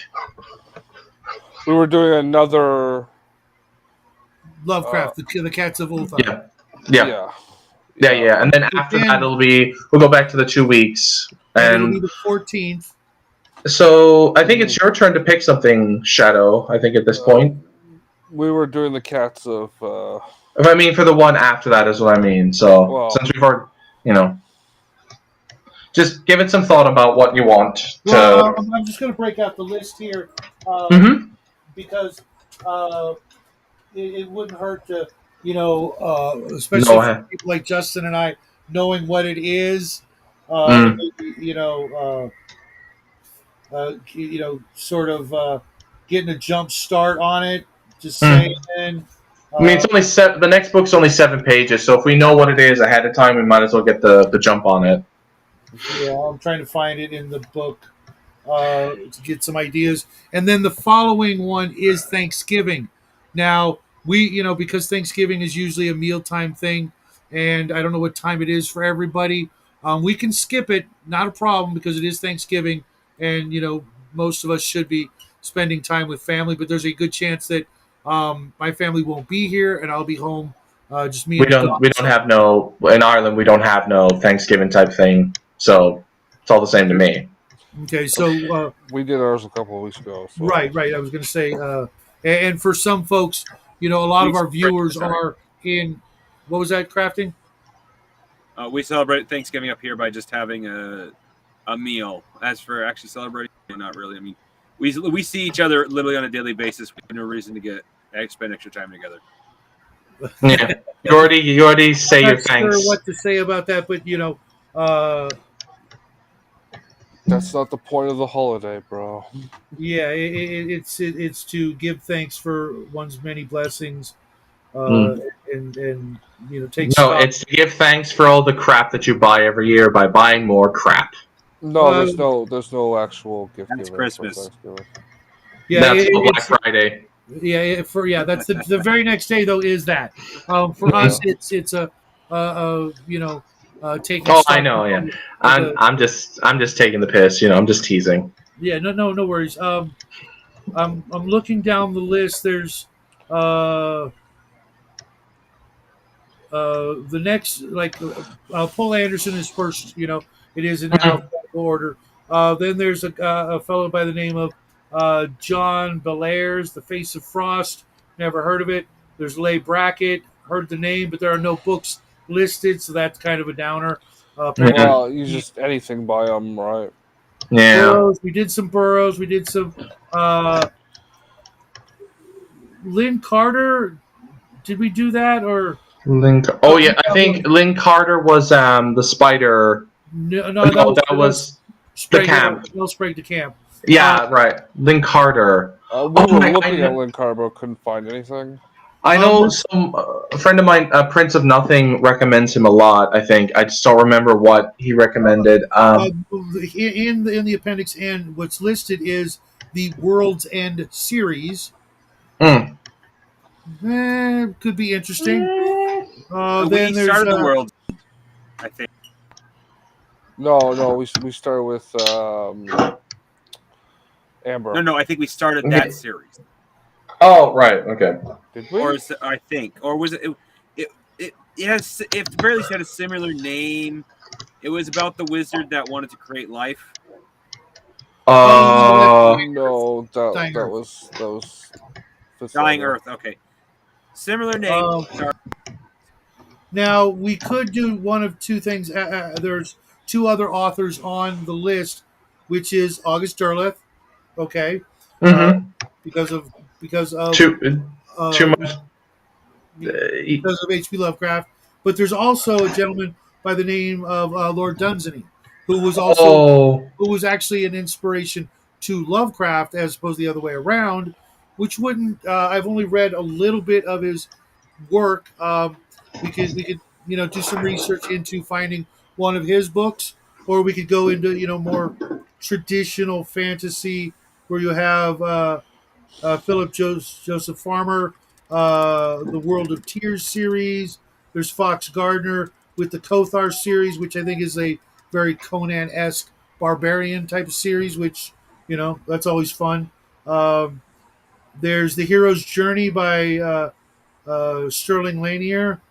We were doing another Lovecraft, the Cats of Ulthar. Yeah. And then after that, we'll go back to the 2 weeks, And it'll and be the 14th. so I think it's your turn to pick something, Shadow. I think at this point. We were doing the Cats of. I mean, for the one after that is what I mean. So since we've already, just give it some thought about what you want to. Well, I'm just going to break out the list here because it wouldn't hurt to, especially for people like Justin and I, knowing what it is, sort of getting a jump start on it. Just saying. I mean, it's only the next book's only 7 pages, so if we know what it is ahead of time, we might as well get the jump on it. Yeah, I'm trying to find it in the book to get some ideas. And then the following one is Thanksgiving. Now, because Thanksgiving is usually a mealtime thing, and I don't know what time it is for everybody, we can skip it, not a problem, because it is Thanksgiving, and, most of us should be spending time with family, but there's a good chance that my family won't be here, and I'll be home, just me and the dog. In Ireland, we don't have no Thanksgiving type thing. So it's all the same to me. Okay, so we did ours a couple of weeks ago. So. Right. I was going to say, and for some folks, a lot of our viewers are in. What was that, Crafting? We celebrate Thanksgiving up here by just having a meal. As for actually celebrating, not really. I mean, we see each other literally on a daily basis. We have no reason to spend extra time together. Yeah, you already say your thanks. I'm not sure what to say about that, but that's not the point of the holiday, bro. Yeah, it's to give thanks for one's many blessings, and take stock. It's to give thanks for all the crap that you buy every year by buying more crap. No, there's no actual gift. That's Christmas. Yeah, that's Black Friday. Yeah, that's the very next day though. Is that for us? It's a taking. Oh, I know. Yeah, I'm just taking the piss. I'm just teasing. Yeah, no worries. I'm looking down the list. There's the next Paul Anderson is first. It is in alphabetical order. Then there's a fellow by the name of John Bellairs, The Face of Frost. Never heard of it. There's Leigh Brackett. Heard the name, but there are no books listed, so that's kind of a downer. Well, you just anything by them, right? Yeah. Burroughs. We did some Burroughs. We did some Lynn Carter. Did we do that or? Oh yeah, I think Lynn Carter was the spider. No, that was the camp. Sprague de Camp. Yeah, right. Lynn Carter. We were looking at Lynn Carter, but couldn't find anything. I know a friend of mine, Prince of Nothing, recommends him a lot. I think I just don't remember what he recommended. In the appendix, and what's listed is the World's End series. Could be interesting. We Then there's started the world, I think. No, we started with Amber. No, I think we started that series. Oh, right. Okay. Did we? Or I think, or was it? It has. It barely had a similar name. It was about the wizard that wanted to create life. No, that was Dying Earth. Okay, similar name. Now we could do one of two things. There's two other authors on the list, which is August Derleth. Okay, Mm-hmm. because of Too much. because of H.P. Lovecraft. But there's also a gentleman by the name of Lord Dunsany, who was also who was actually an inspiration to Lovecraft as opposed to the other way around. Which wouldn't I've only read a little bit of his work. We could do some research into finding one of his books, or we could go into more traditional fantasy where you have Philip Joseph Farmer, the World of Tears series. There's Fox Gardner with the Kothar series, which I think is a very Conan-esque barbarian type of series, which that's always fun. There's The Hero's Journey by Sterling Lanier.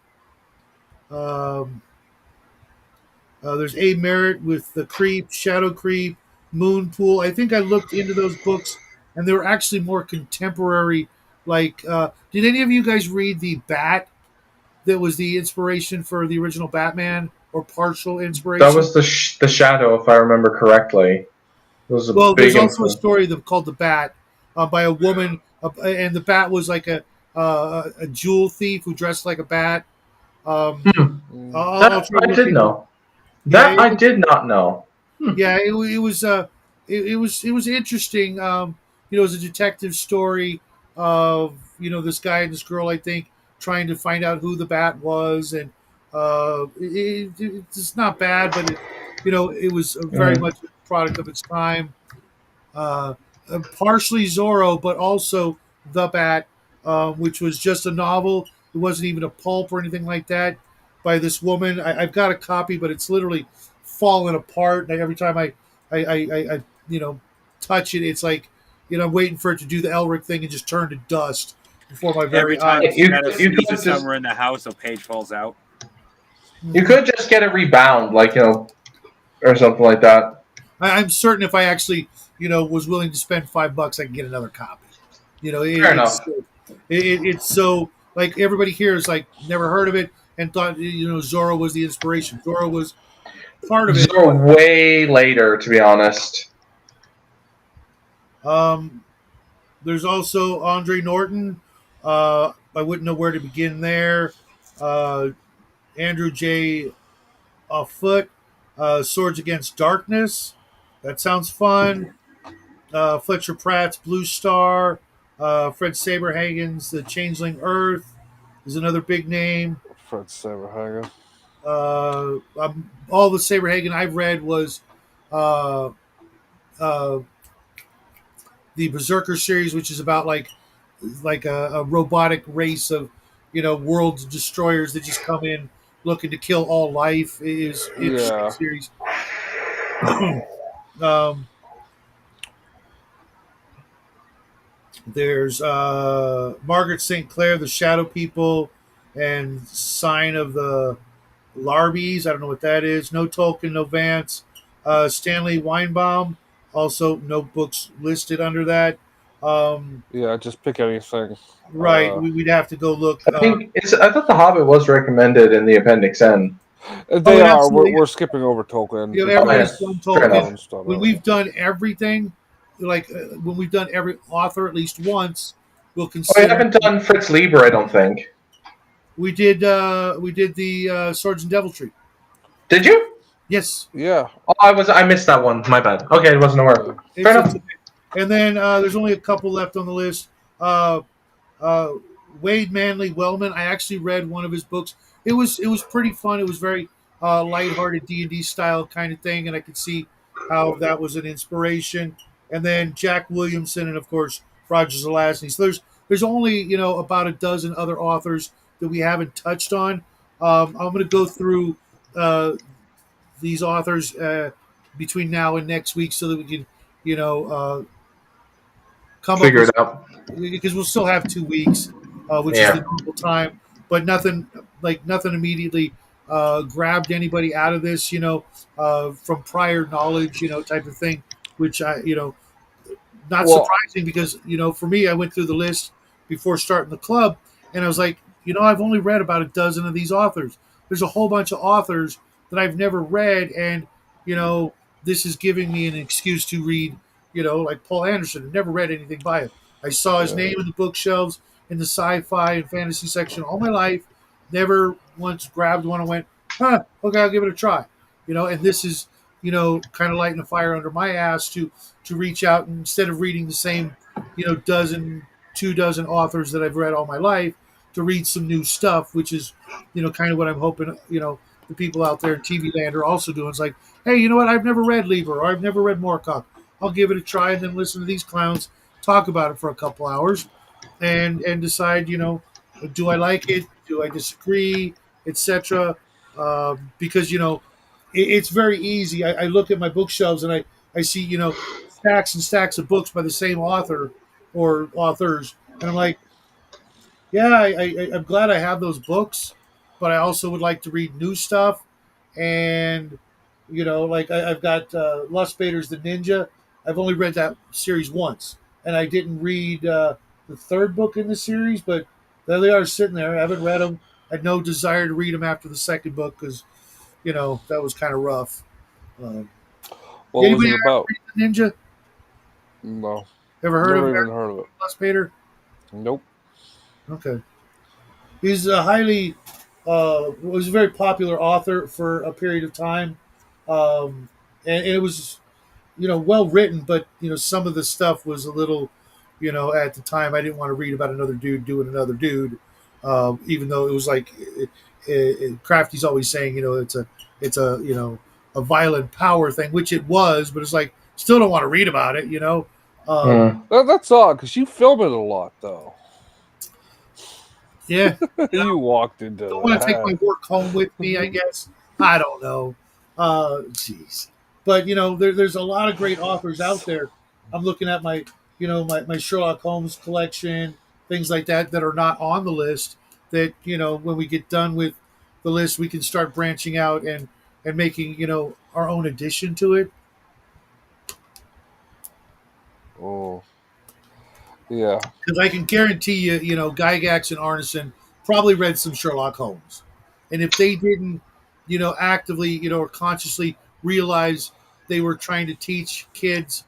There's A. Merritt with The Creep, Shadow Creep, Moonpool. I think I looked into those books, and they were actually more contemporary. Like, did any of you guys read The Bat? That was the inspiration for the original Batman, or partial inspiration. That was the Shadow, if I remember correctly. It was there's also a story called The Bat by a woman, and the Bat was like a jewel thief who dressed like a bat. I did know. That I did not know. Yeah, it was interesting. It was a detective story of this guy and this girl, I think, trying to find out who the bat was, and it's not bad, but it was very much a product of its time. Partially Zorro, but also The Bat, which was just a novel. It wasn't even a pulp or anything like that by this woman. I've got a copy, but it's literally falling apart. And every time I touch it, it's like I'm waiting for it to do the Elric thing and just turn to dust before my very eyes. You could somewhere in the house, a page falls out. You could just get a rebound, or something like that. I'm certain if I actually was willing to spend $5, I can get another copy. Fair enough. It's so like everybody here is like never heard of it and thought Zorro was the inspiration. Zorro was part of it. Zorro way later, to be honest. There's also Andre Norton. I wouldn't know where to begin there. Andrew J. Foot, Swords Against Darkness. That sounds fun. Fletcher Pratt's Blue Star. Fred Saberhagen's The Changeling Earth is another big name. Fred Saberhagen. All the Saberhagen I've read was the Berserker series, which is about like a robotic race of world destroyers that just come in looking to kill all life. It is interesting series. There's Margaret St. Clair, The Shadow People, and Sign of the Larbies. I don't know what that is. No Tolkien, no Vance. Stanley Weinbaum, also no books listed under that. Just pick anything. Right, we'd have to go look. I thought The Hobbit was recommended in the Appendix N. They are. We're skipping over Tolkien. Everybody's done Tolkien. When we've done everything, when we've done every author at least once, we'll consider. We haven't done Fritz Lieber, I don't think. We did the Swords and Deviltry. Did you? Yes. Yeah. Oh, I missed that one. My bad. Okay, I wasn't aware. Fair enough. And then there's only a couple left on the list. Wade Manley Wellman. I actually read one of his books. It was pretty fun. It was very lighthearted D&D style kind of thing, and I could see how that was an inspiration. And then Jack Williamson, and of course Roger Zelazny. So there's only about a dozen other authors that we haven't touched on. I'm going to go through uh, these authors between now and next week so that we can come up Figure with, it out. because we'll still have 2 weeks, which is the Yeah. normal time. But nothing immediately grabbed anybody out of this, from prior knowledge, type of thing. Which not Well, surprising because for me, I went through the list before starting the club, and I was like, I've only read about a dozen of these authors. There's a whole bunch of authors that I've never read, and you know, this is giving me an excuse to read. Like Paul Anderson. I've never read anything by him. I saw his name in the bookshelves in the sci-fi and fantasy section all my life. Never once grabbed one and went, "Huh, okay, I'll give it a try." And this is kind of lighting a fire under my ass to reach out, and instead of reading the same, dozen, 2 dozen authors that I've read all my life, to read some new stuff, which is, kind of what I'm hoping, the people out there in TV land are also doing. It's like, hey, you know what? I've never read Lieber or I've never read Moorcock. I'll give it a try and then listen to these clowns talk about it for a couple hours and decide, do I like it? Do I disagree? Etc. Because, it's very easy. I look at my bookshelves and I see, stacks and stacks of books by the same author or authors. And I'm like, yeah, I'm glad I have those books, but I also would like to read new stuff. And, like I've got Lust Bader's The Ninja. I've only read that series once. And I didn't read the third book in the series, but there they are sitting there. I haven't read them. I had no desire to read them after the second book because, that was kind of rough. Um, what was anybody it ever about? read The Ninja? No, Ever heard never of even heard of it. Lust Bader? Nope. Okay. He's a highly was a very popular author for a period of time, and it was well written, but some of the stuff was a little at the time I didn't want to read about another dude doing another dude, even though it was like Crafty's always saying it's a a violent power thing, which it was, but it's like still don't want to read about it, That's odd because you film it a lot, though. yeah. You walked into Don't want to take that. my work home with me, I guess. I don't know. Jeez. But there's a lot of great authors out there. I'm looking at my my Sherlock Holmes collection, things like that are not on the list. That when we get done with the list, we can start branching out and making our own addition to it. Oh, yeah. Because I can guarantee you, Gygax and Arneson probably read some Sherlock Holmes. And if they didn't, actively, or consciously realize they were trying to teach kids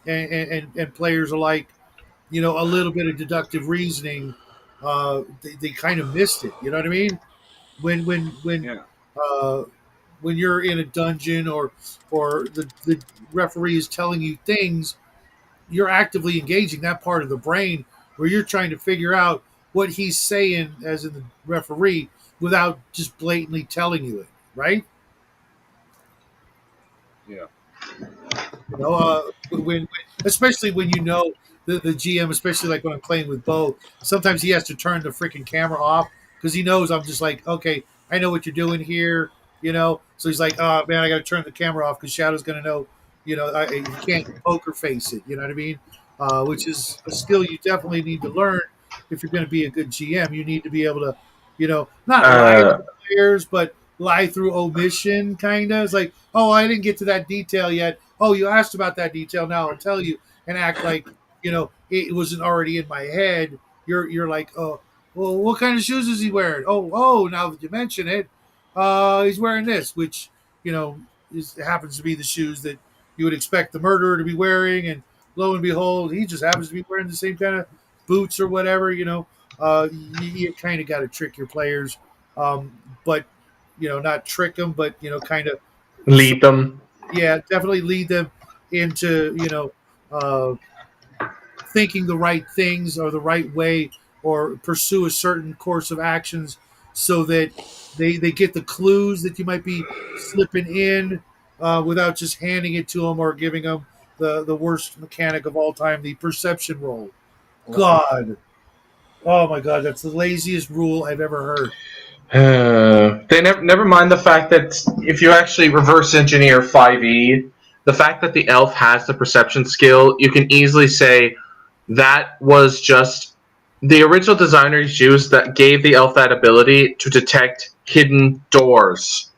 and players alike, a little bit of deductive reasoning, they kind of missed it. You know what I mean? Yeah. Uh, when you're in a dungeon or the referee is telling you things, you're actively engaging that part of the brain where you're trying to figure out what he's saying as in the referee without just blatantly telling you it, right? Yeah. When especially when the GM, especially like when I'm playing with Bo, sometimes he has to turn the freaking camera off because he knows I'm just like, okay, I know what you're doing here, So he's like, oh man, I got to turn the camera off because Shadow's going to know, you can't poker face it, you know what I mean? Which is a skill you definitely need to learn if you're going to be a good GM. You need to be able to, not lie to players, but lie through omission, kind of. It's like, oh, I didn't get to that detail yet. Oh, you asked about that detail. Now I'll tell you, and act like it wasn't already in my head. You're like, oh, well, what kind of shoes is he wearing? Oh, now that you mention it, he's wearing this, which happens to be the shoes that you would expect the murderer to be wearing, and lo and behold, he just happens to be wearing the same kind of boots or whatever. You kind of got to trick your players, but not trick them, but kind of Lead them. yeah, definitely lead them into thinking the right things or the right way, or pursue a certain course of actions so that they get the clues that you might be slipping in without just handing it to them or giving them the worst mechanic of all time, the perception roll. God, Oh my god, that's the laziest rule I've ever heard. They never mind the fact that if you actually reverse engineer 5e, the fact that the elf has the perception skill, you can easily say that was just the original designers used that gave the elf that ability to detect hidden doors.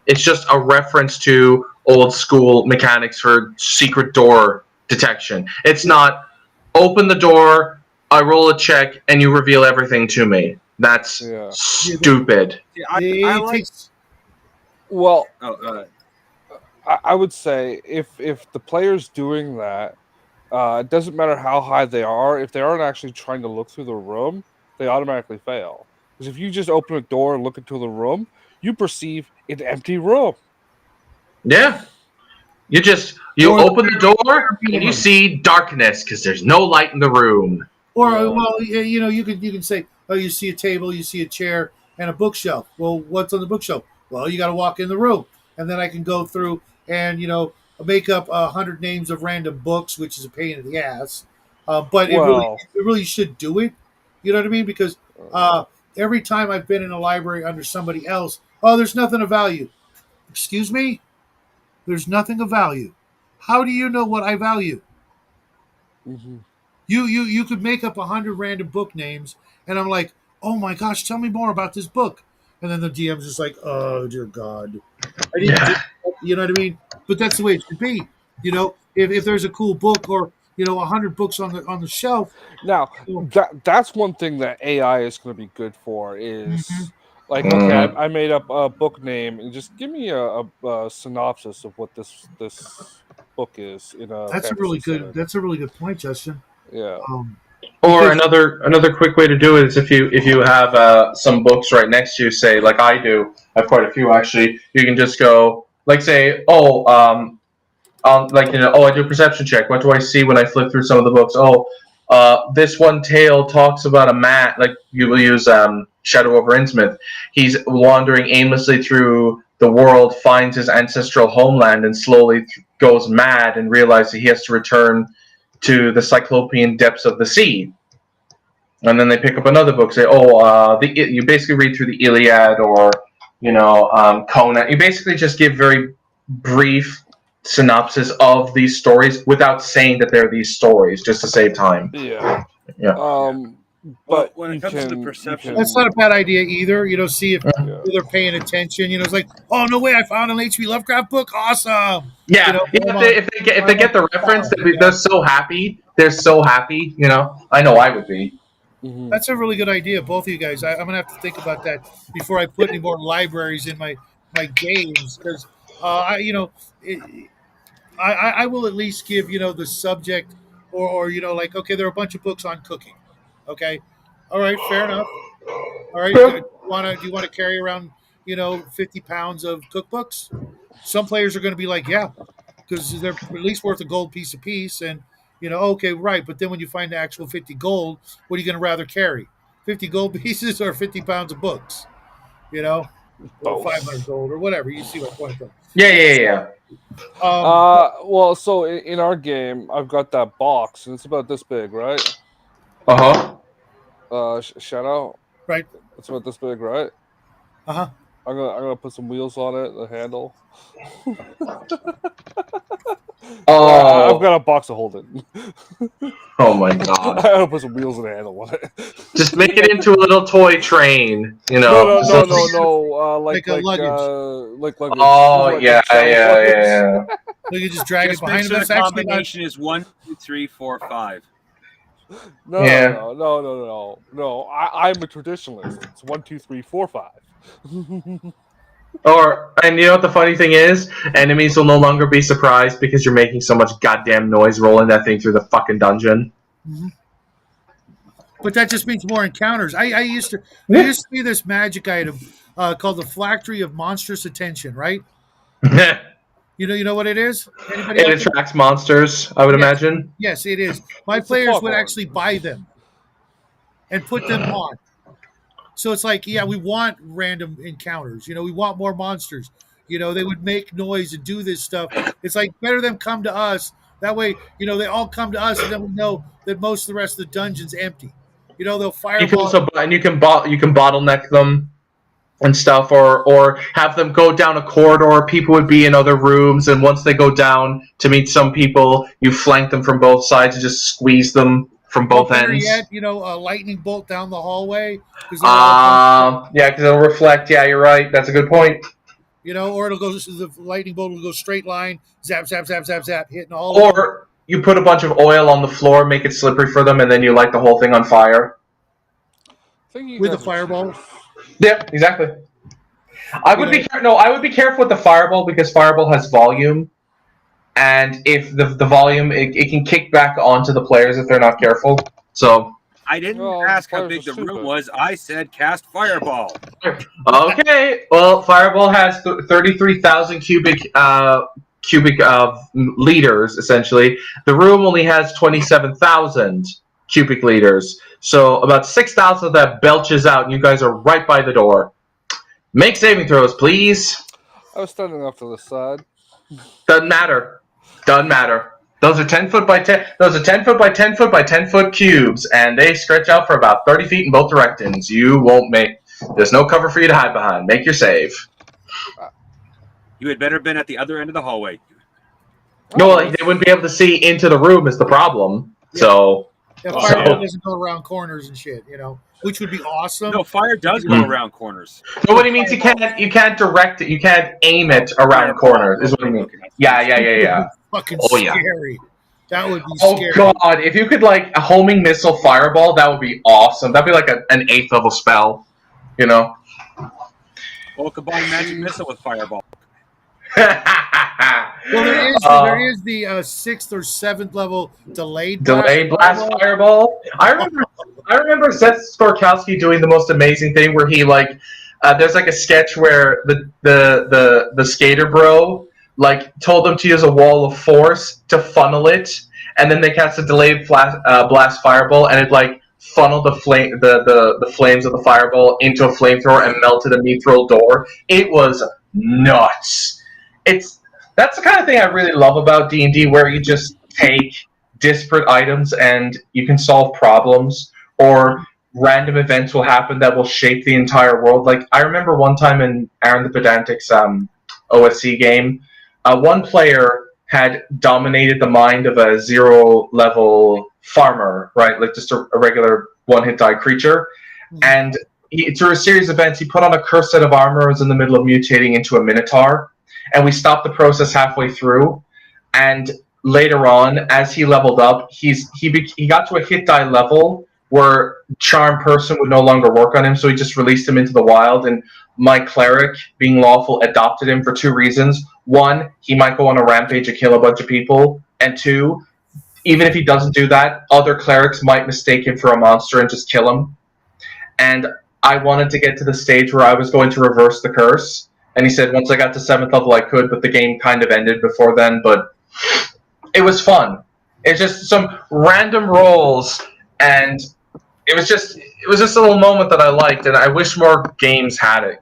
It's just a reference to old school mechanics for secret door detection. It's not open the door, I roll a check, and you reveal everything to me. That's stupid. Yeah, I like. Well, Oh, I would say if the player's doing that, it doesn't matter how high they are. If they aren't actually trying to look through the room, they automatically fail. Because if you just open a door and look into the room, you perceive an empty room. Yeah. You open the door and you see darkness because there's no light in the room. Or well, you know, you can say, oh, you see a table, you see a chair, and a bookshelf. Well, what's on the bookshelf? Well, you got to walk in the room, and then I can go through and make up 100 names of random books, which is a pain in the ass. But it really should do it. You know what I mean? Because every time I've been in a library under somebody else, oh, there's nothing of value. Excuse me? There's nothing of value. How do you know what I value? Mm-hmm. You could make up 100 random book names, and I'm like, oh my gosh, tell me more about this book. And then the DM's just like, oh dear God, you know what I mean? But that's the way it should be. If there's a cool book or 100 books on the shelf. Now that's one thing that AI is going to be good for is like, okay, I made up a book name and just give me a synopsis of what this book is. That's a really good point, Justin. Yeah. Or another quick way to do it is if you have some books right next to you, say like I do, I have quite a few actually. You can just go like say, I do a perception check. What do I see when I flip through some of the books? This one tale talks about a man. Like you will use Shadow over Innsmouth. He's wandering aimlessly through the world, finds his ancestral homeland, and slowly goes mad and realizes he has to return to the cyclopean depths of the sea. And then they pick up another book, say, you basically read through the Iliad or, Conan. You basically just give very brief synopsis of these stories without saying that they're these stories, just to save time. Yeah. Yeah. But when it comes to the perception, that's not a bad idea either. See if they're paying attention. It's like, oh no way, I found an H.P. Lovecraft book. Awesome. Yeah. If they get the reference, they're so happy. They're so happy. I know I would be. Mm-hmm. That's a really good idea, both of you guys. I'm gonna have to think about that before I put any more libraries in my games because I will at least give the subject or like, okay, there are a bunch of books on cooking. Okay, all right, fair enough. All right, do you want to carry around 50 pounds of cookbooks? Some players are going to be like, yeah, because they're at least worth a gold piece apiece, and okay, right. But then when you find the actual 50 gold, what are you going to rather carry? 50 gold pieces or 50 pounds of books? Or 500 gold or whatever. You see my point though. Yeah. Well, so in our game, I've got that box, and it's about this big, right? Shadow. Right. It's about this big, right? I'm gonna put some wheels on it, the handle. Oh, I've got a box to hold it. Oh my god! I gotta put some wheels and a handle on it. Just make it into a little toy train, No. Like a luggage. Like luggage. Oh yeah. So you just drag it behind him. us. The combination is 1, 2, 3, 4, 5. No. I'm a traditionalist. It's 1, 2, 3, 4, 5. And you know what the funny thing is? Enemies will no longer be surprised because you're making so much goddamn noise rolling that thing through the fucking dungeon. Mm-hmm. But that just means more encounters. I used to be this magic item called the Phylactery of Monstrous Attention, right? You know what it is? Anybody it attracts monsters, I would imagine. Yes, it is. My players would actually buy them and put them on. So it's like, yeah, we want random encounters. We want more monsters. They would make noise and do this stuff. It's like better them come to us. That way, they all come to us, and then we know that most of the rest of the dungeon's empty. they'll You fireball. can also, and you can bottleneck them and stuff, or have them go down a corridor. People would be in other rooms, and once they go down to meet some people, you flank them from both sides and just squeeze them from both better ends. yet, a lightning bolt down the hallway because they're all Yeah, because it'll reflect. Yeah, you're right. That's a good point. or it'll go. The lightning bolt will go straight line, zap, zap, zap, zap, zap, hitting all. Of them. Or you put a bunch of oil on the floor, make it slippery for them, and then you light the whole thing on fire. With a fireball. Yeah, exactly. I would be careful with the fireball because fireball has volume, and if the volume it can kick back onto the players if they're not careful. So I didn't ask how big the room was. I said cast fireball. okay, well, fireball has 33,000 cubic liters essentially. The room only has 27,000 cubic liters, so about 6,000 of that belches out, and you guys are right by the door. Make saving throws, please. I was standing off to the side. Doesn't matter. Those are 10 foot by 10. Those are 10 foot by 10 foot by 10 foot cubes, and they stretch out for about 30 feet in both directions. You won't make. There's no cover for you to hide behind. Make your save. You had better been at the other end of the hallway. No, they wouldn't be able to see into the room. Is the problem? Yeah. So. Yeah, fire doesn't go around corners and shit, which would be awesome. No, fire does go around corners. So what he means, you can't direct it, you can't aim it around corners, is what he means. Yeah. Fucking scary. That would be scary. Oh god, if you could a homing missile fireball, that would be awesome. That'd be like an 8th level spell, Well, combine magic missile with fireball. Well, there is the 6th or 7th level delayed blast fireball. I remember Seth Skorkowski doing the most amazing thing where he there's a sketch where the skater bro told them to use a wall of force to funnel it, and then they cast a delayed blast fireball, and it funneled the flames of the fireball into a flamethrower and melted a mithril door. It was nuts. That's the kind of thing I really love about D&D, where you just take disparate items and you can solve problems, or random events will happen that will shape the entire world. I remember one time in Aaron the Pedantic's OSC game, one player had dominated the mind of a 0-level farmer, right? Just a regular one-hit die creature. And through a series of events, he put on a cursed set of armor, was in the middle of mutating into a minotaur. And we stopped the process halfway through, and later on, as he leveled up, he got to a hit die level where Charm Person would no longer work on him, so he just released him into the wild, and my cleric, being lawful, adopted him for 2 reasons. 1, he might go on a rampage and kill a bunch of people, and 2, even if he doesn't do that, other clerics might mistake him for a monster and just kill him. And I wanted to get to the stage where I was going to reverse the curse. And he said once I got to 7th level I could, but the game kind of ended before then. But it was fun. It's just some random rolls, and it was just a little moment that I liked, and I wish more games had it,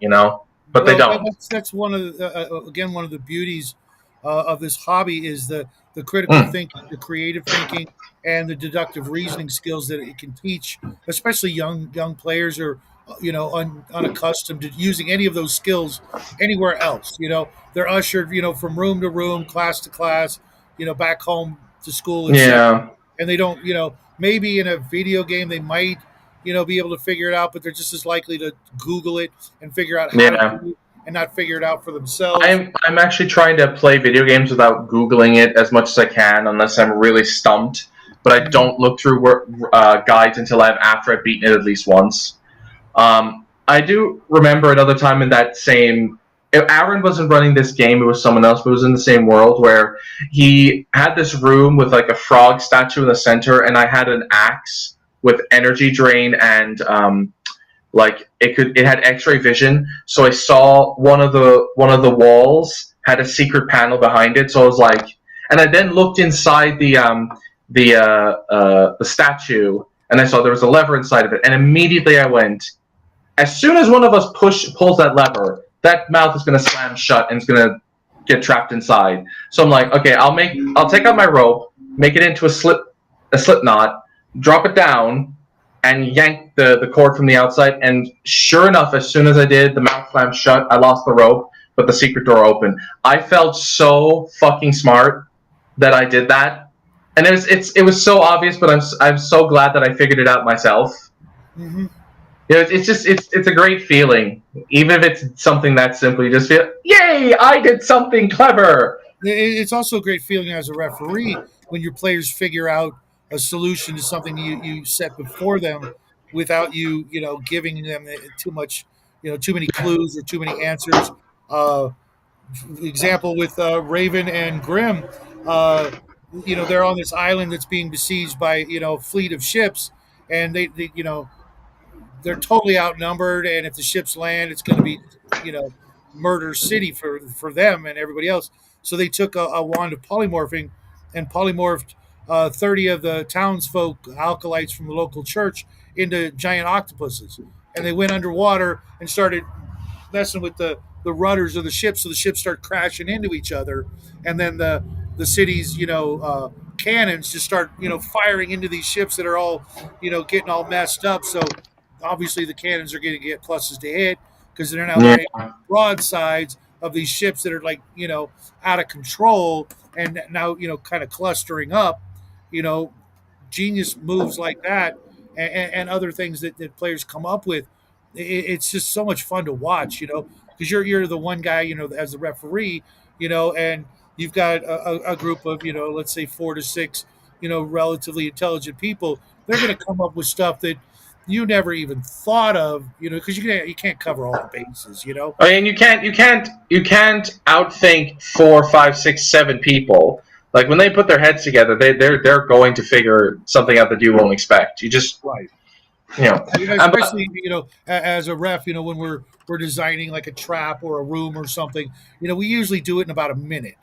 But they don't. That's one of one of the beauties of this hobby is the critical thinking, the creative thinking, and the deductive reasoning skills that it can teach, especially young players or unaccustomed to using any of those skills anywhere else. They're ushered, from room to room, class to class, back home to school. Yeah. And they don't, maybe in a video game they might, be able to figure it out, but they're just as likely to Google it and figure out how to do it and not figure it out for themselves. I'm actually trying to play video games without Googling it as much as I can, unless I'm really stumped. But I don't look through guides until after I've beaten it at least once. I do remember another time in that same. Aaron wasn't running this game; it was someone else, but it was in the same world where he had this room with a frog statue in the center, and I had an axe with energy drain and it had X-ray vision. So I saw one of the walls had a secret panel behind it. So I was and I then looked inside the statue, and I saw there was a lever inside of it, and immediately I went. As soon as one of us pulls that lever, that mouth is going to slam shut and it's going to get trapped inside. So I'm okay, I'll take out my rope, make it into a slip knot, drop it down, and yanked the cord from the outside. And sure enough, as soon as I did, the mouth slammed shut. I lost the rope, but the secret door opened. I felt so fucking smart that I did that, and it was so obvious. But I'm so glad that I figured it out myself. Mm-hmm. It's a great feeling, even if it's something that simple. You just feel, yay! I did something clever. It's also a great feeling as a referee when your players figure out a solution to something you set before them without giving them too much, too many clues or too many answers. Uh, Example with Raven and Grimm, they're on this island that's being besieged by a fleet of ships, and they're totally outnumbered, and if the ships land, it's going to be, murder city for them and everybody else. So they took a wand of polymorphing and polymorphed 30 of the townsfolk, alkalites from the local church, into giant octopuses, and they went underwater and started messing with the rudders of the ship, so the ships start crashing into each other, and then the city's cannons just start firing into these ships that are all getting all messed up. So obviously the cannons are going to get pluses to hit because they're now hitting broadsides of these ships that are out of control and now kind of clustering up. Genius moves like that and other things that players come up with. It's just so much fun to watch, because you're the one guy, as the referee, and you've got a group of, let's say 4 to 6, relatively intelligent people. They're going to come up with stuff that you never even thought of, because you can't cover all the bases, I mean, you can't outthink 4, 5, 6, 7 people. Like when they put their heads together, they're going to figure something out that you won't expect. You just right. Especially, as a ref, when we're designing like a trap or a room or something, we usually do it in about a minute,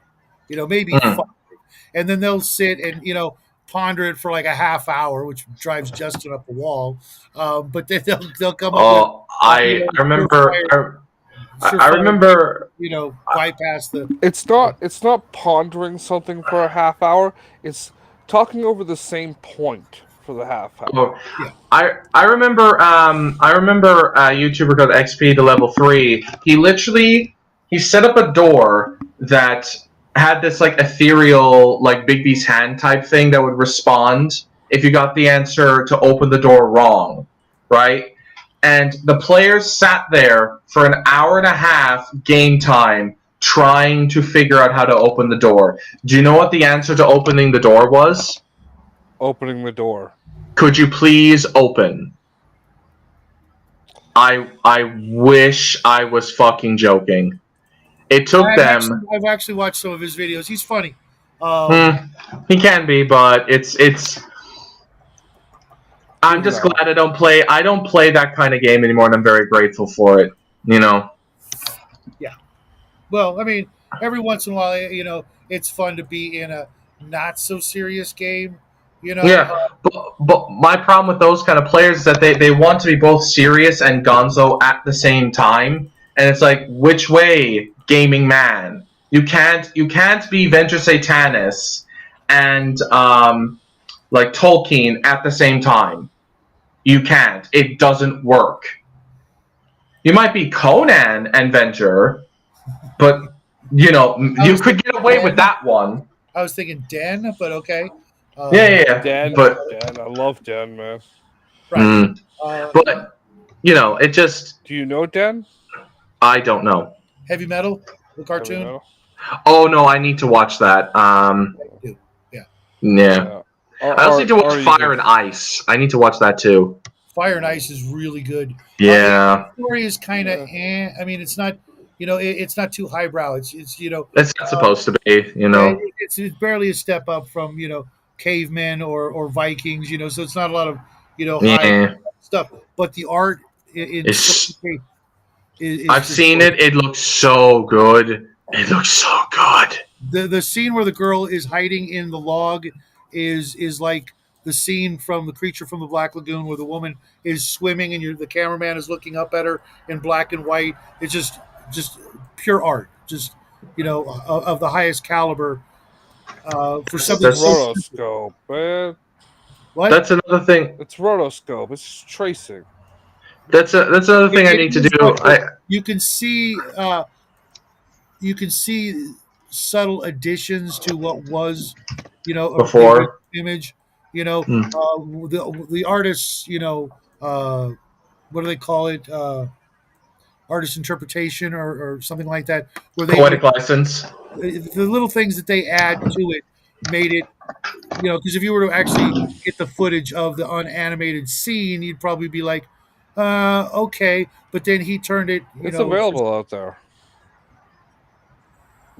maybe 5, and then they'll sit and ponder it for like a half hour, which drives Justin up the wall. But then they'll come up with. I remember. I remember. Bypass the. It's not pondering something for a half hour. It's talking over the same point for the half hour. Yeah. I remember a YouTuber called XP to Level 3. He set up a door that had this like ethereal like Bigby's hand type thing that would respond if you got the answer to open the door wrong, right? And the players sat there for an hour and a half game time trying to figure out how to open the door. Do you know what the answer to opening the door was? Opening the door. Could you please open? I wish I was fucking joking. It took them. I've actually watched some of his videos. He's funny. He can be, but it's. I'm just glad I don't play that kind of game anymore, and I'm very grateful for it. Yeah. Well, I mean, every once in a while, it's fun to be in a not so serious game. Yeah, but my problem with those kind of players is that they want to be both serious and gonzo at the same time, and it's like, which way, gaming man? You can't be Venture Satanis and like Tolkien at the same time. You can't. It doesn't work. You might be Conan and Venture, but you could get away with that one. I was thinking Den, but okay. Yeah. Den, but Den, I love Den, man. Right. But it just. Do you know Den? I don't know. Heavy Metal, the cartoon. Oh no, I need to watch that. Yeah. I also need to watch Fire and Ice. I need to watch that too. Fire and Ice is really good. Yeah. The story is kind of. I mean, it's not. It's not too highbrow. It's It's not supposed to be. It's barely a step up from cavemen or Vikings. So it's not a lot of high stuff. But the art is I've seen it. It looks so good. It looks so good. The scene where the girl is hiding in the log is like the scene from The Creature from the Black Lagoon, where the woman is swimming and the cameraman is looking up at her in black and white. It's just pure art, just of the highest caliber. For something rotoscope, man. What? That's another thing. It's rotoscope. It's just tracing. That's another thing I need to do. You can see subtle additions to what was, a previous Before. image. Hmm. The artists, what do they call it? Artist interpretation or something like that, where they Poetic license. the little things that they add to it made it, because if you were to actually get the footage of the unanimated scene, you'd probably be like, okay, but then he turned it, It's available out there.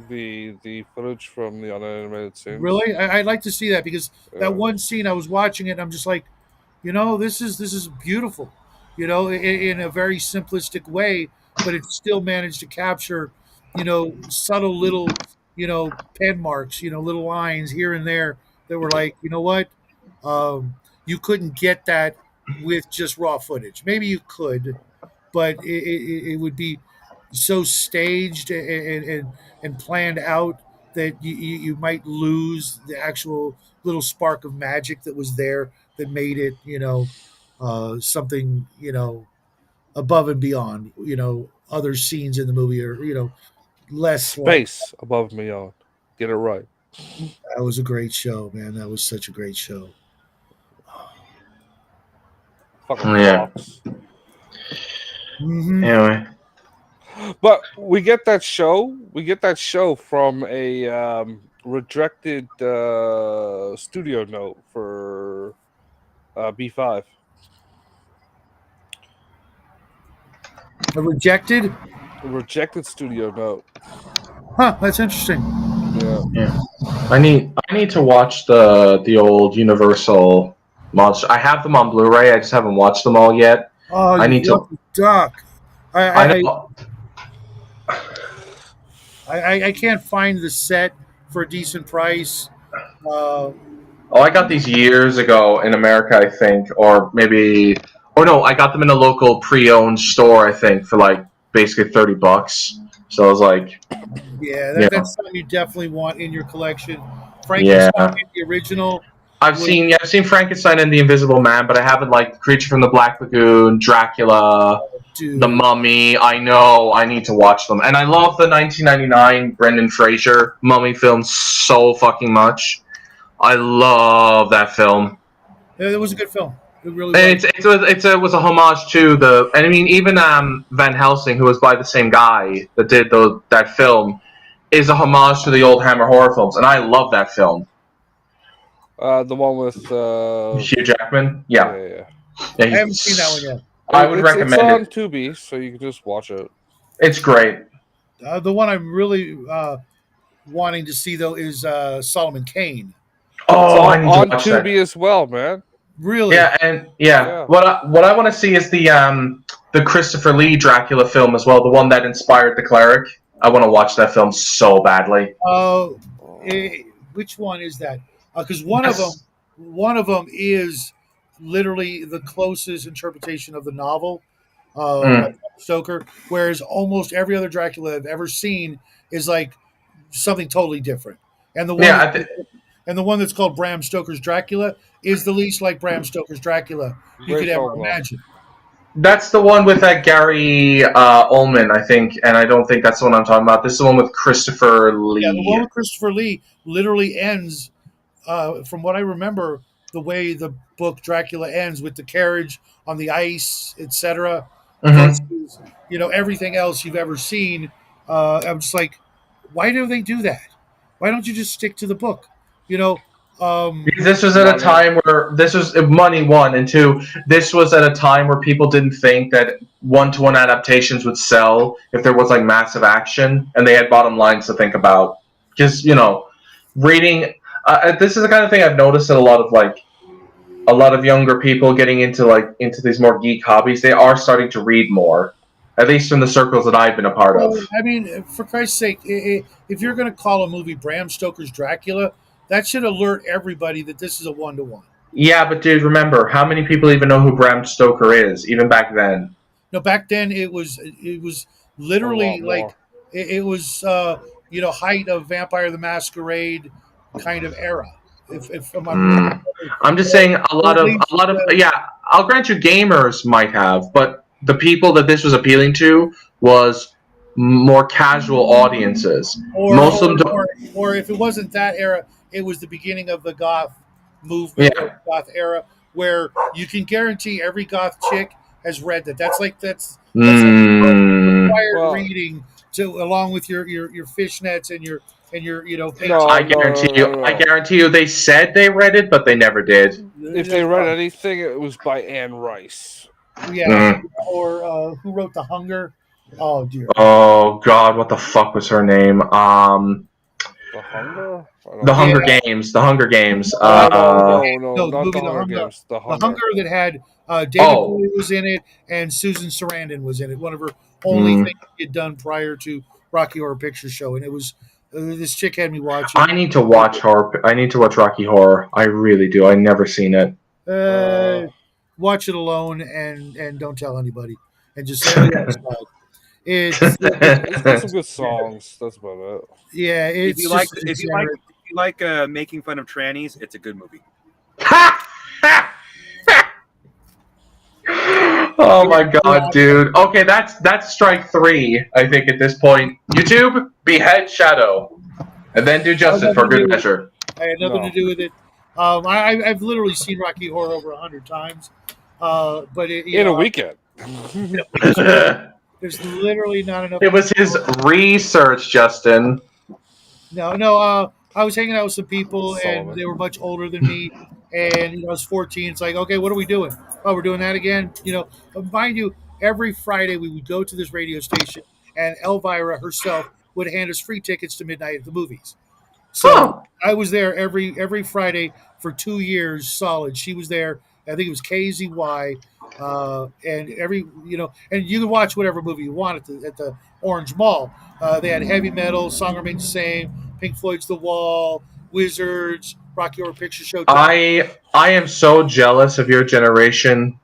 The footage from the unanimated scenes. Really, I'd like to see that, because that one scene I was watching it, and I'm just like, this is beautiful, in a very simplistic way, but it still managed to capture, subtle little, pen marks, little lines here and there that were like, you know what, you couldn't get that with just raw footage. Maybe you could, but it would be so staged and planned out that you might lose the actual little spark of magic that was there that made it, something, above and beyond, other scenes in the movie, or, less Space above and beyond. Get it right. That was a great show, man. That was such a great show. Fucking Yeah. Fox. Mm-hmm. Anyway. But we get that show. We get that show from a rejected studio note for B5. A rejected Studio note. Huh? That's interesting. Yeah. I need to watch the old Universal monster. I have them on Blu-ray. I just haven't watched them all yet. Oh, I need to. Duck. I know. I can't find the set for a decent price. Oh, I got these years ago in America, I think, or maybe. Oh no, I got them in a local pre-owned store, I think, for like basically $30. So I was like, yeah, that's something you definitely want in your collection. Frankenstein, the original. I've seen Frankenstein and the Invisible Man, but I haven't liked Creature from the Black Lagoon, Dracula, The Mummy. I know I need to watch them, and I love the 1999 Brendan Fraser Mummy film so fucking much. I love that film. Yeah, it was a good film. It really was. It was a homage to the, and I mean even Van Helsing, who was by the same guy that did that film, is a homage to the old Hammer horror films, and I love that film. The one with Hugh Jackman. Yeah, I haven't seen that one yet. I would recommend it. It's on Tubi, so you can just watch it. It's great. The one I'm really wanting to see though is Solomon Kane. Oh, I need to on watch Tubi that. as well, man. Really? Yeah. What I want to see is the Christopher Lee Dracula film as well, the one that inspired The Cleric. I want to watch that film so badly. Which one is that? Because one of them is literally the closest interpretation of the novel, by Stoker, whereas almost every other Dracula I've ever seen is like something totally different. And the one and the one that's called Bram Stoker's Dracula is the least like Bram Stoker's Dracula you could ever imagine. That's the one with that Gary Oldman, I think, and I don't think that's the one I'm talking about. This is the one with Christopher Lee. Yeah, the one with Christopher Lee literally ends, from what I remember, the way the book Dracula ends with the carriage on the ice, etc. Versus, everything else you've ever seen. I'm just like, why do they do that? Why don't you just stick to the book? Because this was at a time where this was money, one, and two, this was at a time where people didn't think that one-to-one adaptations would sell if there was like massive action, and they had bottom lines to think about. Because reading, this is the kind of thing I've noticed that a lot of younger people getting into these more geek hobbies, they are starting to read more. At least in the circles that I've been a part of. I mean, for Christ's sake, if you're going to call a movie Bram Stoker's Dracula, that should alert everybody that this is a 1-to-1. Yeah, but dude, remember, how many people even know who Bram Stoker is, even back then? No, back then it was literally it was height of Vampire the Masquerade kind of era. If I'm I'm just saying a lot of yeah. I'll grant you, gamers might have, but the people that this was appealing to was more casual audiences. Most of them don't. Or if it wasn't that era, it was the beginning of the goth movement or goth era, where you can guarantee every goth chick has read that. That's like required reading to along with your fishnets and your I guarantee you they said they read it, but they never did. If they read anything, it was by Anne Rice. Yeah, or who wrote The Hunger? Oh dear. Oh God, what the fuck was her name? The Hunger? The Hunger Games. The Hunger Games. No, not the Hunger Games. The Hunger that had David Bowie was in it and Susan Sarandon was in it. One of her only things she had done prior to Rocky Horror Picture Show, and it was this chick had me watching. I need to watch horror. I need to watch Rocky Horror. I really do. I've never seen it. Watch it alone and don't tell anybody, and just say it's got some good songs. That's about it. Yeah, if you like making fun of trannies, it's a good movie. Oh my God, dude. Okay, that's strike 3. I think at this point. YouTube, behead Shadow, and then do justice for good measure. I had nothing to do with it. I've literally seen Rocky Horror over 100 times, but in a weekend. There's literally not enough. It was his research, Justin. No. I was hanging out with some people, and they were much older than me. And I was 14. It's like, okay, what are we doing? Oh, we're doing that again. Mind you, every Friday we would go to this radio station, and Elvira herself would hand us free tickets to Midnight at the Movies. So I was there every Friday for 2 years solid. She was there. I think it was KZY, and and you could watch whatever movie you want at the Orange Mall. They had heavy metal, Song Remains the Same, Pink Floyd's The Wall, Wizards, Rocky Horror Picture Show. I am so jealous of your generation,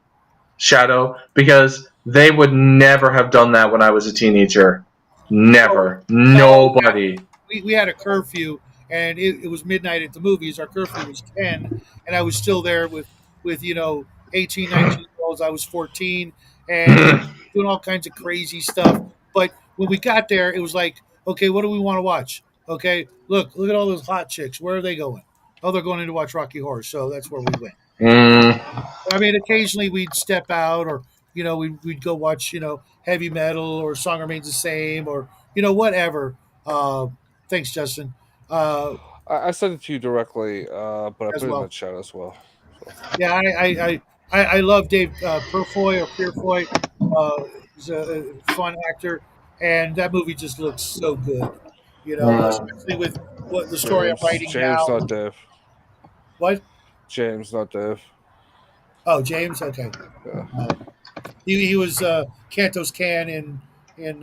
Shadow, because they would never have done that when I was a teenager. Never. Nobody. We had a curfew, and it was midnight at the movies. Our curfew was 10, and I was still there with 18, 19-year-olds. I was 14, and doing all kinds of crazy stuff. But when we got there, it was like, okay, what do we want to watch? Okay, look at all those hot chicks. Where are they going? Oh, they're going in to watch Rocky Horror, so that's where we went. I mean, occasionally we'd step out, or we'd go watch heavy metal or Song Remains the Same, or whatever. Thanks, Justin. I sent it to you directly, but I put it in the chat as well. So. Yeah, I love Dave Purfoy or Purefoy. He's a fun actor, and that movie just looks so good. Especially with what the story I'm writing now. James, not Dave. What? James, not Dave. Oh, James. Okay. Yeah. He was Cantos Can in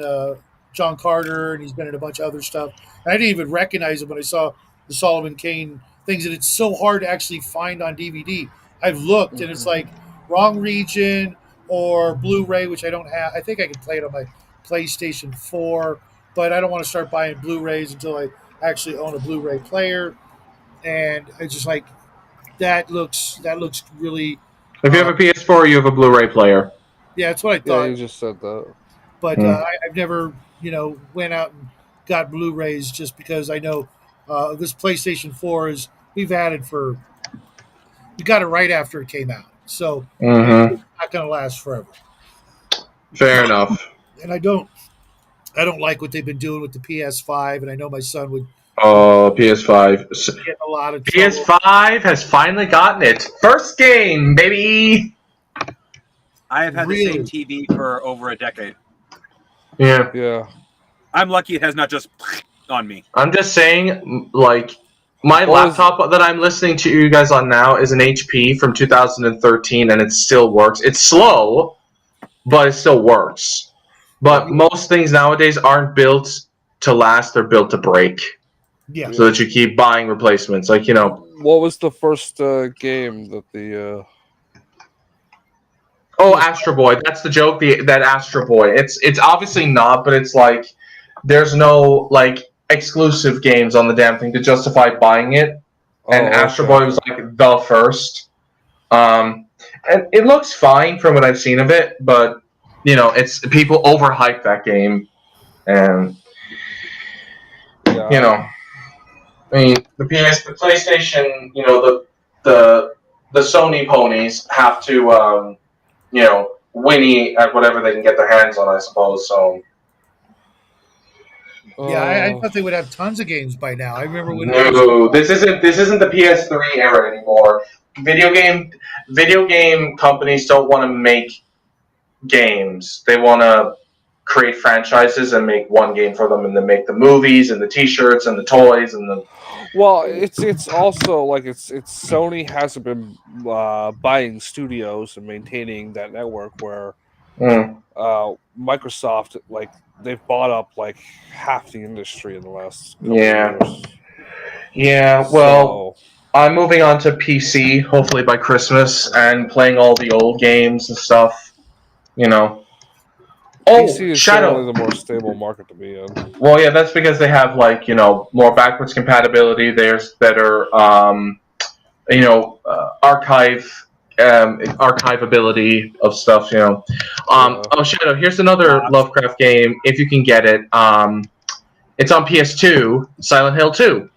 John Carter, and he's been in a bunch of other stuff. And I didn't even recognize him when I saw the Solomon Kane things, and it's so hard to actually find on DVD. I've looked, and it's like wrong region or Blu-ray, which I don't have. I think I can play it on my PlayStation 4, but I don't want to start buying Blu-rays until I actually own a Blu-ray player. And it's just like that looks really. If you have a PS4, you have a Blu-ray player. Yeah, that's what I thought. Yeah, you just said that. But I've never, went out and got Blu-rays just because I know this PlayStation 4 we've had it we got it right after it came out. So it's not going to last forever. Fair enough. And I don't like what they've been doing with the PS5, and I know my son would. Oh, PS5. Get a lot of trouble. PS5 has finally gotten its first game, baby. I have had the same TV for over a decade. Yeah. I'm lucky it has not just on me. I'm just saying, like, my laptop that I'm listening to you guys on now is an HP from 2013, and it still works. It's slow, but it still works. But most things nowadays aren't built to last; they're built to break. Yeah. So that you keep buying replacements, like What was the first game that the? Oh, Astro Boy. That's the joke. That Astro Boy. It's obviously not, but it's like there's no like exclusive games on the damn thing to justify buying it. and Astro Boy was like the first. And it looks fine from what I've seen of it, but it's people overhype that game, and I mean the PlayStation, the Sony ponies have to whinny at whatever they can get their hands on, I suppose. So. Yeah, I thought they would have tons of games by now. I remember when. No, this isn't the PS3 era anymore. Video game companies don't want to make games. They want to create franchises and make one game for them, and then make the movies and the T-shirts and the toys and the. Well, it's also like it's Sony hasn't been buying studios and maintaining that network where Microsoft, like, they've bought up like half the industry in the last couple of years. Yeah, well, I'm moving on to PC hopefully by Christmas and playing all the old games and stuff. PC is Shadow. generally the more stable market to be in. Well, yeah, that's because they have more backwards compatibility. There's better archivability of stuff. Oh, Shadow. Here's another Lovecraft game if you can get it. It's on PS2. Silent Hill 2.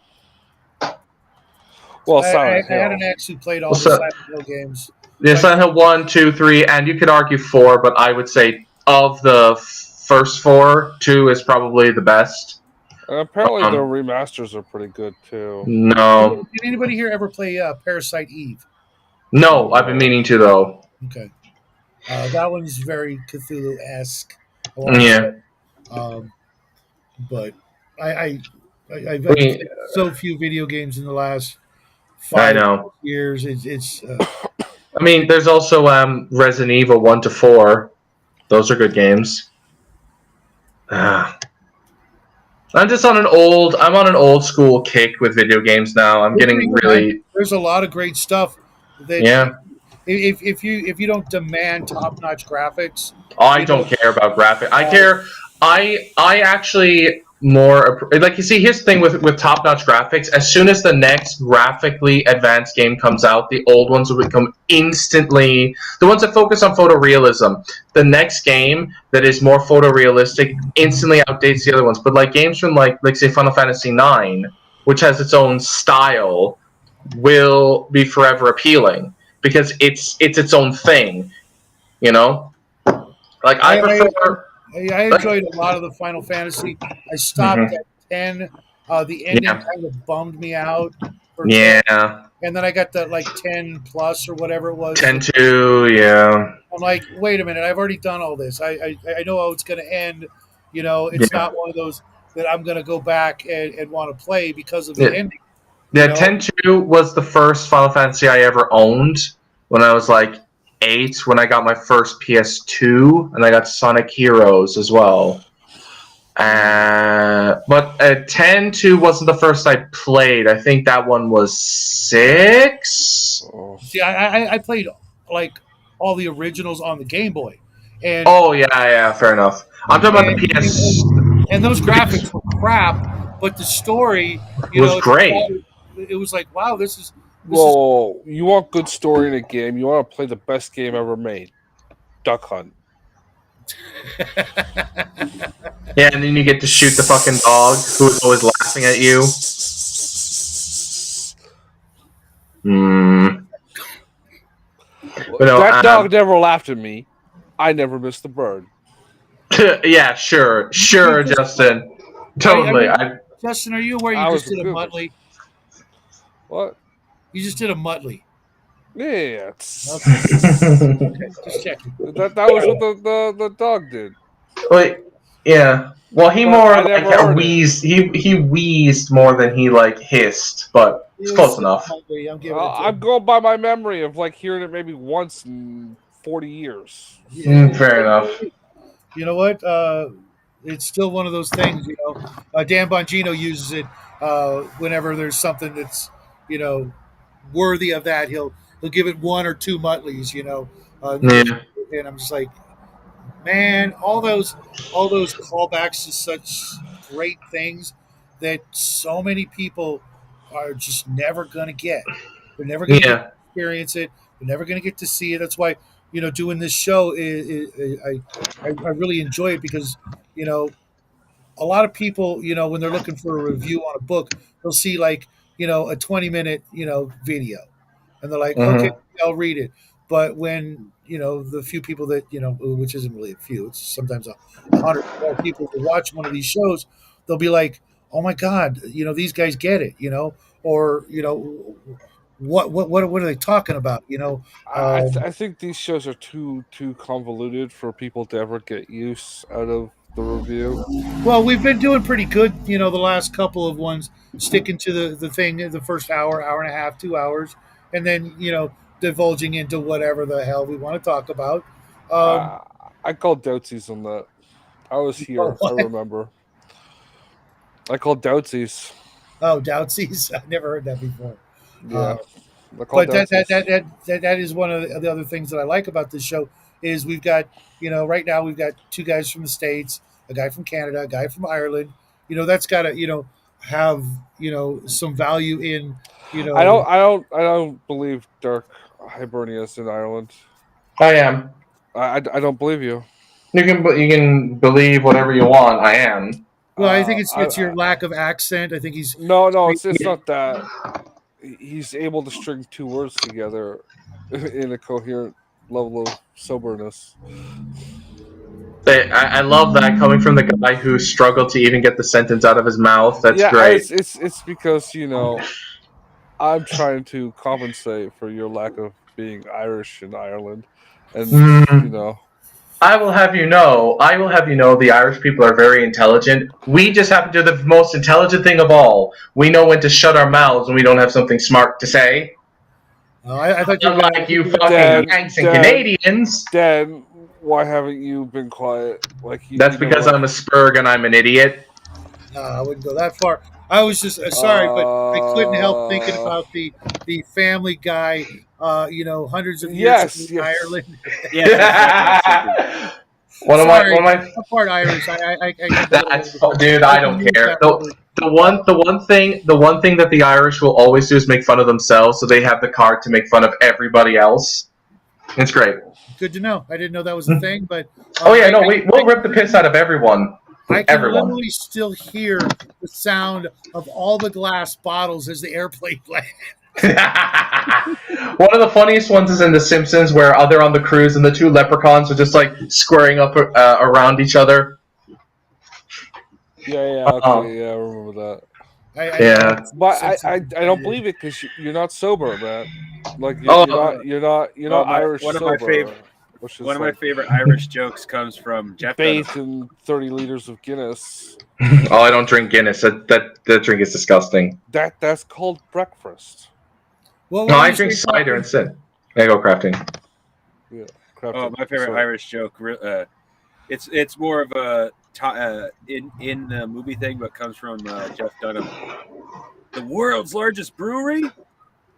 Well, I hadn't actually played all the Silent Hill games. Yeah, Silent Hill 1, 2, 3, and you could argue 4, but I would say of the first 4, 2 is probably the best. Apparently, their remasters are pretty good too. No. Did anybody here ever play Parasite Eve? No, I've been meaning to though. Okay, that one's very Cthulhu-esque. Yeah. But I've played so few video games in the last 5 years. It's. I mean, there's also Resident Evil 1 to 4. Those are good games. I'm just on an old school kick with video games now. I'm getting really. There's a lot of great stuff. That If you don't demand top-notch graphics, I don't care about graphics. I care. I actually more like, you see, here's the thing with top-notch graphics. As soon as the next graphically advanced game comes out, the old ones will become instantly the ones that focus on photorealism. The next game that is more photorealistic instantly outdates the other ones. But like games from like say Final Fantasy IX, which has its own style, will be forever appealing because it's its own thing. Like I prefer. I enjoyed a lot of the Final Fantasy. I stopped at 10. The ending kind of bummed me out. Yeah. And then I got the 10 plus or whatever it was. 10-2, yeah. I'm like, wait a minute, I've already done all this. I know how it's going to end. It's not one of those that I'm going to go back and want to play because of the ending. Yeah, 10-2 was the first Final Fantasy I ever owned when I was like 8, when I got my first PS2, and I got Sonic Heroes as well. But 10-2 wasn't the first I played. I think that one was 6. See, I played like all the originals on the Game Boy. And yeah, fair enough. I'm talking about the PS. And those graphics were crap, but the story was great. It was like, wow, this is. You want good story in a game? You want to play the best game ever made, Duck Hunt. Yeah, and then you get to shoot the fucking dog who is always laughing at you. That dog never laughed at me. I never missed a bird. Yeah, sure, Justin. Totally. Justin, are you aware you just did a Muttley? What? You just did a Muttley. Yeah. Okay. Just checking. That was what the dog did. Wait, yeah. Well, he wheezed. He wheezed more than he hissed, but it's close enough. I'm going by my memory of hearing it maybe once in 40 years. Fair enough. You know what? It's still one of those things. Dan Bongino uses it whenever there's something that's worthy of that. He'll give it 1 or 2 Muttleys. And I'm just like, man, all those callbacks to such great things that so many people are just never going to get. They're never going to get Yeah. to experience it. They're never going to get to see it. That's why doing this show I really enjoy it because you know a lot of people when they're looking for a review on a book, they'll see like a 20-minute video, and they're like, okay, Hmm. I'll read it. But when the few people that which isn't really a few, it's sometimes 100 more people to watch one of these shows, they'll be like, oh my god, these guys get it, or what are they talking about, I think these shows are too convoluted for people to ever get use out of the review. Well, we've been doing pretty good, the last couple of ones, sticking to the thing, the first hour and a half, 2 hours, and then divulging into whatever the hell we want to talk about. Um, Uh, I called Doutsies on that. I was oh, here. I what? remember. I called Doutsies. Oh, Doubtsies. I've never heard that before. Uh, Yeah, I called but Doutsies. that is one of the other things that I like about this show is we've got right now we've got two guys from the States, a guy from Canada, a guy from Ireland. That's got to have some value in I don't believe Dark Hibernia's in Ireland. I am. I don't believe you. You can believe whatever you want. I am. well, I think it's your I lack of accent. I think he's no, it's not that. He's able to string two words together in a coherent level of soberness. I love that coming from the guy who struggled to even get the sentence out of his mouth. That's Yeah, great. it's because I'm trying to compensate for your lack of being Irish in Ireland, and Mm, I will have you know. I will have you know. The Irish people are very intelligent. We just happen to do the most intelligent thing of all. We know when to shut our mouths when we don't have something smart to say. I thought you were Unlike you gonna fucking Yanks and Canadians. Dan, why haven't you been quiet? Like That's because I'm a Spurg and I'm an idiot. No, I wouldn't go that far. I was just sorry, but I couldn't help thinking about the Family Guy. Hundreds of years ago yes, in Ireland. Yes, Sorry, one of my I'm part Irish. I can That's dude. I don't care. The one thing that the Irish will always do is make fun of themselves, so they have the card to make fun of everybody else. It's great. Good to know. I didn't know that was a thing, but Oh yeah, no, we'll rip the piss out of everyone. I can Everyone. literally still hear the sound of all the glass bottles as the airplane lands. One of the funniest ones is in The Simpsons, where they're on the cruise and the two leprechauns are just like squaring up around each other. Yeah, okay, yeah, I remember that. Yeah. But I don't believe it because you're not sober, man. Like you're not Irish one of sober. my favorite which is One of my like favorite Irish jokes comes from Jeff Dunham. faith in 30 liters of Guinness. Oh, I don't drink Guinness. That drink is disgusting. That's called breakfast. What No, were I you drink saying, cider Crafty? instead. I go crafting. Yeah, Oh, my favorite sorry. Irish joke. It's more of a in the movie thing, but comes from Jeff Dunham. The world's largest brewery.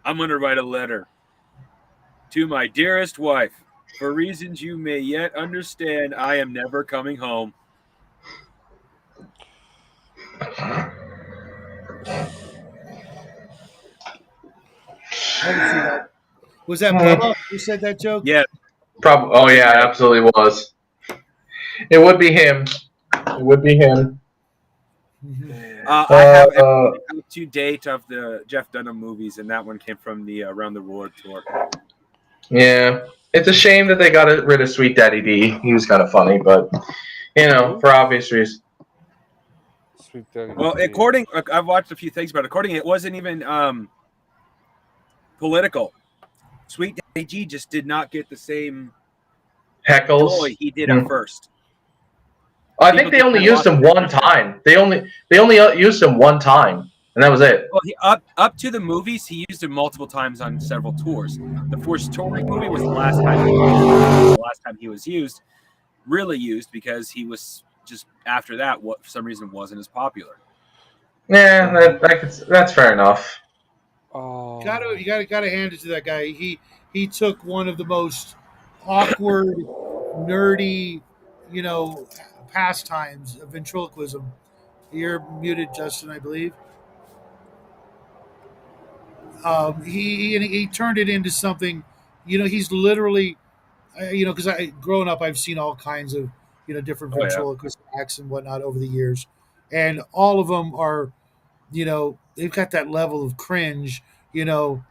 I'm gonna write a letter to my dearest wife. For reasons you may yet understand, I am never coming home. I didn't see that. Was that Bubba who said that joke? Yeah. Probably. Oh yeah, it absolutely was. It would be him. It would be him. I have up to date of the Jeff Dunham movies, and that one came from the Around the World tour. Yeah, it's a shame that they got rid of Sweet Daddy D. He was kind of funny, but for obvious reasons. Sweet Daddy. Well, I've watched a few things, but according, it wasn't even political. Sweet Daddy G just did not get the same Heckles. joy he did at first. I think they only used him one time. They only used him one time, and that was it. Well, up to the movies, he used him multiple times on several tours. The first touring movie was the last time he was used, really used, because he was just after that. What for some reason wasn't as popular. Yeah, that's fair enough. Oh. You gotta hand it to that guy. He took one of the most awkward, nerdy, pastimes of ventriloquism. You're muted, Justin, I believe. he turned it into something. He's literally, because growing up, I've seen all kinds of different Oh, yeah. ventriloquist acts and whatnot over the years, and all of them are, they've got that level of cringe. Either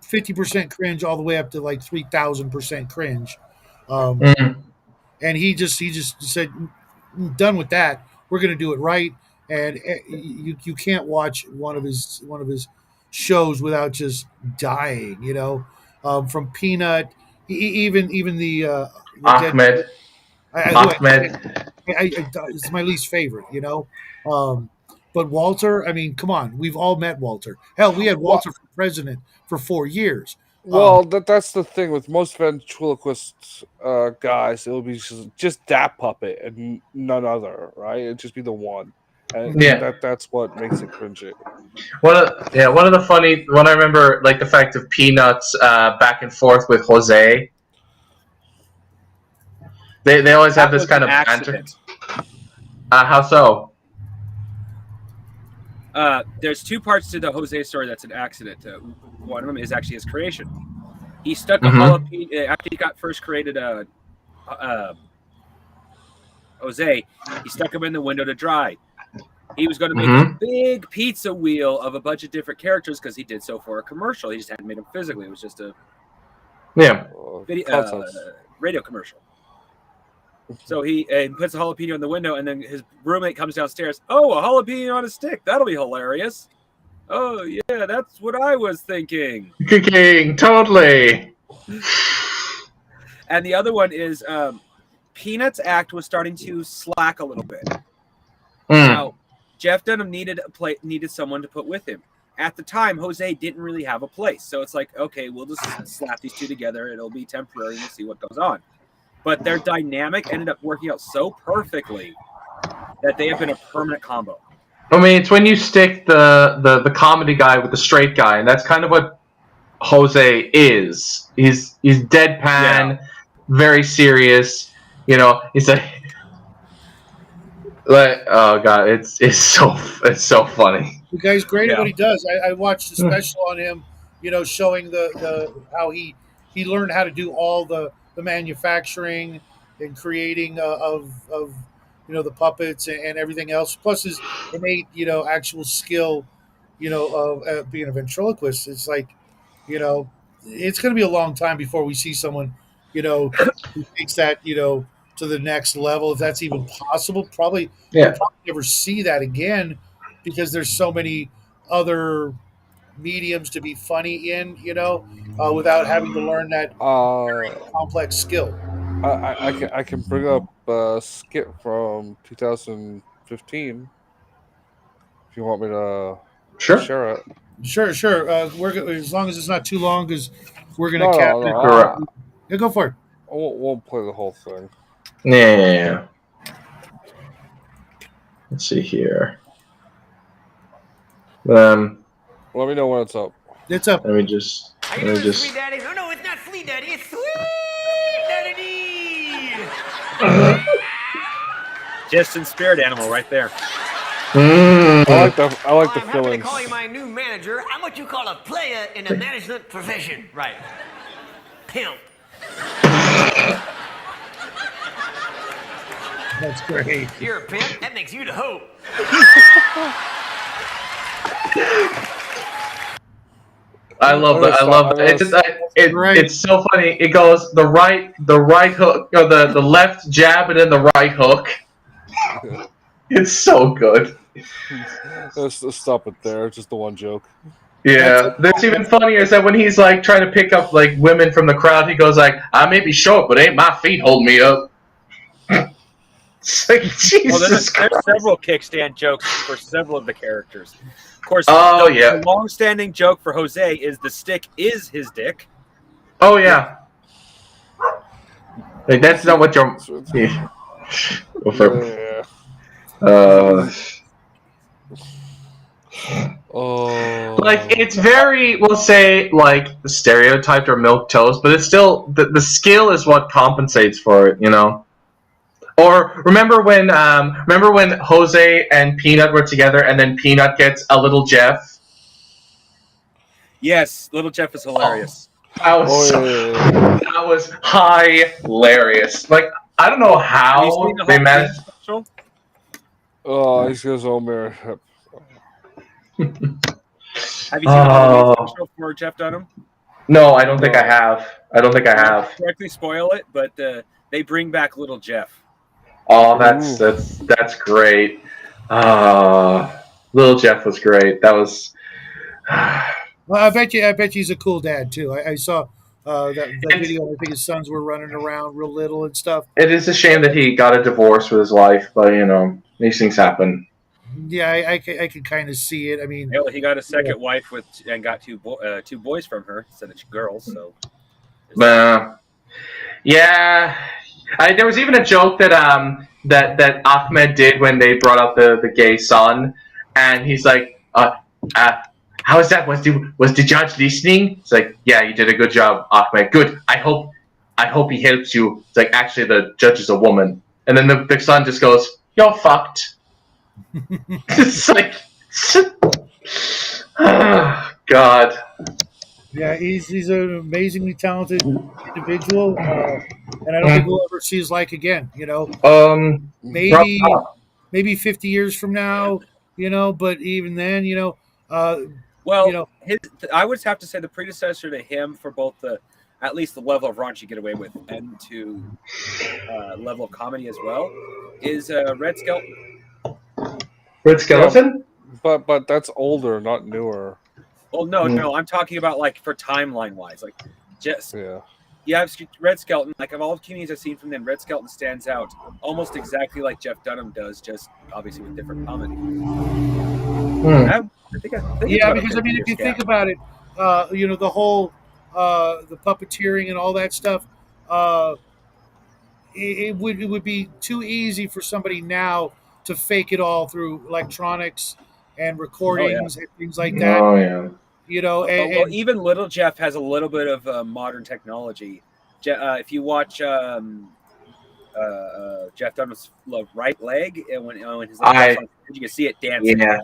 50% cringe all the way up to like 3,000% cringe. Mm. And he just said, done with that. We're going to do it right. And you can't watch one of his shows without just dying. From Peanut, even the dead. Ahmed. Ahmed. It's my least favorite. Um, but Walter, I mean, come on, we've all met Walter. Hell, we had Walter for president for 4 years. Well, that's the thing with most ventriloquist guys. It'll be just that puppet and none other, right? It'd just be the one, and that's what makes it cringy. One of the funny one I remember, like the fact of Peanuts back and forth with Jose. They always have this kind of banter. How so? There's two parts to the Jose story that's an accident. One of them is actually his creation. He stuck a jalapeno after he got first created. Jose, he stuck him in the window to dry. He was going to make a big pizza wheel of a bunch of different characters because he did so for a commercial. He just hadn't made them physically. It was just a radio commercial. So he puts a jalapeno in the window, and then his roommate comes downstairs. Oh, a jalapeno on a stick. That'll be hilarious. Oh, yeah, that's what I was thinking. Cooking, totally. And the other one is Peanuts' act was starting to slack a little bit. Now, Jeff Dunham needed someone to put with him. At the time, Jose didn't really have a place. So it's like, okay, we'll just slap these two together. It'll be temporary. We'll see what goes on. But their dynamic ended up working out so perfectly that they have been a permanent combo. I mean, it's when you stick the comedy guy with the straight guy, and that's kind of what Jose is. He's deadpan, very serious. He's oh god, it's so funny. The guy's great at what he does. I watched the special on him, showing the how he learned how to do all the manufacturing and creating of the puppets and everything else, plus his innate actual skill of being a ventriloquist. It's like it's going to be a long time before we see someone who takes that to the next level, if that's even possible. We'll probably never see that again because there's so many other mediums to be funny in, without having to learn that complex skill. I can bring up a skit from 2015 if you want me to share it. Sure. As long as it's not too long, because we're gonna cap it. Yeah, go for it. I won't play the whole thing. Yeah. Let's see here. Let me know when it's up. It's up. Let me just. Sweet Daddy? No, it's not Sweet Daddy. It's Sweet Daddy. Just in spirit animal right there. I like the I'm happy to feelings. call you my new manager. I'm what you call a player in the management profession. Right. Pimp. That's great. You're a pimp. That makes you the hoe. I love that. I love that. It's so funny. It goes the right hook, or the left jab, and then the right hook. It's so good. Let's stop it there. Just the one joke. Yeah, that's even funnier is that when he's like trying to pick up like women from the crowd, he goes like, "I may be short, but ain't my feet holding me up." It's like, Jesus Christ. There's several kickstand jokes for several of the characters. Of course, the long-standing joke for Jose is the stick is his dick. Oh yeah. Like, that's not what you're. Yeah. Like, it's very, we'll say, like, stereotyped or milquetoast, but it's still the skill is what compensates for it, Or remember when Jose and Peanut were together, and then Peanut gets a little Jeff. Yes, Little Jeff is hilarious. That was that was hilarious. Like I don't know Have you how seen the they Halloween managed. special? Oh, he's got his own mirror. Have you seen the Halloween Oh special for Jeff Dunham? no, I don't think I No. have. I don't think I I have. won't directly spoil it, but they bring back Little Jeff. Oh, that's great. Little Jeff was great. That was. Well, I bet you he's a cool dad too. I saw that It's, video. I think his sons were running around real little and stuff. it is a shame that he got a divorce with his wife, but you know these things happen. Yeah, I can kind of see it. I mean, Hell, he got a second wife and got two boys from her instead of girls. So Yeah, there was even a joke that that Ahmed did when they brought up the gay son, and he's like, how is that? Was the judge listening? It's like, yeah, you did a good job, Ahmed. Good. I hope he helps you. It's like, actually, the judge is a woman, and then the son just goes, "You're fucked." It's like, God. yeah, he's an amazingly talented individual, and I don't think we'll ever see his like again. You know, maybe 50 years from now. You know, but even then, you know. well, you know, I would have to say the predecessor to him for both at least the level of raunchy get away with and to level of comedy as well is Red Skelton. Red Skeleton? Yeah, but that's older, not newer. Well, no, I'm talking about like for timeline wise, like just you have Red Skelton. Like of all the comedians I've seen from them, Red Skelton stands out almost exactly like Jeff Dunham does, just obviously with different comedy. Yeah, because I mean, if you think about it, you know, the whole the puppeteering and all that stuff, it would be too easy for somebody now to fake it all through electronics and recordings and things like that. Oh yeah. You know, well, even Little Jeff has a little bit of modern technology. If you watch Jeff Dunham's right leg, when his you can see it dancing. Yeah.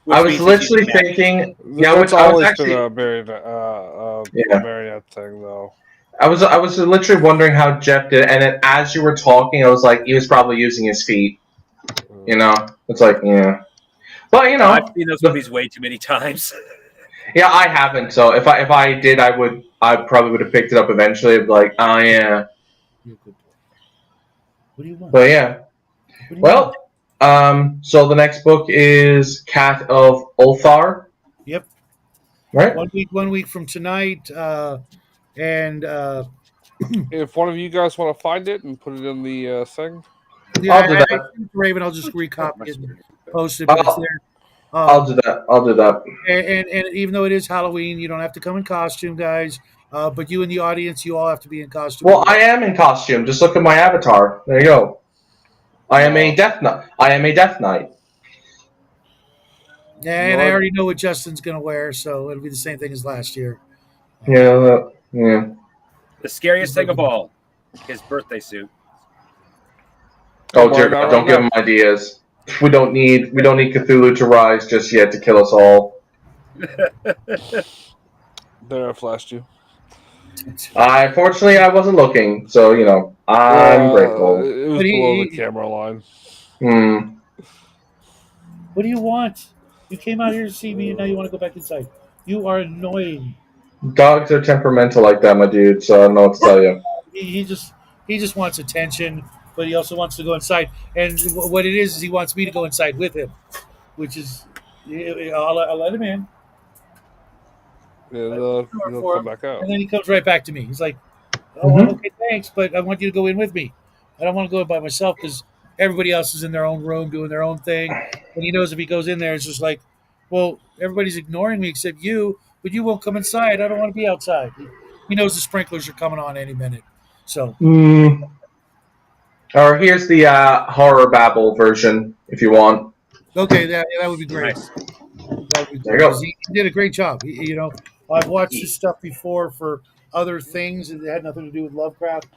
I was literally thinking. Yeah, That's I was always actually been a marionette thing, though. I was literally wondering how Jeff did, and then as you were talking, I was like, he was probably using his feet. You know, it's like, yeah, but you know, I've seen those movies way too many times. Yeah, I haven't. So if I did, I probably would have picked it up eventually. I'd be like, oh yeah. What do you want? But yeah. Well, so the next book is Cat of Ulthar. Yep. Right. 1 week from tonight, and if one of you guys want to find it and put it in the thing, yeah, I'll do that. Raven, I'll just recopy it and post it. But it's there. I'll do that. I'll do that. And even though it is Halloween, you don't have to come in costume, guys. But you in the audience, you all have to be in costume. Well, I am in costume. Just look at my avatar. There you go. I am a Death Knight. I am a Death Knight. Yeah, and I already know what Justin's going to wear, so it'll be the same thing as last year. Yeah, yeah. The scariest thing of all, his birthday suit. Oh dear God! Don't give him ideas. We don't need Cthulhu to rise just yet to kill us all. There, I flashed you. Unfortunately, I wasn't looking, so you know I'm grateful. It was below the camera line. What do you want? You came out here to see me, and now you want to go back inside. You are annoying. Dogs are temperamental like that, my dude. So I don't know what to tell you. He just wants attention, but he also wants to go inside. And what it is he wants me to go inside with him, which is I'll let him in. Yeah, he'll come back out. And then he comes right back to me. He's like, "Oh, okay, thanks, but I want you to go in with me. I don't want to go in by myself because everybody else is in their own room doing their own thing." And he knows if he goes in there, it's just like, well, everybody's ignoring me except you, but you won't come inside. I don't want to be outside. He knows the sprinklers are coming on any minute. So. Or here's the horror babble version, if you want. Okay, that would be great. Nice. That would be There you go. He did a great job. You know, I've watched his stuff before for other things, and it had nothing to do with Lovecraft.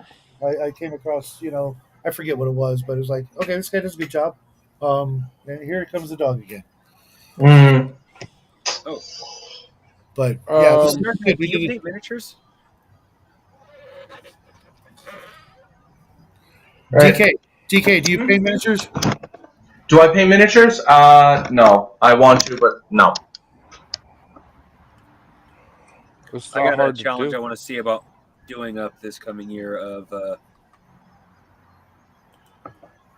I came across, you know, I forget what it was, but it was like, okay, this guy does a good job. And here comes the dog again. Oh. But yeah, this is Sir, good. do you paint miniatures? Right. DK, do you paint miniatures? Do I paint miniatures? No. I want to, but no. It's I not got a hard to challenge do. I want to see about doing up this coming year of.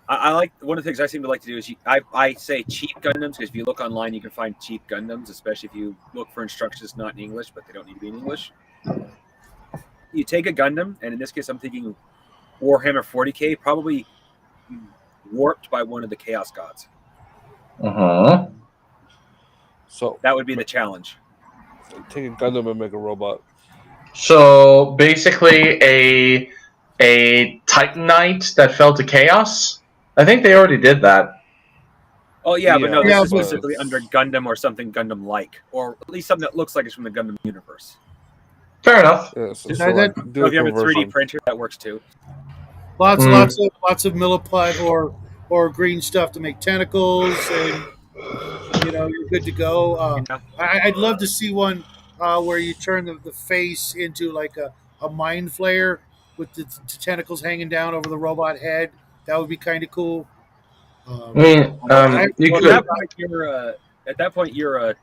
I like one of the things I seem to like to do is I say cheap Gundams because if you look online you can find cheap Gundams, especially if you look for instructions not in English, but they don't need to be in English. You take a Gundam, and in this case I'm thinking Warhammer 40k, probably warped by one of the Chaos Gods. Uh-huh. So That would be the challenge. take a Gundam and make a robot. So basically a Titanite that fell to chaos? I think they already did that. Oh yeah, but no, Yeah, this is but- specifically under Gundam or something Gundam-like, or at least something that looks like it's from the Gundam universe. Fair enough. Yeah, so, That- so like, that- do So a if you have a 3D conversion. printer, that works too. Lots of milliput or green stuff to make tentacles, and you're good to go. Yeah. I'd love to see one where you turn the face into like a mind flayer with the tentacles hanging down over the robot head. That would be kind of cool. I mean, you Well, could. at that point you're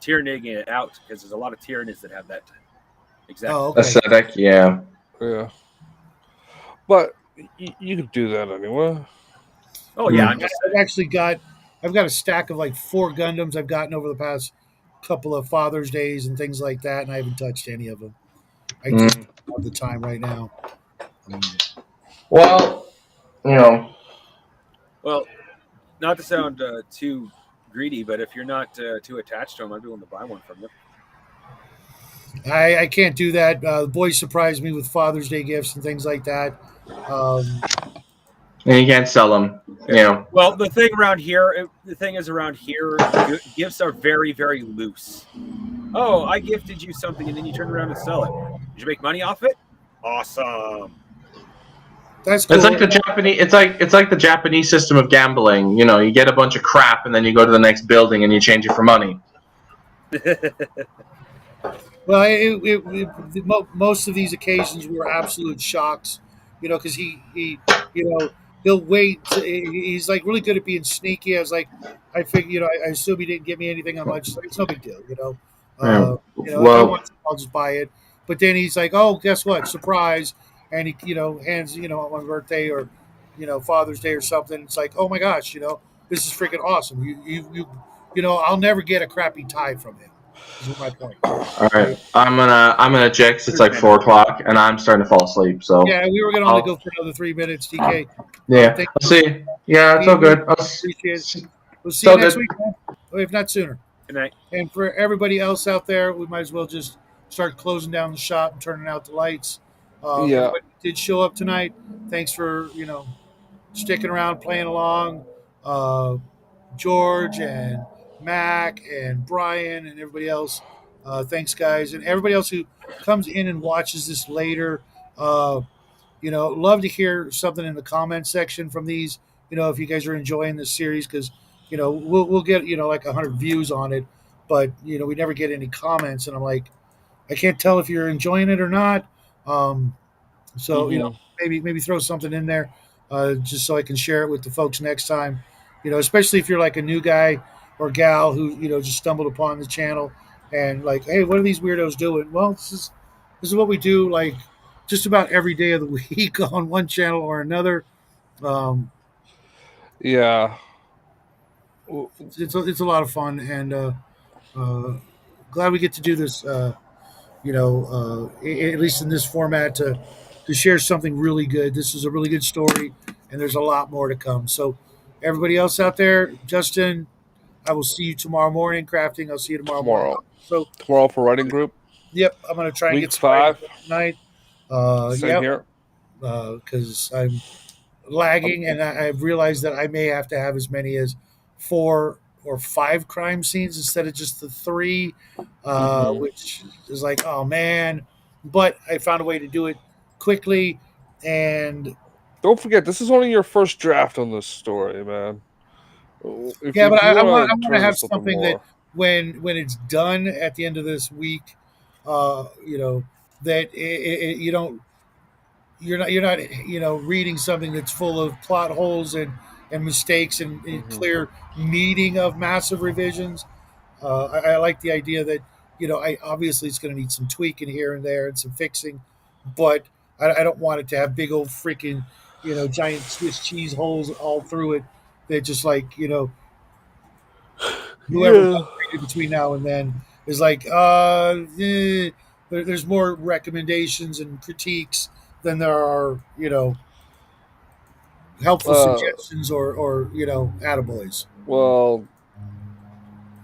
tyrannying it out because there's a lot of tyrannies that have that exact. Oh, okay. Aesthetic, yeah. Yeah. But you could do that anyway. Oh yeah, I'm just I've got a stack of like 4 Gundams I've gotten over the past couple of Father's Days and things like that, and I haven't touched any of them. I just don't have the time right now. Well, well, not to sound too greedy, but if you're not too attached to them, I'd be willing to buy one from you. I can't do that. The boys surprised me with Father's Day gifts and things like that. and you can't sell them. Well, the thing is around here, gifts are very, very loose. Oh, I gifted you something, and then you turn around and sell it. Did you make money off it? Awesome. That's cool. It's like the Japanese. It's like the Japanese system of gambling. You get a bunch of crap, and then you go to the next building and you change it for money. Well, most of these occasions were absolute shocks, because he'll wait. He's like really good at being sneaky. I was like, I figure, I assume he didn't give me anything on lunch. It's no big deal, if I want to, I'll just buy it. But then he's like, oh, guess what? Surprise. And he, hands, on my birthday or, Father's Day or something. It's like, oh my gosh, this is freaking awesome. I'll never get a crappy tie from him. Is my point. All right, I'm gonna check. It's like 4:00, and I'm starting to fall asleep. So yeah, we were gonna only go for another 3 minutes, DK. Yeah, I'll see. Yeah, it's all good. Appreciate it. We'll see you next week, man. If not sooner. Good night. And for everybody else out there, we might as well just start closing down the shop and turning out the lights. Everybody did show up tonight. Thanks for sticking around, playing along. George and Mac and Brian and everybody else. Thanks, guys, and everybody else who comes in and watches this later. Love to hear something in the comment section from these. If you guys are enjoying this series, because we'll get like 100 views on it, but we never get any comments, and I'm like, I can't tell if you're enjoying it or not. Maybe throw something in there, just so I can share it with the folks next time. Especially if you're like a new guy or gal who just stumbled upon the channel and like, hey, what are these weirdos doing? Well, this is what we do like just about every day of the week on one channel or another. Yeah, it's a lot of fun, and glad we get to do this. At least in this format to share something really good. This is a really good story, and there's a lot more to come. So, everybody else out there, Justin, I will see you tomorrow morning crafting. I'll see you tomorrow morning. So tomorrow for writing group. Yep, I'm going to try and Week get some writing 5 tonight. Same here. Because I'm lagging, and I've realized that I may have to have as many as 4 or 5 crime scenes instead of just the 3, which is like, oh man. But I found a way to do it quickly, and don't forget, this is only your first draft on this story, man. But I want to have something when it's done at the end of this week, that you don't you're not reading something that's full of plot holes and mistakes and clear meeting of massive revisions. I like the idea that I obviously it's going to need some tweaking here and there and some fixing, but I don't want it to have big old freaking giant Swiss cheese holes all through it. That just like whoever Yeah. does read it between now and then is like there's more recommendations and critiques than there are helpful suggestions or attaboys. Well,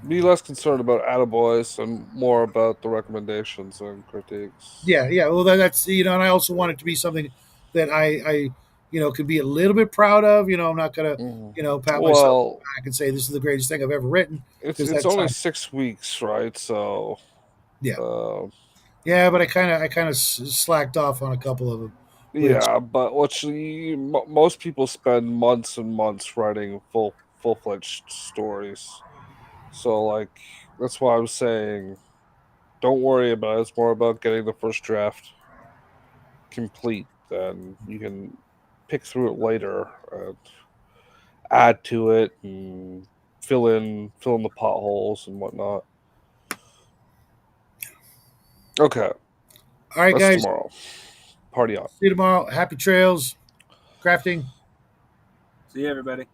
be less concerned about attaboys and more about the recommendations and critiques. Yeah. Well, that's and I also want it to be something that I could be a little bit proud of. I'm not gonna pat myself on Well, the back and say this is the greatest thing I've ever written because it's that's only not. 6 weeks, right? So Yeah. uh, Yeah, but I kind of slacked off on a couple of them. yeah, but most people spend months and months writing full-fledged stories. So like that's why I was saying, don't worry about it. It's more about getting the first draft complete. Then you can pick through it later and add to it and fill in the potholes and whatnot. Okay, All right, that's guys. tomorrow. Party on. See you tomorrow. Happy trails, crafting. See you, everybody.